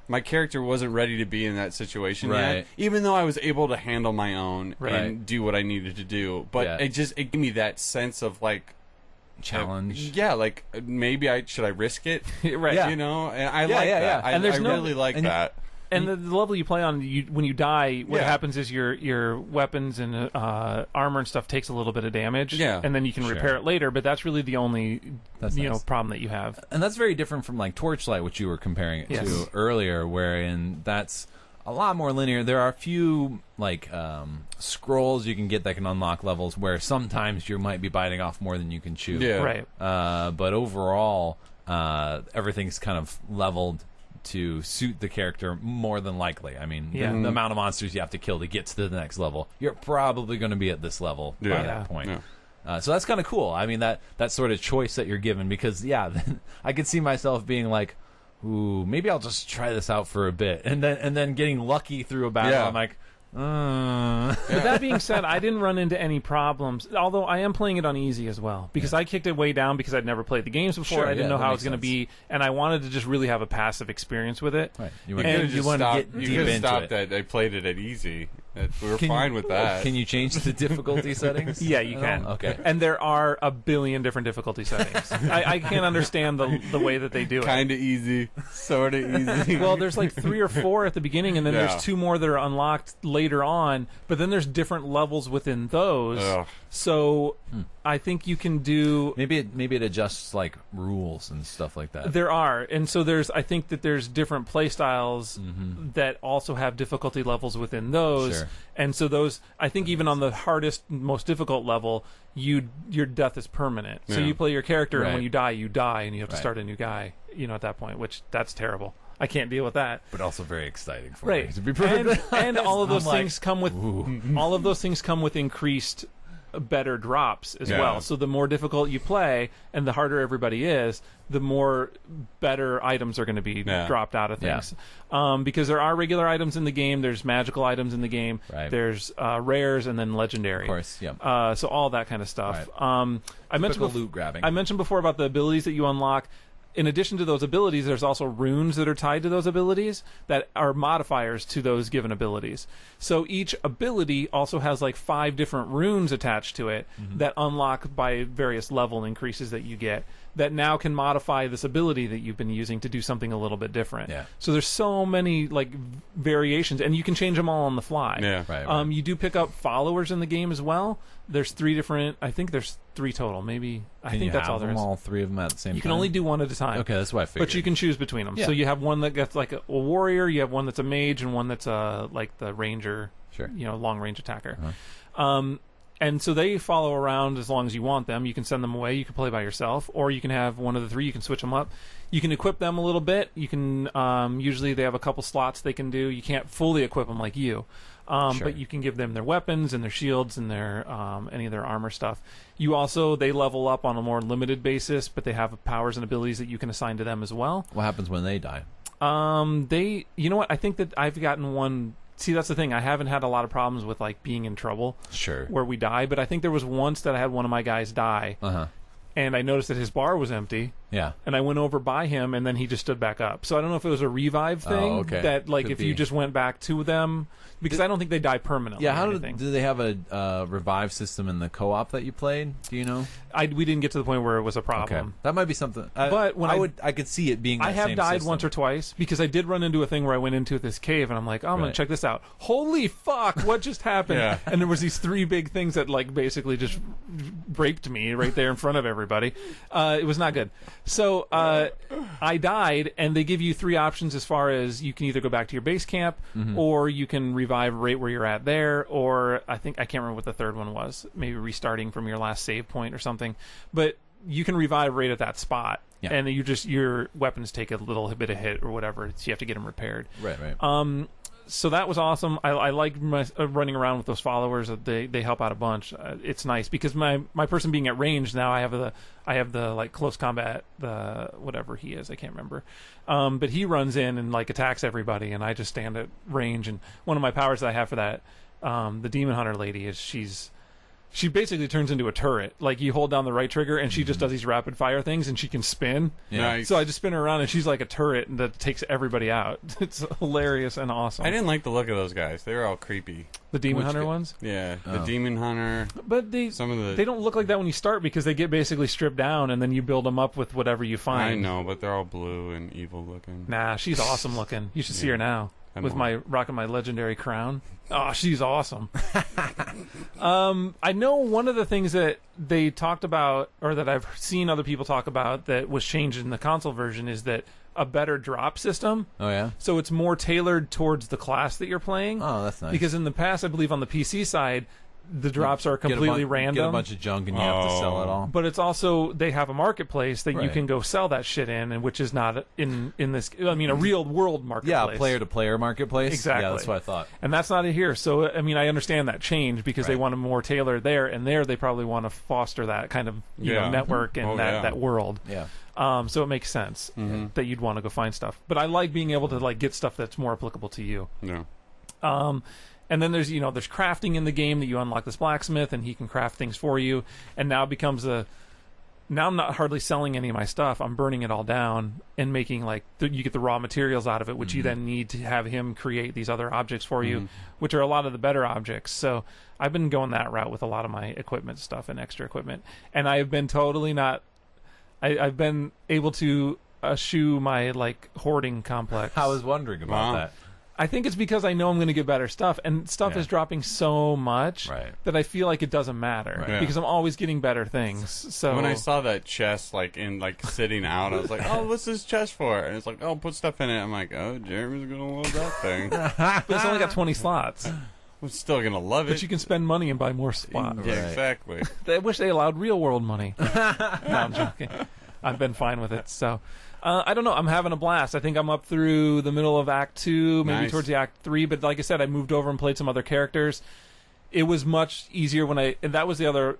my character wasn't ready to be in that situation yet, even though I was able to handle my own and do what I needed to do. But it gave me that sense of like challenge. Like maybe should I risk it? And And I like that. I really like that. And the level you play on, when you die, what happens is your weapons and armor and stuff takes a little bit of damage, and then you can repair it later. But that's really the only problem that you have. And that's very different from like Torchlight, which you were comparing it to earlier, wherein that's a lot more linear. There are a few like scrolls you can get that can unlock levels where sometimes you might be biting off more than you can chew. Yeah. Right. But overall, everything's kind of leveled to suit the character more than likely. I mean, the amount of monsters you have to kill to get to the next level, you're probably going to be at this level by that point. Yeah. So that's kind of cool. I mean, that sort of choice that you're given, because I could see myself being like, ooh, maybe I'll just try this out for a bit, and then getting lucky through a battle. I'm like, But that being said, I didn't run into any problems, although I am playing it on easy as well, because I kicked it way down because I'd never played the games before. Sure, I didn't know how it was going to be, and I wanted to just really have a passive experience with it. Right. You could have stopped that. I played it at easy. We were fine with that. Can you change the difficulty settings? Yeah, you can. Okay. And there are a billion different difficulty settings. I can't understand the way that they do it. Kind of easy, sort of easy. Well, there's like 3 or 4 at the beginning, and then there's 2 more that are unlocked later on. But then there's different levels within those. Ugh. So I think you can do maybe it adjusts like rules and stuff like that. There are, and so I think that there's different play styles that also have difficulty levels within those. Sure. And so those, I think, even on the hardest, most difficult level, your death is permanent. So you play your character, and when you die, and you have to start a new guy. At that point, which that's terrible. I can't deal with that. But also very exciting for me. To be perfectly and all of those things come with increased better drops as well. So the more difficult you play and the harder everybody is, the more better items are going to be dropped out of things. Because there are regular items in the game, there's magical items in the game, there's rares, and then legendary. Of course, yeah. So all that kind of stuff. Right. I mentioned loot grabbing. I mentioned before about the abilities that you unlock. In addition to those abilities, there's also runes that are tied to those abilities that are modifiers to those given abilities. So each ability also has like 5 different runes attached to it that unlock by various level increases that you get, that now can modify this ability that you've been using to do something a little bit different. Yeah. So there's so many like variations, and you can change them all on the fly. Yeah. Right. You do pick up followers in the game as well. There's 3 different. I think there's 3 total. Maybe I think that's all there is. All 3 of them at the same time. You can only do one at a time. Okay, that's what I figured. But you can choose between them. Yeah. So you have one that gets like a warrior, you have one that's a mage, and one that's like the ranger. Sure. Long range attacker. And so they follow around as long as you want them. You can send them away. You can play by yourself, or you can have one of the 3. You can switch them up. You can equip them a little bit. You can usually they have a couple slots they can do. You can't fully equip them like you, but you can give them their weapons and their shields and their any of their armor stuff. They level up on a more limited basis, but they have powers and abilities that you can assign to them as well. What happens when they die? You know what? I think that I've gotten one. See, that's the thing. I haven't had a lot of problems with like being in trouble. Sure. Where we die, but I think there was once that I had one of my guys die. And I noticed that his bar was empty. Yeah. And I went over by him, and then he just stood back up. So I don't know if it was a revive thing that, like, if you just went back to them, because I don't think they die permanently. Yeah. Do they have a revive system in the co-op that you played? Do you know? We didn't get to the point where it was a problem. Okay. That might be something. But when I could see it being. That I have same died system. once or twice because I did run into a thing where I went into this cave and I'm like, I'm going to check this out. Holy fuck! What just happened? And there was these 3 big things that like basically just raped me right there in front of everybody. It was not good. So I died, and they give you 3 options as far as you can either go back to your base camp, or you can revive right where you're at there, or I can't remember what the third one was. Maybe restarting from your last save point or something. But you can revive right at that spot, and your weapons take a little bit of hit or whatever, so you have to get them repaired. Right. So that was awesome. I like running around with those followers. They help out a bunch. It's nice because my person being at range now, I have the like close combat, the whatever he is, I can't remember. But he runs in and like attacks everybody, and I just stand at range. And one of my powers that I have for that, the Demon Hunter lady, is she basically turns into a turret. Like, you hold down the right trigger, and she just does these rapid fire things, and she can spin. Yeah. Nice. So I just spin her around, and she's like a turret that takes everybody out. It's hilarious and awesome. I didn't like the look of those guys. They were all creepy. The Demon Hunter ones? Yeah, the Demon Hunter. But they don't look like that when you start, because they get basically stripped down, and then you build them up with whatever you find. I know, but they're all blue and evil looking. Nah, she's awesome looking. You should see her now. with my rocking my legendary crown. Oh, she's awesome. I know one of the things that they talked about, or that I've seen other people talk about, that was changed in the console version is that a better drop system. Oh, yeah? So it's more tailored towards the class that you're playing. Oh, that's nice. Because in the past, I believe on the PC side, the drops are completely random. Get a bunch of junk and you have to sell it all. But it's also, they have a marketplace that you can go sell that shit in, and which is not in this, I mean, a real world marketplace. Yeah, player-to-player marketplace. Exactly. Yeah, that's what I thought. And that's not here. So, I mean, I understand that change because they want to more tailor there, and there they probably want to foster that kind of you know, network and that world. Yeah. So it makes sense that you'd want to go find stuff. But I like being able to like get stuff that's more applicable to you. Yeah. And then there's there's crafting in the game that you unlock this blacksmith and he can craft things for you. And now it becomes now I'm not hardly selling any of my stuff. I'm burning it all down and making like you get the raw materials out of it, which you then need to have him create these other objects for you, which are a lot of the better objects. So I've been going that route with a lot of my equipment stuff and extra equipment. And I've been totally not. I've been able to eschew my like hoarding complex. I was wondering about that. I think it's because I know I'm going to get better stuff, and stuff is dropping so much that I feel like it doesn't matter because I'm always getting better things. So when I saw that chest sitting out, I was like, "Oh, what's this chest for?" And it's like, "Oh, put stuff in it." I'm like, "Oh, Jeremy's gonna love that thing." But it's only got 20 slots. I'm still gonna love it. But you can spend money and buy more spots. Yeah, exactly. I wish they allowed real world money. No, I'm joking. I've been fine with it. So. I don't know. I'm having a blast. I think I'm up through the middle of Act 2, maybe towards the Act 3. But like I said, I moved over and played some other characters. It was much easier when and that was the other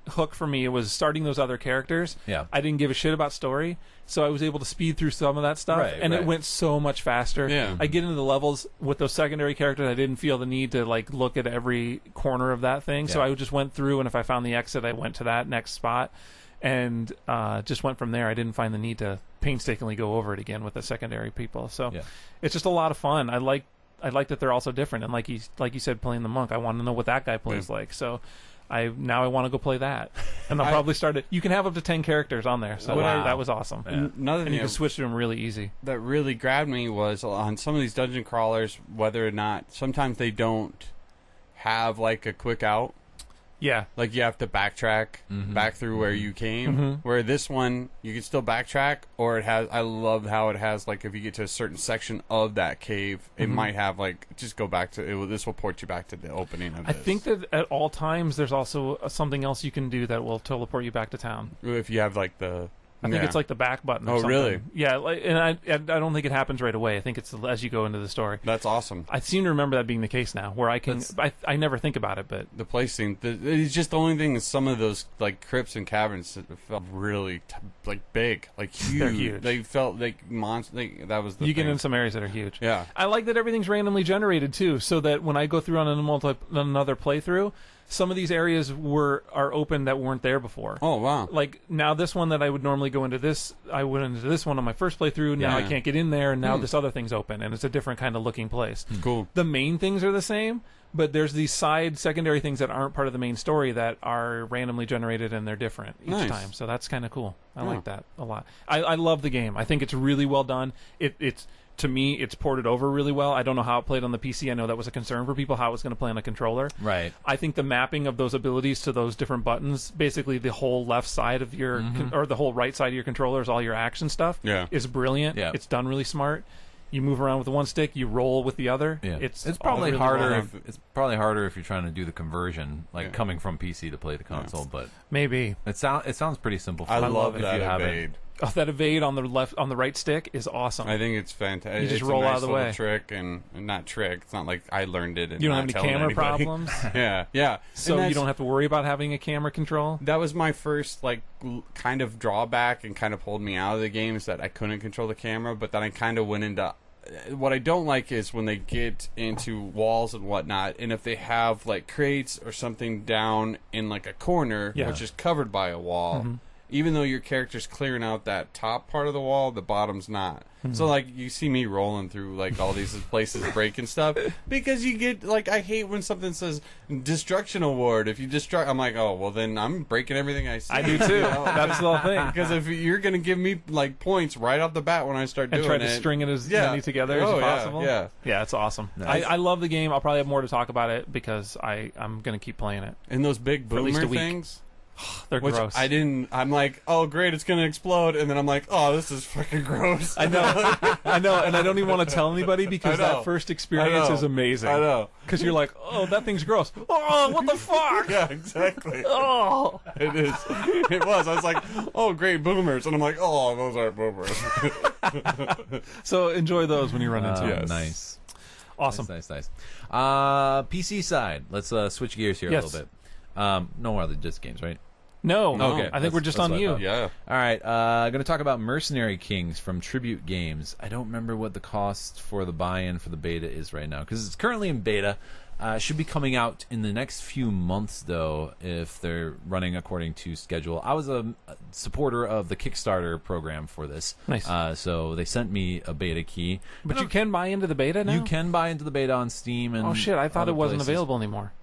hook for me. It was starting those other characters. Yeah. I didn't give a shit about story, so I was able to speed through some of that stuff, and it went so much faster. Yeah. I get into the levels with those secondary characters. I didn't feel the need to like look at every corner of that thing, so I just went through, and if I found the exit, I went to that next spot. And just went from there. I didn't find the need to painstakingly go over it again with the secondary people. So it's just a lot of fun. I like that they're also different. And like you said, playing the monk, I want to know what that guy plays like. So I want to go play that. And I'll probably start it. You can have up to 10 characters on there. So that was awesome. Yeah. Another thing you can switch to them really easy. That really grabbed me was on some of these dungeon crawlers, whether or not sometimes they don't have like a quick out. Yeah. Like you have to backtrack back through where you came. Where this one, you can still backtrack, or it has, I love how it has, like, if you get to a certain section of that cave, it might have, like, just go back to, this will port you back to the opening of this. I think that at all times there's also something else you can do that will teleport you back to town. If you have, like, the... I think it's like the back button or something. Really? Yeah, and I don't think it happens right away. I think it's as you go into the story. That's awesome. I seem to remember that being the case now, where I can... I never think about it, but... The placing... It's just the only thing is some of those, like, crypts and caverns felt really, big. Like, huge. They're huge. They felt like monster... That was the You thing. get in some areas that are huge. Yeah. I like that everything's randomly generated, too, so that when I go through on another playthrough... Some of these areas are open that weren't there before. Oh, wow. Like, now this one that I would normally go into this, I went into this one on my first playthrough, now I can't get in there, and now this other thing's open, and it's a different kind of looking place. Cool. The main things are the same, but there's these secondary things that aren't part of the main story that are randomly generated, and they're different each time. So that's kind of cool. I like that a lot. I love the game. I think it's really well done. It's to me, it's ported over really well. I don't know how it played on the PC. I know that was a concern for people, how it was going to play on a controller. Right. I think the mapping of those abilities to those different buttons, basically the whole left side of your, or the whole right side of your controller is all your action stuff, is brilliant. Yeah. It's done really smart. You move around with one stick, you roll with the other. Yeah. It's probably really harder. It's probably harder if you're trying to do the conversion, like coming from PC to play the console. But maybe it sounds pretty simple. I love if that you evade. Oh, that evade on the right stick is awesome. I think it's fantastic. You just it's roll a nice out of the little way. trick, and not trick. It's not like I learned it. And you don't not have any camera anybody. problems. Yeah. So you don't have to worry about having a camera control. That was my first kind of drawback, and kind of pulled me out of the game, is that I couldn't control the camera. But then I kind of went into. What I don't like is when they get into walls and whatnot, and if they have like crates or something down in like a corner, which is covered by a wall. even though your character's clearing out that top part of the wall, the bottom's not. So, like, you see me rolling through, like, all these places breaking stuff, because you get, like, I hate when something says destruction award. If you destruct, I'm like, oh, well, then I'm breaking everything I see. I do too. That's the whole thing. Because if you're going to give me, like, points right off the bat when I start doing it. And try to string it as many together as possible. Yeah. Yeah, it's awesome. Nice. I love the game. I'll probably have more to talk about it because I'm going to keep playing it. And those big For at least boomer a week. things. They're Which gross. I'm like, oh, great, it's going to explode. And then I'm like, oh, this is fucking gross. I know, and I don't even want to tell anybody because that first experience is amazing. I know. Because you're like, oh, that thing's gross. Oh, what the fuck? Yeah, exactly. Oh. It is. It was. I was like, oh, great boomers. And I'm like, oh, those aren't boomers. So enjoy those when you run into them. Yes. Nice. Awesome. Nice. PC side. Let's switch gears here a little bit. No more other disc games, right? No. Okay. I think we're just on you. Yeah. All right. Going to talk about Mercenary Kings from Tribute Games. I don't remember what the cost for the buy-in for the beta is right now because it's currently in beta. Should be coming out in the next few months, though, if they're running according to schedule. I was a supporter of the Kickstarter program for this. Nice. So they sent me a beta key. But you can buy into the beta now? You can buy into the beta on Steam. And oh, shit. I thought other it wasn't places. available anymore.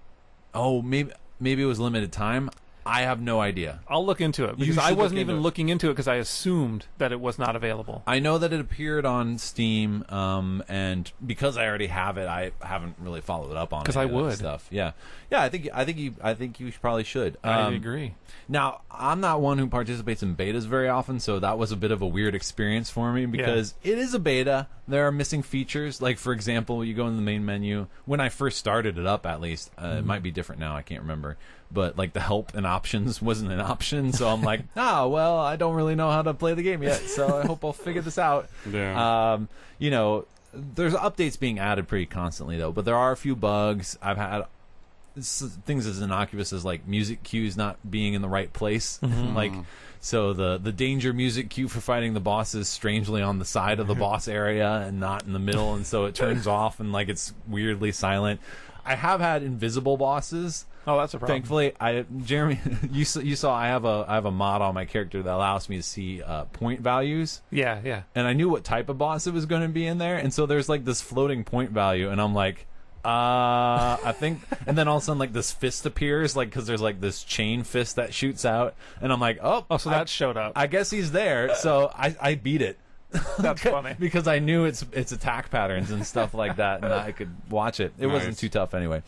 Oh, maybe it was limited time. I have no idea. I'll look into it because I wasn't even looking into it because I assumed that it was not available. I know that it appeared on Steam, and because I already have it, I haven't really followed up on it. Because I would stuff. Yeah. I think you probably should. I agree. Now, I'm not one who participates in betas very often, so that was a bit of a weird experience for me because it is a beta. There are missing features. Like, for example, you go in the main menu. When I first started it up, at least, it might be different now. I can't remember. But, like, the help and options wasn't an option, so I'm like, well, I don't really know how to play the game yet, so I hope I'll figure this out. Yeah. There's updates being added pretty constantly, though, but there are a few bugs. I've had things as innocuous as, like, music cues not being in the right place. Like, so the danger music cue for fighting the boss is strangely on the side of the boss area and not in the middle, and so it turns off and, like, it's weirdly silent. I have had invisible bosses. Oh, that's a problem. Thankfully, Jeremy, you saw I have a mod on my character that allows me to see point values. Yeah. And I knew what type of boss it was going to be in there, and so there's like this floating point value, and I'm like, I think, and then all of a sudden like this fist appears, like because there's like this chain fist that shoots out, and I'm like, oh, so that showed up. I guess he's there, so I beat it. That's funny because I knew its attack patterns and stuff like that, and I could watch it. It wasn't too tough anyway.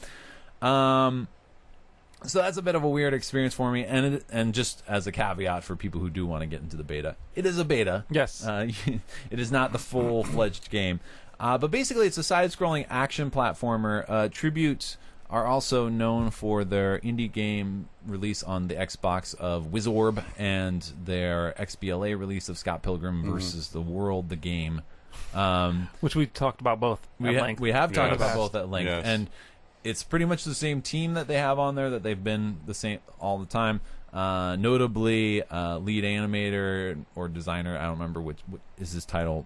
So that's a bit of a weird experience for me, and just as a caveat for people who do want to get into the beta, it is a beta. Yes, it is not the full-fledged game, but basically it's a side-scrolling action platformer. Tributes are also known for their indie game release on the Xbox of Wizorb and their XBLA release of Scott Pilgrim versus the World, the game. Which we talked about both at length. We have talked about both at length. Yes. And it's pretty much the same team that they have on there, that they've been the same all the time. Notably, lead animator or designer, I don't remember what is his title,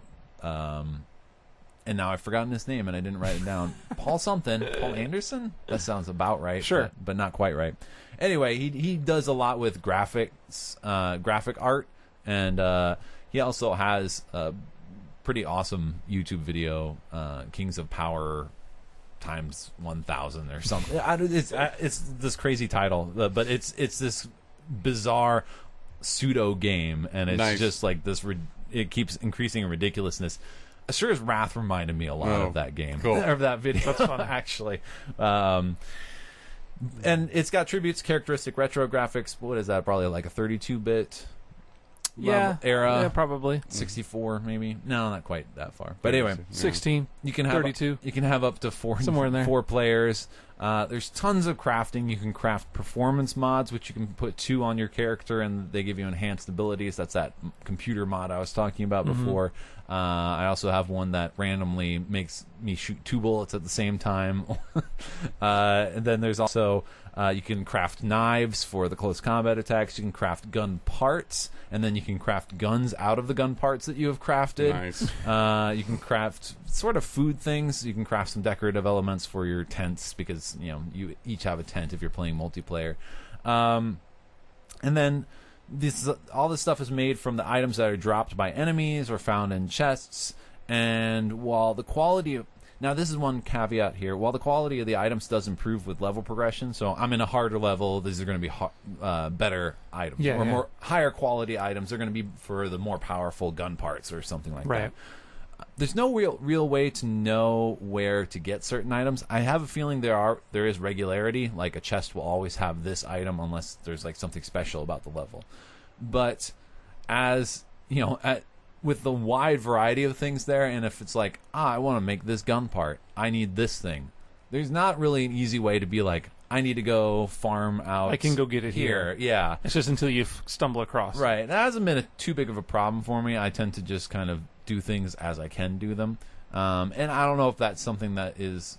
and now I've forgotten his name and I didn't write it down. Paul Anderson? That sounds about right. Sure. But not quite right. Anyway, he does a lot with graphic art, and he also has a pretty awesome YouTube video, Kings of Power times 1000 or something. It's this crazy title, but it's this bizarre pseudo game, and it's just like this. It keeps increasing in ridiculousness. Asura's Wrath reminded me a lot of that game, of that video. That's fun, actually. And it's got Tribute's characteristic retro graphics. What is that? Probably like a 32-bit era. Yeah, probably 64, maybe. No, not quite that far. But anyway, 16. You can have 32. You can have up to Somewhere in there. 4 players. There's tons of crafting. You can craft performance mods, which you can put 2 on your character, and they give you enhanced abilities. That's that computer mod I was talking about before. I also have one that randomly makes me shoot 2 bullets at the same time. And then there's also you can craft knives for the close combat attacks. You can craft gun parts, and then you can craft guns out of the gun parts that you have crafted. Nice. You can craft sort of food things. You can craft some decorative elements for your tents, because you each have a tent if you're playing multiplayer. And then all this stuff is made from the items that are dropped by enemies or found in chests. And while the quality of... Now, this is one caveat here. While the quality of the items does improve with level progression, so I'm in a harder level, these are going to be better items. More higher quality items are going to be for the more powerful gun parts or something like that. There's no real way to know where to get certain items. I have a feeling there is regularity, like a chest will always have this item unless there's like something special about the level. But as, you know, with the wide variety of things there, and if it's like, I want to make this gun part, I need this thing. There's not really an easy way to be like, I need to go farm out. I can go get it here. Yeah. It's just until you stumble across. Right. That hasn't been too big of a problem for me. I tend to just kind of do things as I can do them. And I don't know if that's something that is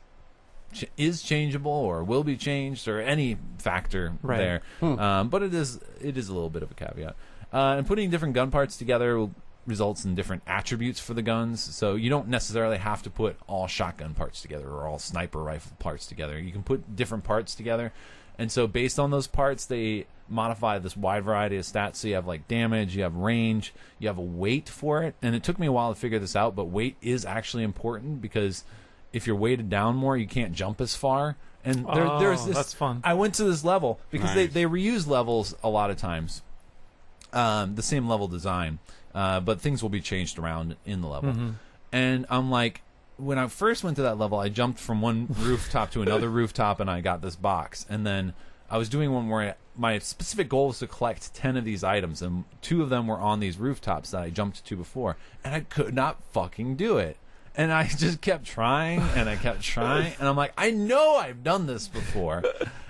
changeable or will be changed or any factor there. But it is a little bit of a caveat. And putting different gun parts together results in different attributes for the guns. So you don't necessarily have to put all shotgun parts together or all sniper rifle parts together. You can put different parts together. And so based on those parts, they modify this wide variety of stats. So you have like damage, you have range, you have a weight for it. And it took me a while to figure this out, but weight is actually important because if you're weighted down more, you can't jump as far. And there's this... That's fun. I went to this level because they reuse levels a lot of times. The same level design. But things will be changed around in the level. And I'm like, when I first went to that level, I jumped from one rooftop to another rooftop, and I got this box. And then I was doing one where my specific goal was to collect 10 of these items, and 2 of them were on these rooftops that I jumped to before, and I could not fucking do it. And I just kept trying, and I kept trying, and I'm like, I know I've done this before.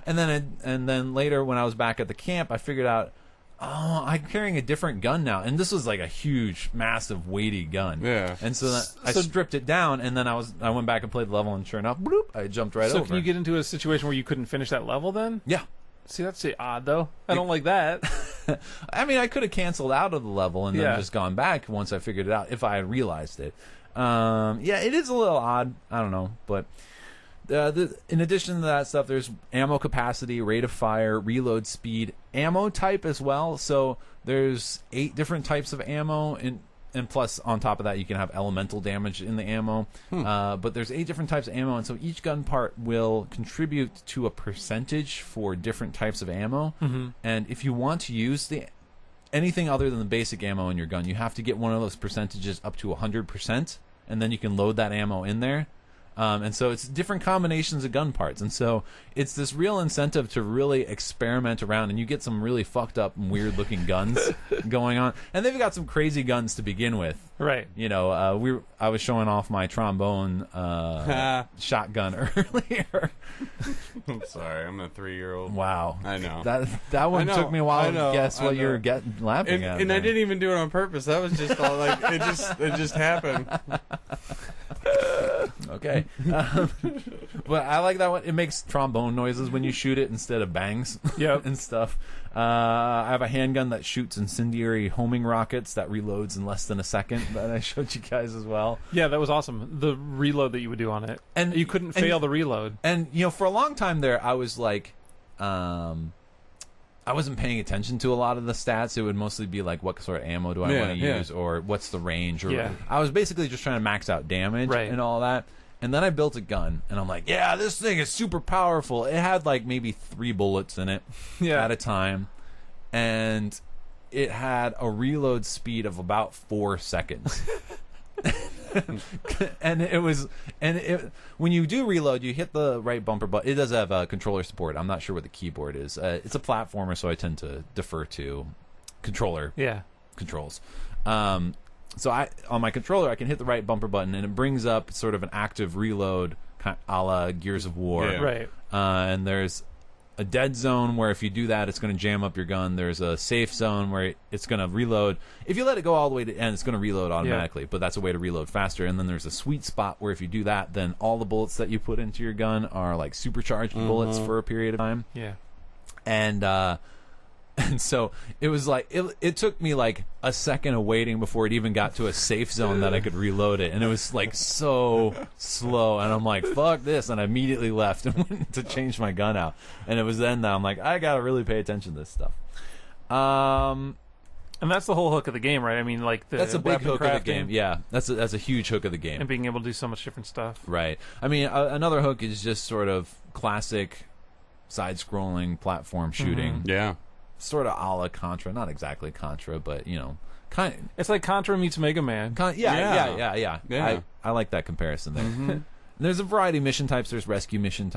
And then later, when I was back at the camp, I figured out, oh, I'm carrying a different gun now. And this was like a huge, massive, weighty gun. Yeah. And so I stripped it down, and then I went back and played the level, and sure enough, bloop, I jumped right over. So can you get into a situation where you couldn't finish that level then? Yeah. See, that's odd, though. I don't like that. I mean, I could have canceled out of the level and then just gone back once I figured it out, if I had realized it. Yeah, it is a little odd. I don't know, but... in addition to that stuff, there's ammo capacity, rate of fire, reload speed, ammo type as well. So there's 8 different types of ammo, and plus on top of that, you can have elemental damage in the ammo. But there's 8 different types of ammo, and so each gun part will contribute to a percentage for different types of ammo. And if you want to use anything other than the basic ammo in your gun, you have to get one of those percentages up to 100%, and then you can load that ammo in there. And so it's different combinations of gun parts. And so it's this real incentive to really experiment around, and you get some really fucked up and weird looking guns going on. And they've got some crazy guns to begin with. Right. You know, I was showing off my trombone shotgun earlier. I'm sorry, I'm a 3-year-old. Wow. I know. That one took me a while to guess what you were laughing at. And I didn't even do it on purpose. That was just all like, it just happened. Okay. But I like that one. It makes trombone noises when you shoot it instead of bangs and stuff. I have a handgun that shoots incendiary homing rockets that reloads in less than a second that I showed you guys as well. Yeah, that was awesome. The reload that you would do on it. And you couldn't fail the reload. And, you know, for a long time there, I was like... I wasn't paying attention to a lot of the stats. It would mostly be like, what sort of ammo do I want to use, or what's the range, or I was basically just trying to max out damage and all that. And then I built a gun, and I'm like, yeah, this thing is super powerful. It had like maybe 3 bullets in it at a time, and it had a reload speed of about 4 seconds. When you do reload, you hit the right bumper button. It does have controller support. I'm not sure what the keyboard is. It's a platformer, so I tend to defer to controller controls. So on my controller, I can hit the right bumper button, and it brings up sort of an active reload, a la Gears of War. Right. And there's a dead zone where if you do that, it's going to jam up your gun. There's a safe zone where it's going to reload. If you let it go all the way to the end, it's going to reload automatically, but that's a way to reload faster. And then there's a sweet spot where if you do that, then all the bullets that you put into your gun are like supercharged bullets for a period of time. Yeah. And so it was like it took me like a second of waiting before it even got to a safe zone that I could reload it, and it was like so slow, and I'm like, fuck this, and I immediately left and went to change my gun out. And it was then that I'm like, I gotta really pay attention to this stuff. And that's the whole hook of the game, right? I mean, like that's a big hook crafting, of the game. Yeah, that's a huge hook of the game. And being able to do so much different stuff. Right. I mean, another hook is just sort of classic side-scrolling platform shooting. Yeah. Sort of a la Contra. Not exactly Contra, but, you know, kind of. It's like Contra meets Mega Man. Yeah. I like that comparison there. Mm-hmm. There's a variety of mission types. There's rescue missions,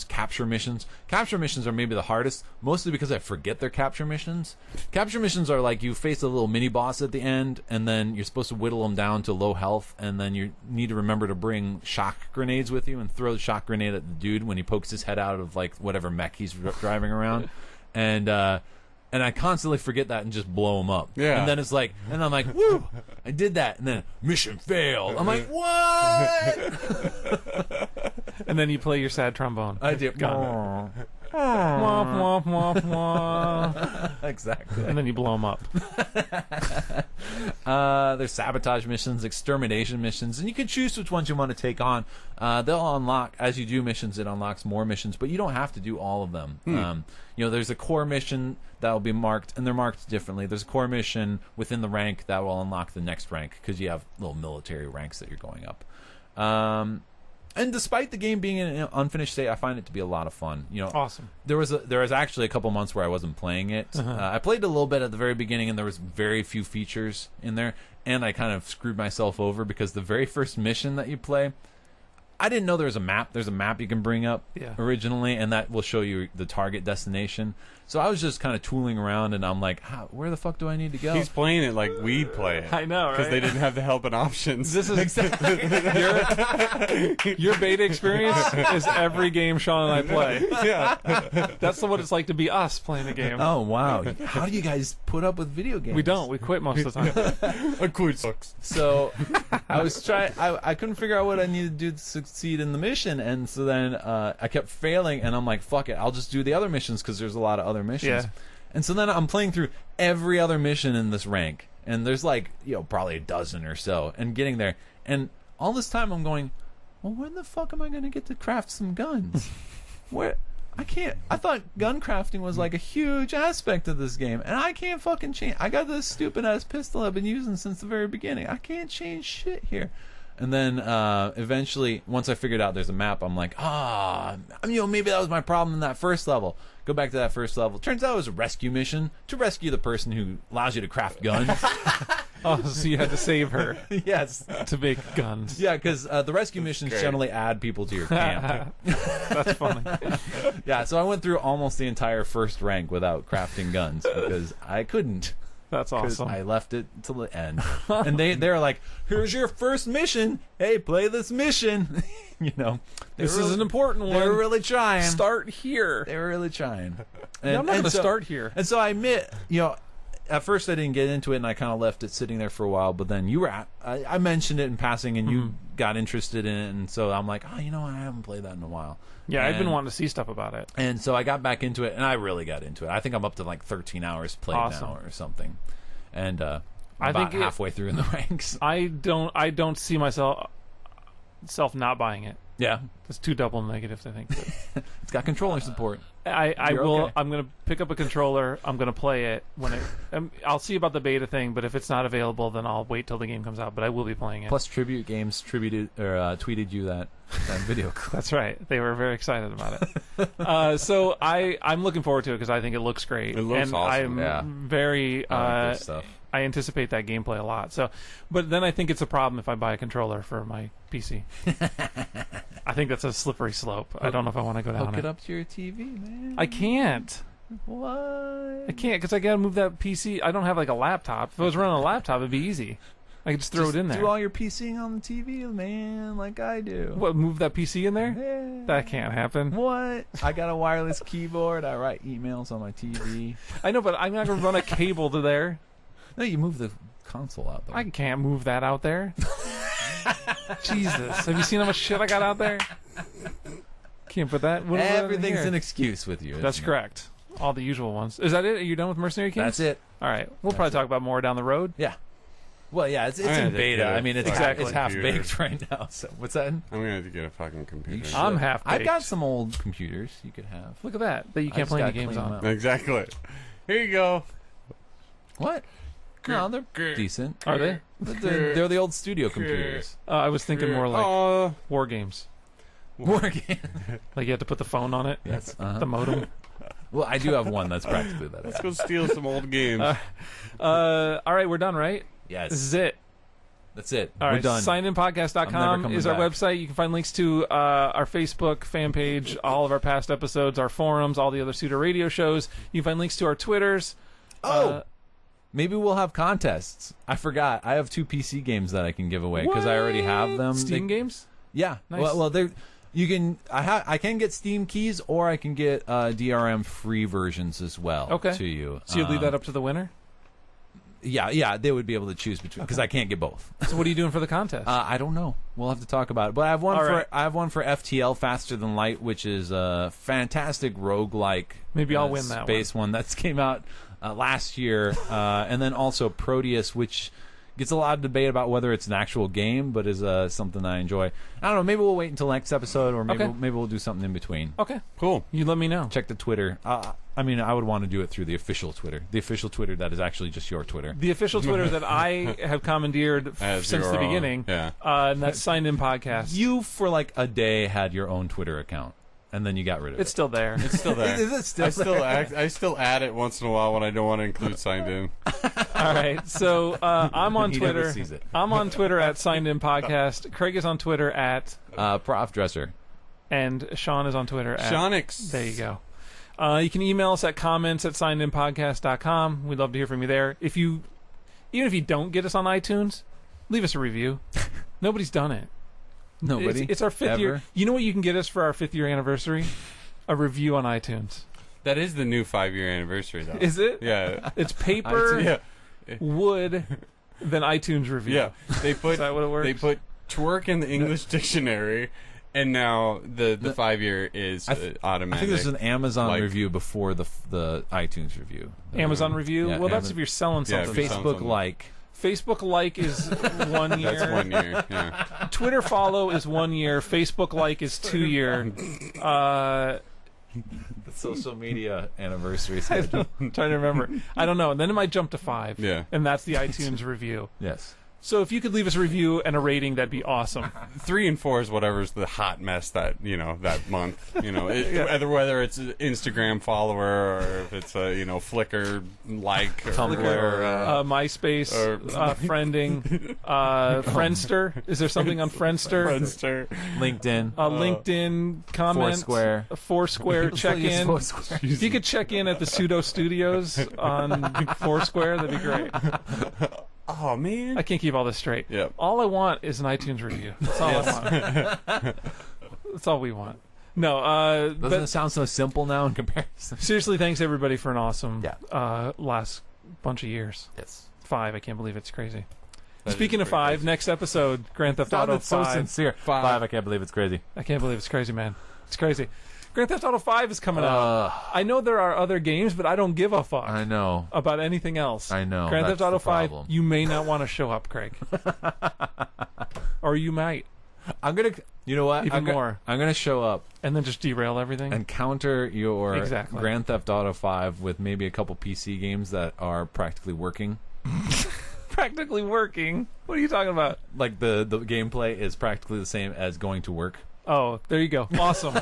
capture missions. Capture missions are maybe the hardest, mostly because I forget they're capture missions. Capture missions are like you face a little mini boss at the end, and then you're supposed to whittle them down to low health, and then you need to remember to bring shock grenades with you and throw the shock grenade at the dude when he pokes his head out of like whatever mech he's driving around, and I constantly forget that and just blow them up. Yeah. And then it's like, and I'm like, woo, I did that. And then mission failed. I'm like, what? And then you play your sad trombone. I did. Womp, womp, womp, womp. Exactly. And then you blow them up. There's sabotage missions, extermination missions, and you can choose which ones you want to take on. They'll unlock, as you do missions, it unlocks more missions, but you don't have to do all of them. You know, there's a core mission that will be marked, and they're marked differently. There's a core mission within the rank that will unlock the next rank, because you have little military ranks that you're going up. And despite the game being in an unfinished state, I find it to be a lot of fun. You know, awesome. There was actually a couple months where I wasn't playing it. I played a little bit at the very beginning, and there was very few features in there, and I kind of screwed myself over because the very first mission that you play, I didn't know there was a map. There's a map you can bring up originally, and that will show you the target destination. So I was just kind of tooling around, and I'm like, where the fuck do I need to go? He's playing it like we'd play it. I know, right? Because they didn't have the help and options. This is your beta experience is every game Sean and I play. Yeah. That's what it's like to be us playing a game. Oh, wow. How do you guys put up with video games? We don't. We quit most of the time. I quit sucks. So I was trying. I couldn't figure out what I needed to do to succeed in the mission, and so then I kept failing, and I'm like, fuck it, I'll just do the other missions because there's a lot of other missions. Yeah. And so then I'm playing through every other mission in this rank, and there's like, you know, probably a dozen or so, and getting there, and all this time I'm going, well, when the fuck am I going to get to craft some guns? Where I can't. I thought gun crafting was like a huge aspect of this game, and I can't fucking change. I got this stupid ass pistol I've been using since the very beginning. I can't change shit here. And then eventually, once I figured out there's a map, I'm like, you know, maybe that was my problem in that first level. Go back to that first level. Turns out it was a rescue mission to rescue the person who allows you to craft guns. Oh, so you had to save her. Yes. To make guns. Yeah, because the rescue missions generally add people to your camp. That's funny. Yeah, so I went through almost the entire first rank without crafting guns because I couldn't. That's awesome. I left it till the end. And they're like, here's your first mission. Hey, play this mission. You know. This is an important one. They were really trying. Start here. They were really trying. And, I'm not going to start here. And so I admit, you know, at first I didn't get into it, and I kind of left it sitting there for a while, but then you were I mentioned it in passing, and you got interested in it, and so I'm like, you know, I haven't played that in a while. Yeah, I've been wanting to see stuff about it. And so I got back into it, and I really got into it. I think I'm up to like 13 hours played now or something. And I think halfway through in the ranks. I don't see myself not buying it. Yeah. It's two double negatives, I think. It's got controller support. I will. Okay. I'm going to pick up a controller. I'm going to play it when it. I'll see about the beta thing, but if it's not available, then I'll wait till the game comes out. But I will be playing it. Plus, Tribute Games tweeted you that video clip. That's right. They were very excited about it. So I'm looking forward to it because I think it looks great. It looks awesome. I'm very. I like this stuff. I anticipate that gameplay a lot. So, but then I think it's a problem if I buy a controller for my PC. I think that's a slippery slope. I don't know if I want to go down Hook it up to your TV, man. I can't. What? I can't because I got to move that PC. I don't have like a laptop. If I was running a laptop, it'd be easy. I could just throw it in there. Do all your PCing on the TV, man, like I do. What, move that PC in there? Yeah. That can't happen. What? I got a wireless keyboard. I write emails on my TV. I know, but I'm not going to run a cable to there. No, you move the console out there. I can't move that out there. Jesus. Have you seen how much shit I got out there? Can't put that. Everything's an excuse with you. That's correct. All the usual ones. Is that it? Are you done with Mercenary Kings? That's it. All right. We'll probably talk about more down the road. Yeah. Well, yeah, it's in beta. I mean, it's half-baked right now. So what's that? I'm going to have to get a fucking computer. I'm half-baked. I've got some old computers you could have. Look at that you can't play any games on. Exactly. Here you go. What? No, they're decent. Are they? They're the old studio computers. I was thinking more like war games. War game. Like you have to put the phone on it. Yes. The modem. Well, I do have one that's practically that. Let's go steal some old games. All right, we're done, right? Yes. This is it. That's it. All We're right, done. signedinpodcast.com is our website. You can find links to our Facebook fan page, all of our past episodes, our forums, all the other Pseudo Radio shows. You can find links to our Twitters. Maybe we'll have contests. I forgot. I have 2 PC games that I can give away because I already have them. Steam games? Yeah. Nice. Well, they're. You can. I can get Steam keys, or I can get DRM free versions as well. To you. So you leave that up to the winner? Yeah, they would be able to choose between because I can't get both. So what are you doing for the contest? I don't know. We'll have to talk about it. But I have one I have one for FTL, Faster Than Light, which is a fantastic roguelike. Maybe I'll win that space one that came out last year, and then also Proteus, which gets a lot of debate about whether it's an actual game, but is something I enjoy. I don't know. Maybe we'll wait until next episode, or maybe we'll do something in between. Okay, cool. You let me know. Check the Twitter. I mean, I would want to do it through the official Twitter. The official Twitter that is actually just your Twitter. The official Twitter that I have commandeered since the beginning. Yeah. And that's Signed In Podcast. You, for like a day, had your own Twitter account, and then you got rid of it. It's still there. It's still there. Is it still there? I still add it once in a while when I don't want to include signed in. All right. So I'm on He Twitter. never sees it. I'm on Twitter at Signed In Podcast. Craig is on Twitter at Prof Dresser. And Sean is on Twitter at Shonix. There you go. You can email us at comments@signedinpodcast.com. We'd love to hear from you there. Even if you don't get us on iTunes, leave us a review. Nobody's done it. Nobody. It's our 5th year. You know what you can get us for our 5th year anniversary? A review on iTunes. That is the new 5-year anniversary, though. Is it? Yeah. It's paper, wood, then iTunes review. Yeah. They put, is that what it works? They put twerk in the English dictionary, and now the 5-year is automatic. I think there's an Amazon review before the iTunes review. Amazon review? Yeah, well, that's if you're selling something. Facebook like. Facebook like is 1 year. That's 1 year, yeah. Twitter follow is 1 year. Facebook like is 2 year. The social media anniversary. I'm trying to remember. I don't know. And then it might jump to 5. Yeah. And that's the iTunes review. Yes. So if you could leave us a review and a rating, that'd be awesome. 3 and 4 is whatever's the hot mess that month. Whether it's an Instagram follower or if it's a Flickr like or Tumblr, or MySpace, or friending, Friendster. Is there something on Friendster? LinkedIn, LinkedIn comment, Foursquare check in. If you could check in at the Pseudo Studios on Foursquare, that'd be great. Oh, man. I can't keep all this straight. Yep. All I want is an iTunes review. That's all I want. That's all we want. No, doesn't it sound so simple now in comparison? Seriously, thanks everybody for an awesome last bunch of years. Yes. 5, I can't believe it's crazy. That Speaking of 5, next episode, Grand Theft Auto 5. so sincere. 5, I can't believe it's crazy. I can't believe it's crazy, man. It's crazy. Grand Theft Auto 5 is coming out. I know there are other games, but I don't give a fuck. I know. About anything else. I know. Grand Theft Auto 5, problem. you may not want to show up, Craig. Or you might. I'm going to... You know what? I'm going to show up. And then just derail everything? And counter your exactly. Grand Theft Auto 5 with maybe a couple PC games that are practically working. Practically working? What are you talking about? Like the gameplay is practically the same as going to work. Oh, there you go. Awesome.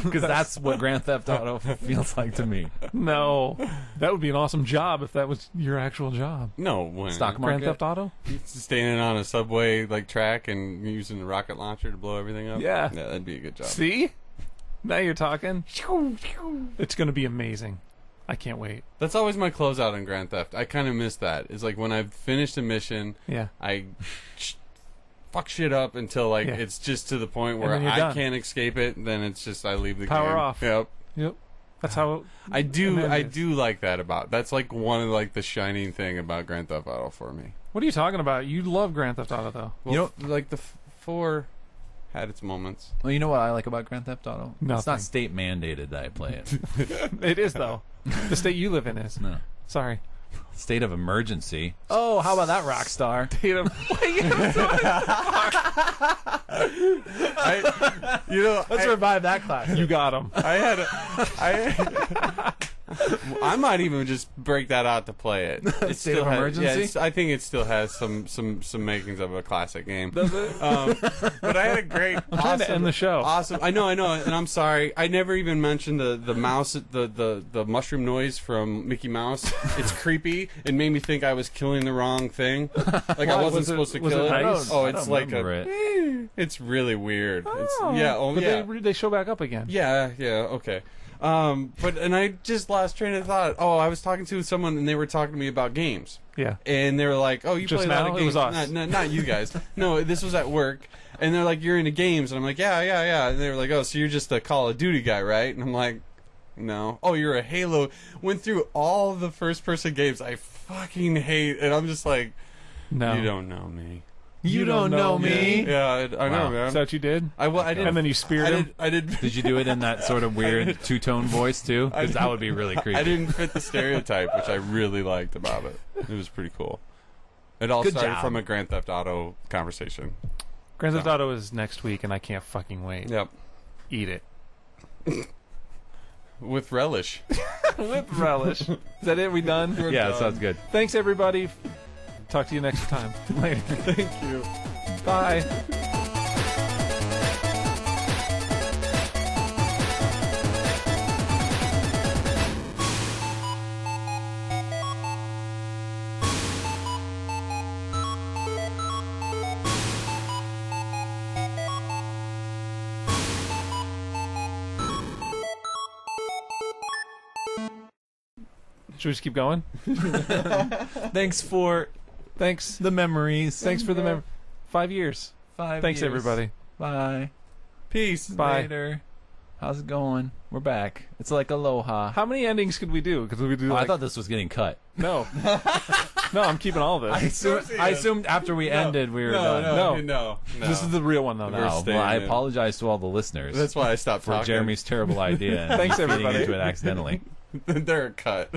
Because that's what Grand Theft Auto feels like to me. No. That would be an awesome job if that was your actual job. No. When? Stock market? Grand Theft Auto? Standing on a subway track and using a rocket launcher to blow everything up? Yeah. Yeah, that'd be a good job. See? Now you're talking. It's going to be amazing. I can't wait. That's always my closeout in Grand Theft. I kind of miss that. It's like when I've finished a mission, I... fuck shit up until it's just to the point where I can't escape it. Then it's just I leave the game. Power off. Yep. That's how I do like that about. That's like one of the shining thing about Grand Theft Auto for me. What are you talking about? You love Grand Theft Auto though. Well, like the 4 had its moments. Well, you know what I like about Grand Theft Auto? Nothing. It's not state mandated that I play it. It is though. The state you live in is. No. Sorry. State of emergency. Oh, how about that, Rockstar? State of... Let's revive that class. You got him. I I might even just break that out to play it. It State of emergency? I think it still has some makings of a classic game. Does it? But I had a great. I'm trying to end the show. Awesome. I know, and I'm sorry. I never even mentioned the mouse, the mushroom noise from Mickey Mouse. It's creepy. It made me think I was killing the wrong thing. Like I wasn't supposed to kill it. Nice? Oh, it's like it's really weird. But they show back up again. Yeah, okay. And I just lost train of thought. Oh, I was talking to someone and they were talking to me about games. Yeah. And they were like, "Oh, you Just play a lot now? of It games." was us. Not you guys. No, this was at work. And they're like, "You're into games," and I'm like, "Yeah." And they were like, "Oh, so you're just a Call of Duty guy, right?" And I'm like, "No." "Oh, you're a Halo." Went through all the first-person games I fucking hate, and I'm just like, No. "You don't know me." You don't know me. Yeah, I know, man. Is that what you did? I did. And then you speared him? I did. Did you do it in that sort of weird two-tone voice too? Because that would be really creepy. I didn't fit the stereotype, which I really liked about it. It was pretty cool. It all Good started job. from a Grand Theft Auto conversation. Grand Theft Auto is next week, and I can't fucking wait. Yep. Eat it. With relish. With relish. Is that it? We done? Yeah, that sounds good. Thanks, everybody. Talk to you next time. Later. Thank you. Bye. Should we just keep going? Thanks for the memories. Thanks for the 5 years. 5 Thanks, years. everybody. Bye. Peace. Bye. Later. How's it going? We're back. It's like aloha. How many endings could we do? Because we do. I Like, thought this was getting cut. no, no. I'm keeping all of this. I assumed after we ended we were done. No. This is the real one, though. We're Now. staying Well, I in. apologize to all the listeners That's why I stopped for talking. Jeremy's terrible idea. And Thanks, feeding everybody. into it accidentally. They're cut.